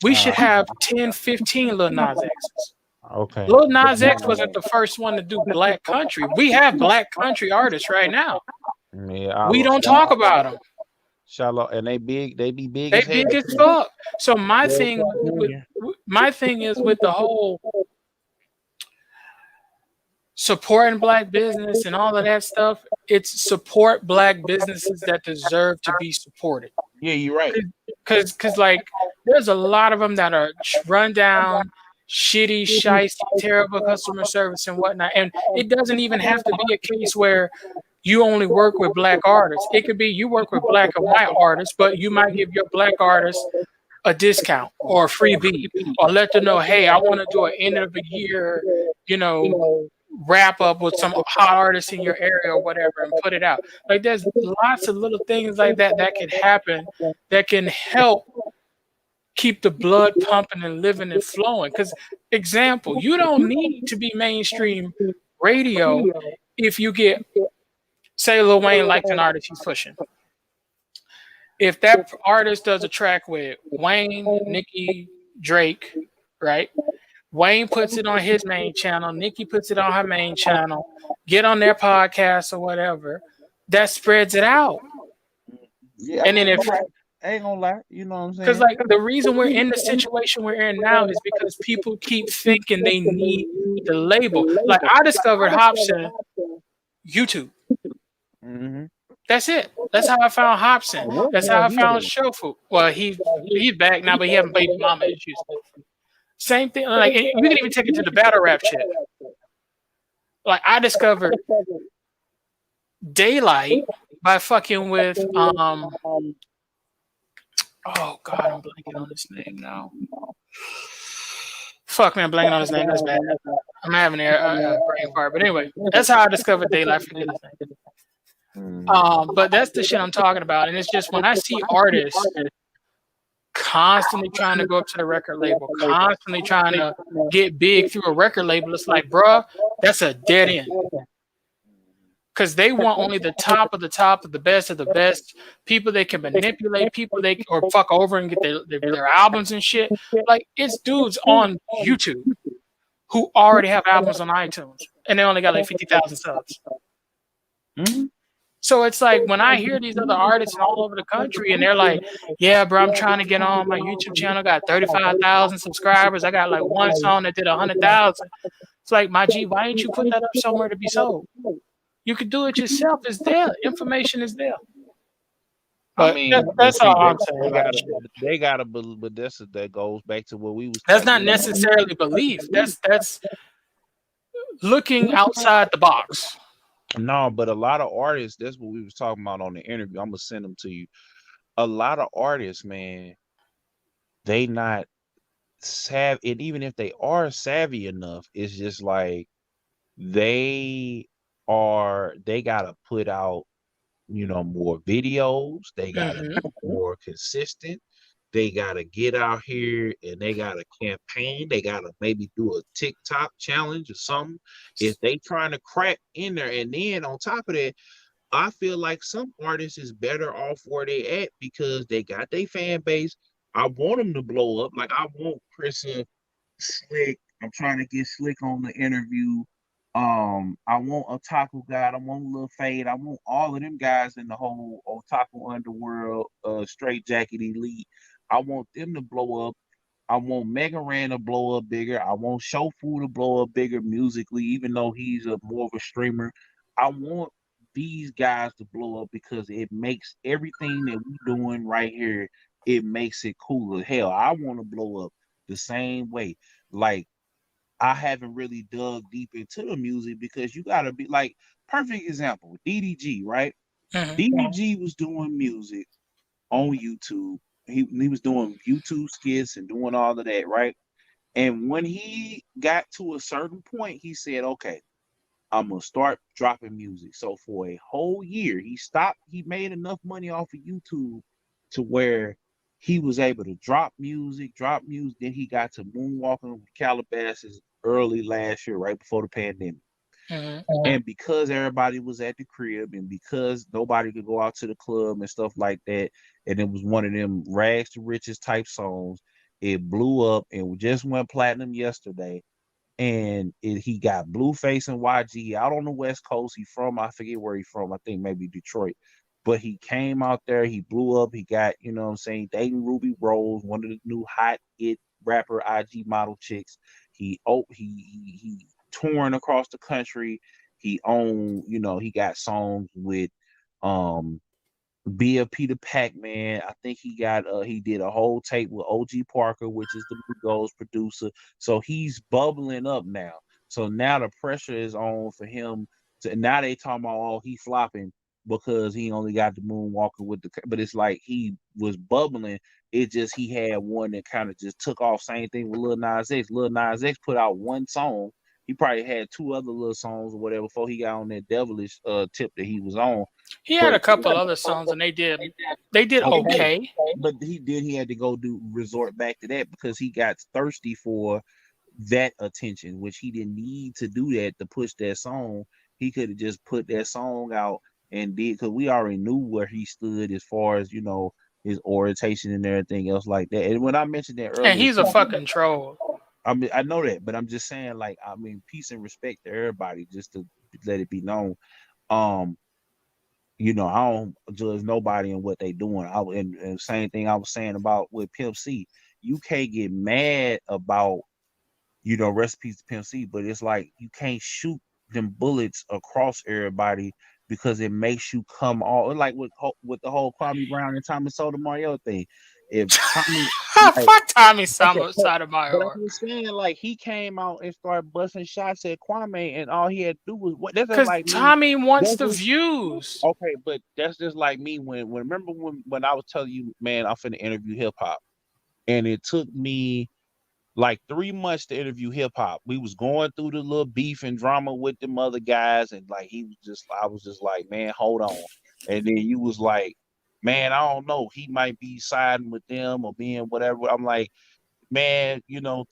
We should have 10, 15 Lil Nas X's. Okay. Lil Nas X wasn't the first one to do black country. We have black country artists right now. Yeah, we don't talk about them. Charlotte, and they be big. They big as fuck. So my thing is with the whole supporting black business and all of that stuff. It's support black businesses that deserve to be supported. Yeah, you're right. Because like there's a lot of them that are run down, shitty, shiesty, terrible customer service and whatnot. And it doesn't even have to be a case where you only work with black artists. It could be you work with black and white artists, but you might give your black artists a discount or a free beat, or let them know, hey, I want to do an end of the year, wrap up with some hot artists in your area or whatever and put it out. Like there's lots of little things like that can happen that can help keep the blood pumping and living and flowing. Because example, you don't need to be mainstream radio if you get, say Lil Wayne likes an artist he's pushing. If that artist does a track with Wayne, Nicki, Drake, right? Wayne puts it on his main channel, Nicki puts it on her main channel, get on their podcast or whatever, that spreads it out. Yeah, and then if I ain't gonna lie, you know what I'm saying? Because like the reason we're in the situation we're in now is because people keep thinking they need the label. Like I discovered Hobson YouTube. Mm-hmm. That's it. That's how I found Hobson. That's how I found Shofu. Well, he's back now, but he having baby mama issues. Same thing. Like you can even take it to the battle rap shit. Like I discovered Daylight by fucking with oh God, I'm blanking on his name now. Fuck man, I'm blanking on his name. That's bad. I'm having a brain fart. But anyway, that's how I discovered Daylight. Forget his name. But that's the shit I'm talking about. And it's just when I see artists constantly trying to go up to the record label, constantly trying to get big through a record label, it's like, bruh, that's a dead end. Because they want only the top of the best of the best people they can manipulate, people they or fuck over and get their albums and shit. Like it's dudes on YouTube who already have albums on iTunes and they only got like 50,000 subs. Mm-hmm. So it's like when I hear these other artists all over the country and they're like, yeah, bro, I'm trying to get on my YouTube channel, got 35,000 subscribers. I got like one song that did 100,000. It's like, my G, why ain't you put that up somewhere to be sold? You could do it yourself. It's there. Information is there. But I mean, that's see, all I'm saying. they gotta, but that goes back to what we was. That's not necessarily belief. That's looking outside the box. No, but a lot of artists, that's what we was talking about on the interview. I'm gonna send them to you. A lot of artists, man, they not savvy, and even if they are savvy enough, it's just like they gotta put out, more videos. They gotta be more consistent. They gotta get out here and they gotta campaign. They gotta maybe do a TikTok challenge or something. If they trying to crack in there, and then on top of that, I feel like some artists is better off where they at because they got their fan base. I want them to blow up. Like I want Chris Slick. I'm trying to get Slick on the interview. I want Otaku God. I want Lil Fade. I want all of them guys in the whole Otaku underworld, Straight Jacket Elite. I want them to blow up. I want Mega Ran to blow up bigger. I want Shofu to blow up bigger musically, even though he's more of a streamer. I want these guys to blow up because it makes everything that we're doing right here, it makes it cooler. Hell, I want to blow up the same way. Like, I haven't really dug deep into the music because you gotta be like, perfect example, DDG, right? DDG was doing music on YouTube. He was doing YouTube skits and doing all of that, right? And when he got to a certain point, he said, okay, I'm gonna start dropping music. So for a whole year, he stopped. He made enough money off of YouTube to where he was able to drop music. Then he got to moonwalking with Calabasas early last year, right before the pandemic. And because everybody was at the crib and because nobody could go out to the club and stuff like that, and it was one of them rags to riches type songs, it blew up and just went platinum yesterday. And he got Blueface and YG out on the West Coast. I forget where he's from. I think maybe Detroit. But he came out there, he blew up. He got, what I'm saying, dating Ruby Rose, one of the new hot it rapper IG model chicks. He touring across the country. He owned, he got songs with BFP the Pac-Man. I think he did a whole tape with OG Parker, which is the Migos producer. So he's bubbling up now. So now the pressure is on for him now they talking about he flopping because he only got the moonwalker but it's like he was bubbling. It just he had one that kind of just took off. Same thing with Lil Nas X. Lil Nas X put out one song. He probably had two other little songs or whatever before he got on that devilish tip that he was on. He had a couple other songs and they did okay. But he had to go resort back to that because he got thirsty for that attention, which he didn't need to do that to push that song. He could have just put that song out and did, because we already knew where he stood as far as, his orientation and everything else like that. And when I mentioned that earlier, and he's a fucking troll. I mean, I know that, but I'm just saying, like, I mean, peace and respect to everybody, just to let it be known. I don't judge nobody and what they doing. And same thing I was saying about with Pimp C. You can't get mad about, recipes to Pimp C, but it's like you can't shoot them bullets across everybody because it makes you come all like with the whole Kwame Brown and Tommy Sotomayor thing. If Tommy, fuck Tommy Sotomayor. I'm saying, like, he came out and started busting shots at Kwame, and all he had to do was what? That's because like Tommy wants the views. Okay, but that's just like me remember when I was telling you, man, I'm finna interview hip hop, and it took me like 3 months to interview hip hop. We was going through the little beef and drama with them other guys, and like I was just like, man, hold on. And then you was like, man, I don't know, he might be siding with them or being whatever. I'm like, man,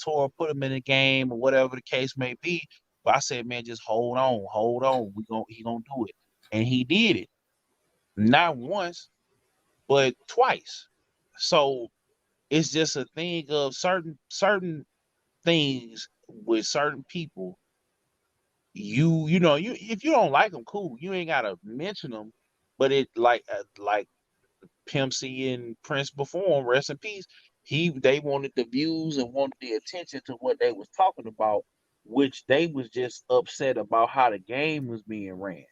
Tor put him in the game or whatever the case may be. But I said, man, just hold on. He gonna do it. And he did it. Not once, but twice. So it's just a thing of certain things with certain people. you know, if you don't like them, cool. You ain't gotta mention them. But it like Pimp C and Prince before him, rest in peace. They wanted the views and wanted the attention to what they was talking about, which they was just upset about how the game was being ran.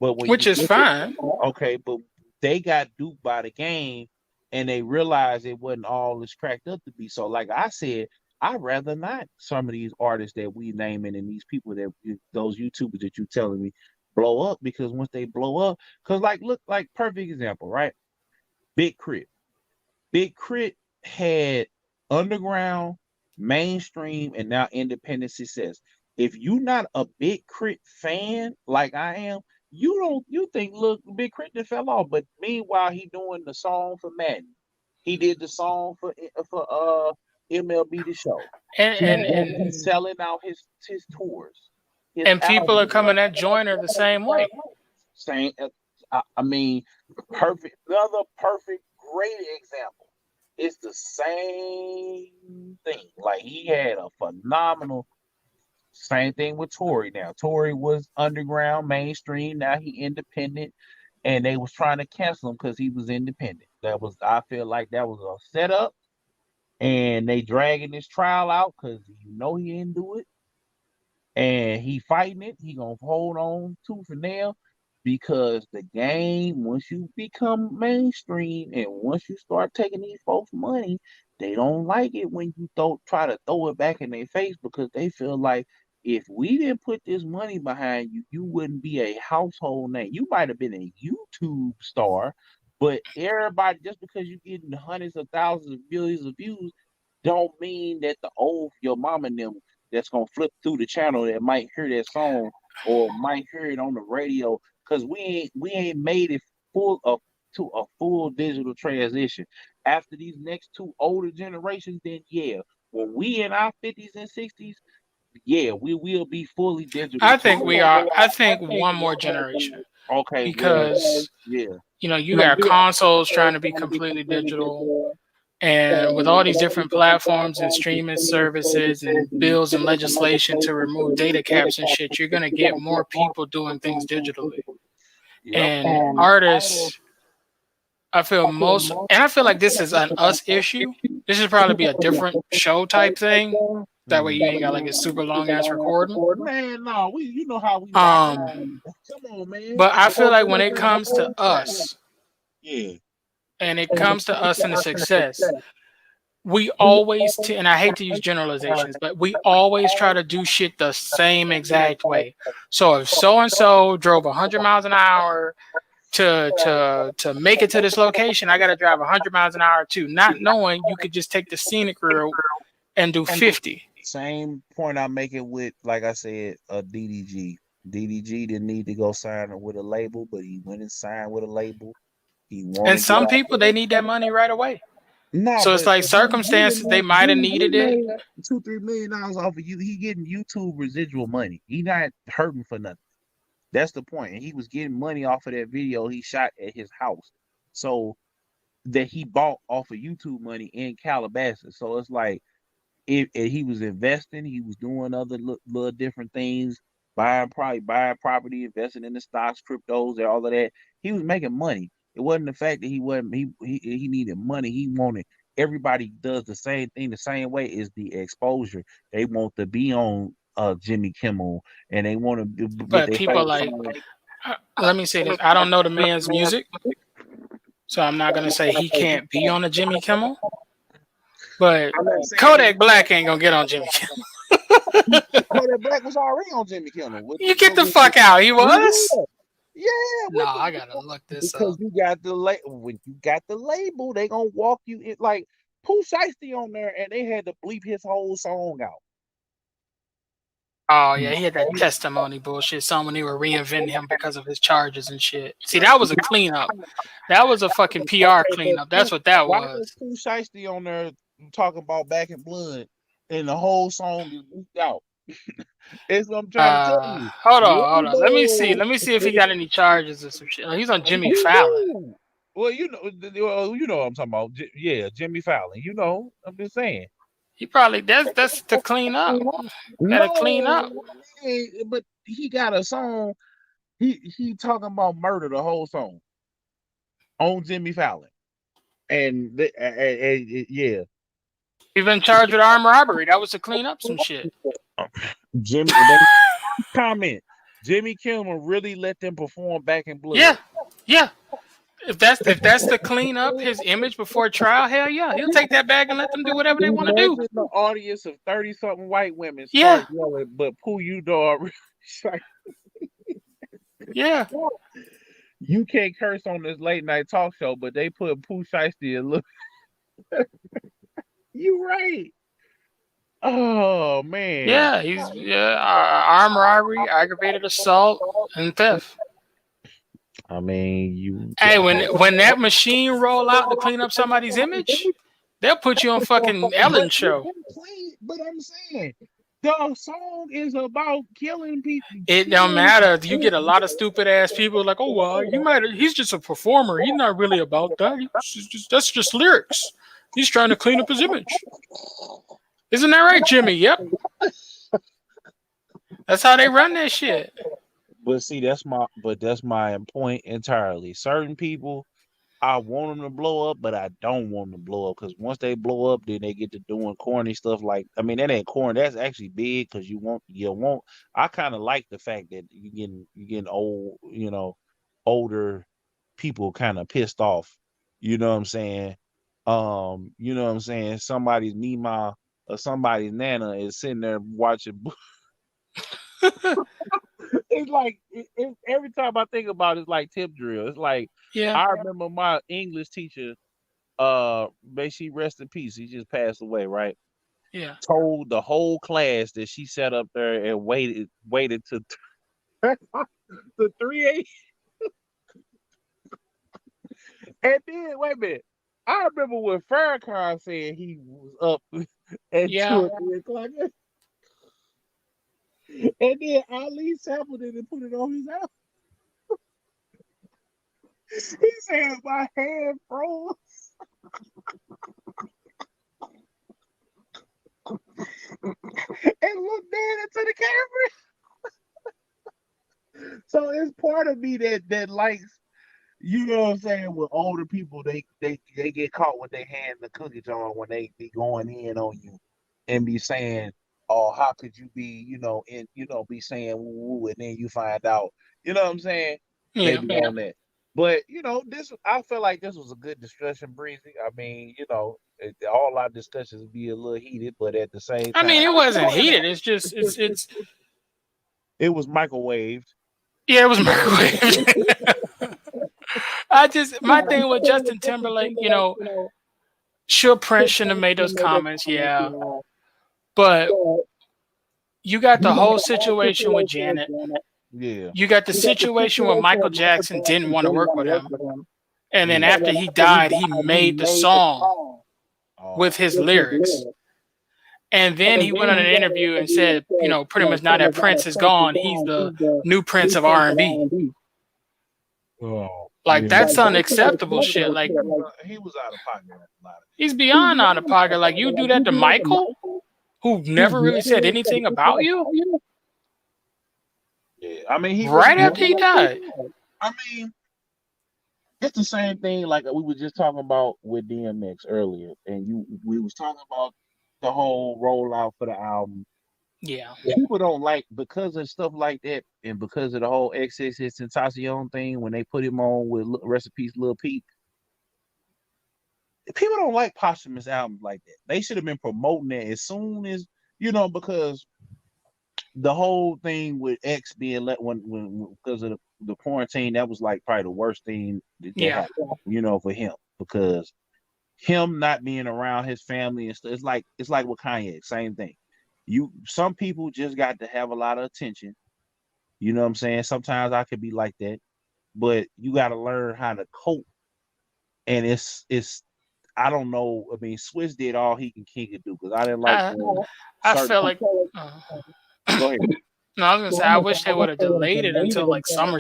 But when Which you is fine. okay, but they got duped by the game and they realized it wasn't all as cracked up to be. So, like I said, I'd rather not some of these artists that we naming and these people that those YouTubers that you telling me blow up, because once they blow up, because like look, like perfect example, right? Big Crit. Big Crit had underground, mainstream, and now independent success. If you're not a Big Crit fan like I am, you think look, Big Crit that fell off. But meanwhile, he doing the song for Madden. He did the song for MLB The Show. And He's selling out his tours. His and people are albums. coming at Joyner the same way. Same. I mean, perfect. Another perfect, great example. It's the same thing. Like he had a phenomenal. Same thing with Tory. Now Tory was underground, mainstream. Now he independent, and they was trying to cancel him because he was independent. I feel like that was a setup, and they dragging this trial out because you know he didn't do it, and he fighting it. He gonna hold on tooth and nail. Because the game, once you become mainstream and once you start taking these folks' money, they don't like it when you try to throw it back in their face, because they feel like if we didn't put this money behind you, you wouldn't be a household name. You might have been a YouTube star, but everybody, just because you're getting hundreds of thousands of millions of views, don't mean that your mom and them that's gonna flip through the channel that might hear that song or might hear it on the radio. Because we ain't made it to a full digital transition. After these next two older generations, then yeah, when we in our 50s and 60s, yeah, we will be fully digital. I think we are. I think one more generation. Okay, Because yeah, you got consoles trying to be completely digital, and with all these different platforms and streaming services and bills and legislation to remove data caps and shit, you're gonna get more people doing things digitally. And artists, I feel like this is an us issue. This should probably be a different show type thing. That way you ain't got like a super long ass recording. Man, no, you know how we come on, man. But I feel like when it comes to us, yeah, and it comes to us and the success, we always, and I hate to use generalizations, but we always try to do shit the same exact way. So if so-and-so drove 100 miles an hour to make it to this location, I got to drive 100 miles an hour too, not knowing you could just take the scenic route and do 50. Same point I make it with, like I said, DDG. DDG didn't need to go sign with a label, but he went and signed with a label. And some people, they need that money right away. No, so it's like circumstances, they might have needed it. $2-3 million off of you. He getting YouTube residual money. He not hurting for nothing. That's the point. And he was getting money off of that video he shot at his house. So that he bought off of YouTube money in Calabasas. So it's like if he was investing, he was doing other little different things, buying property, investing in the stocks, cryptos, and all of that. He was making money. It wasn't the fact that he needed money. He wanted, everybody does the same thing the same way, is the exposure. They want to be on Jimmy Kimmel, and they want to. But people like, let me say this: I don't know the man's music, so I'm not gonna say he can't be on a Jimmy Kimmel. But Kodak Black ain't gonna get on Jimmy Kimmel. Kodak Black was already on Jimmy Kimmel. You get the fuck out. He was. Yeah. No, I gotta look this up. Because you got when you got the label, they gonna walk you in, like Pooh Shiesty on there, and they had to bleep his whole song out. Oh yeah, he had that testimony bullshit. When they were reinventing him because of his charges and shit. See, that was a cleanup. That was a fucking PR cleanup. That's what that was. Why was Pooh Shiesty on there talking about Back in Blood, and the whole song is leaked out? It's what I'm trying to tell you. Hold on. Let me see if he got any charges or some shit. He's on Jimmy Fallon. Well, you know what I'm talking about. Yeah, Jimmy Fallon. I'm just saying. He probably that's to clean up. Gotta clean up. But he got a song. He talking about murder the whole song on Jimmy Fallon, and yeah. He's been charged with armed robbery. That was to clean up some shit. Jimmy comment. Jimmy Kimmel really let them perform Back in Blood. Yeah. If that's to clean up his image before trial, hell yeah, he'll take that back and let them do whatever they want to do. The audience of 30-something white women start yelling, but Pooh, you dog. Yeah. You can't curse on this late night talk show, but they put Pooh Shiesty and look. You right. Oh man. Yeah, he's armed robbery, aggravated assault, and theft. I mean, Hey, when that machine roll out to clean up somebody's image, they'll put you on fucking Ellen show. But I'm saying the song is about killing people. It don't matter. You get a lot of stupid ass people like, oh well, he's just a performer. He's not really about that. That's just lyrics. He's trying to clean up his image. Isn't that right, Jimmy? Yep. That's how they run that shit. But see, that's my point entirely. Certain people, I want them to blow up, but I don't want them to blow up because once they blow up, then they get to doing corny stuff. Like, I mean, that ain't corny. That's actually big because you want. I kind of like the fact that you getting old. Older people kind of pissed off. You know what I'm saying? Somebody's Mima or somebody's Nana is sitting there watching. It's like every time I think about it, it's like tip drill. It's like I remember my English teacher, may she rest in peace. He just passed away, right? Yeah. Told the whole class that she sat up there and waited to 3 a.m. And then wait a minute. I remember when Farrakhan said he was up at 2 or 3 o'clock. And then Ali sampled it and put it on his album. He said my hand froze. And looked dead into the camera. So it's part of me that likes, you know what I'm saying, with older people, they get caught with their hand in the cookie jar when they be going in on you and be saying, oh, how could you be, be saying woo woo, and then you find out, you know what I'm saying? Yeah. Maybe on that. But I feel like this was a good discussion, Breezy. I mean, all our discussions be a little heated, but at the same time, I mean, it wasn't heated. It's just it was microwaved. Yeah, it was microwaved. My thing with Justin Timberlake, sure, Prince shouldn't have made those comments, yeah. But you got the whole situation with Janet. Yeah. You got the situation where Michael Jackson didn't want to work with him. And then after he died, he made the song with his lyrics. And then he went on an interview and said, pretty much now that Prince is gone, he's the new Prince of R&B. That's unacceptable shit. Like, he was out of pocket. He's beyond out of pocket. Like, you do that to Michael, who never really said anything about you. Yeah, I mean, right after he died. I mean, it's the same thing like we were just talking about with DMX earlier, and we was talking about the whole rollout for the album. Yeah. People don't like, because of stuff like that, and because of the whole XXXTentacion thing when they put him on with Recipes Lil Peep. People don't like posthumous albums like that. They should have been promoting that as soon as, because the whole thing with X being let when because of the quarantine, that was like probably the worst thing that happened, for him, because him not being around his family and stuff. It's like with Kanye, same thing. Some people just got to have a lot of attention. You know what I'm saying? Sometimes I could be like that, but you got to learn how to cope. And it's I don't know. I mean, Swiss did all he could do, because I didn't like. I felt like. Go ahead. No, I was gonna say I wish they would have delayed it until like summer.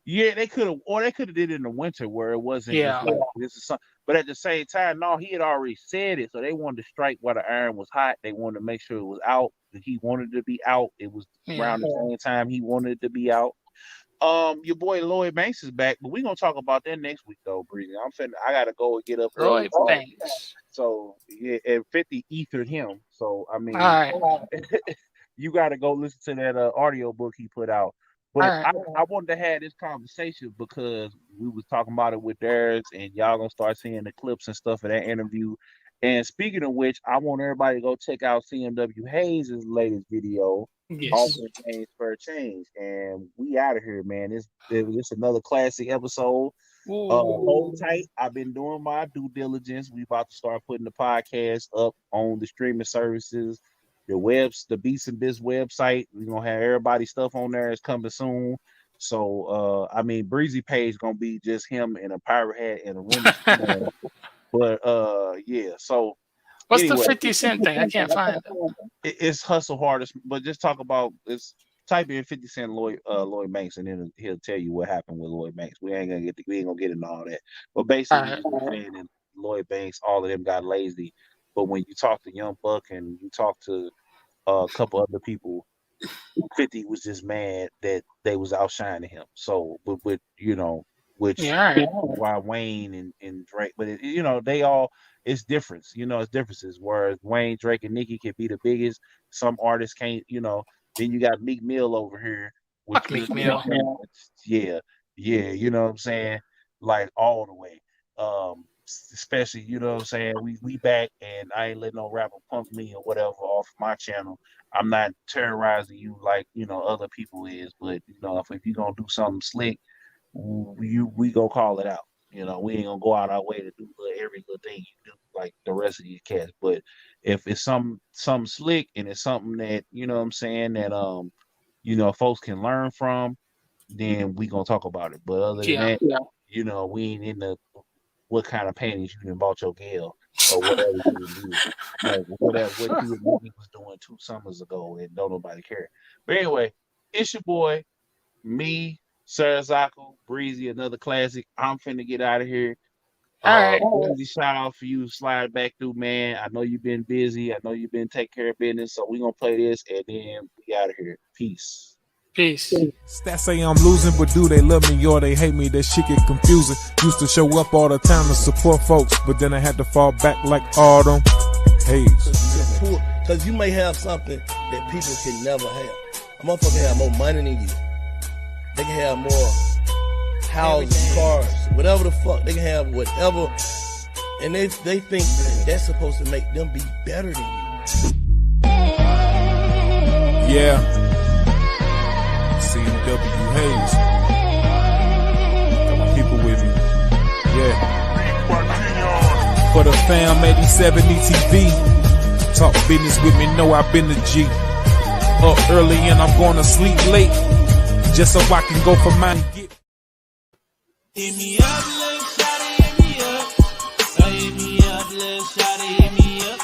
Yeah, they could have, or they could have did it in the winter where it wasn't. Yeah. This is something. But at the same time, no, he had already said it, so they wanted to strike while the iron was hot. They wanted to make sure it was out. He wanted to be out. It was around the same time he wanted it to be out. Your boy Lloyd Banks is back, but we're gonna talk about that next week though, Breezy. I gotta go and get up early. Lloyd Banks. So yeah, and 50 ethered him. So I mean, All right. you gotta go listen to that audio book he put out. But I wanted to have this conversation because we was talking about it with theirs, and y'all gonna start seeing the clips and stuff of that interview. And speaking of which, I want everybody to go check out CMW Hayes' latest video. Yes. Change for a change, and we out of here, man. It's another classic episode. Hold tight. I've been doing my due diligence. We about to start putting the podcast up on the streaming services, the Beatz and Bitz website. We're gonna have everybody's stuff on there. It's coming soon. So I mean, Breezy page gonna be just him in a pirate hat and a room. But yeah. So what's the 50 Cent thing? I can't find it. It's Hustle Hardest, but just talk about it's type in 50 Cent Lloyd Banks, and then he'll tell you what happened with Lloyd Banks. We ain't gonna get into all that. But basically, Lloyd Banks, all of them got lazy. But when you talk to Young Buck and you talk to a couple other people, 50 was just mad that they was outshining him. So with why Wayne and Drake, but they all. It's difference, it's differences. Whereas Wayne, Drake, and Nicki can be the biggest. Some artists can't, Then you got Meek Mill over here. Meek Mill. Yeah, you know what I'm saying? Like all the way. Especially, you know what I'm saying? We back, and I ain't letting no rapper punk me or whatever off my channel. I'm not terrorizing you like, other people is. But, if you're going to do something slick, we go call it out. We ain't gonna go out our way to do every little thing you do like the rest of these cats. But if it's something slick and it's something that that folks can learn from, then we gonna talk about it. But other than that, we ain't in the what kind of panties you done bought your gal or whatever you do. Like what you was doing 2 summers ago, and don't nobody care. But anyway, it's your boy, me. Serizaku, Breezy, another classic. I'm finna get out of here. All right. Breezy, shout out for you. Slide back through, man. I know you've been busy. I know you've been taking care of business. So we're gonna play this and then we out of here. Peace. Stats say I'm losing, but do they love me or they hate me? That shit get confusing. Used to show up all the time to support folks, but then I had to fall back like autumn haze. Because you may have something that people can never have. A motherfucker have more money than you. They can have more houses, cars, whatever the fuck. They can have whatever. And they think that that's supposed to make them be better than you. Yeah. CMW Hayes. Got my people with me. Yeah. For the fam, 87 ETV. Talk business with me, know I've been the G. Up early and I'm going to sleep late. Just so I can go for mine. Hit me up, little shawty, hit me up. Hit me up, little shawty, hit me up.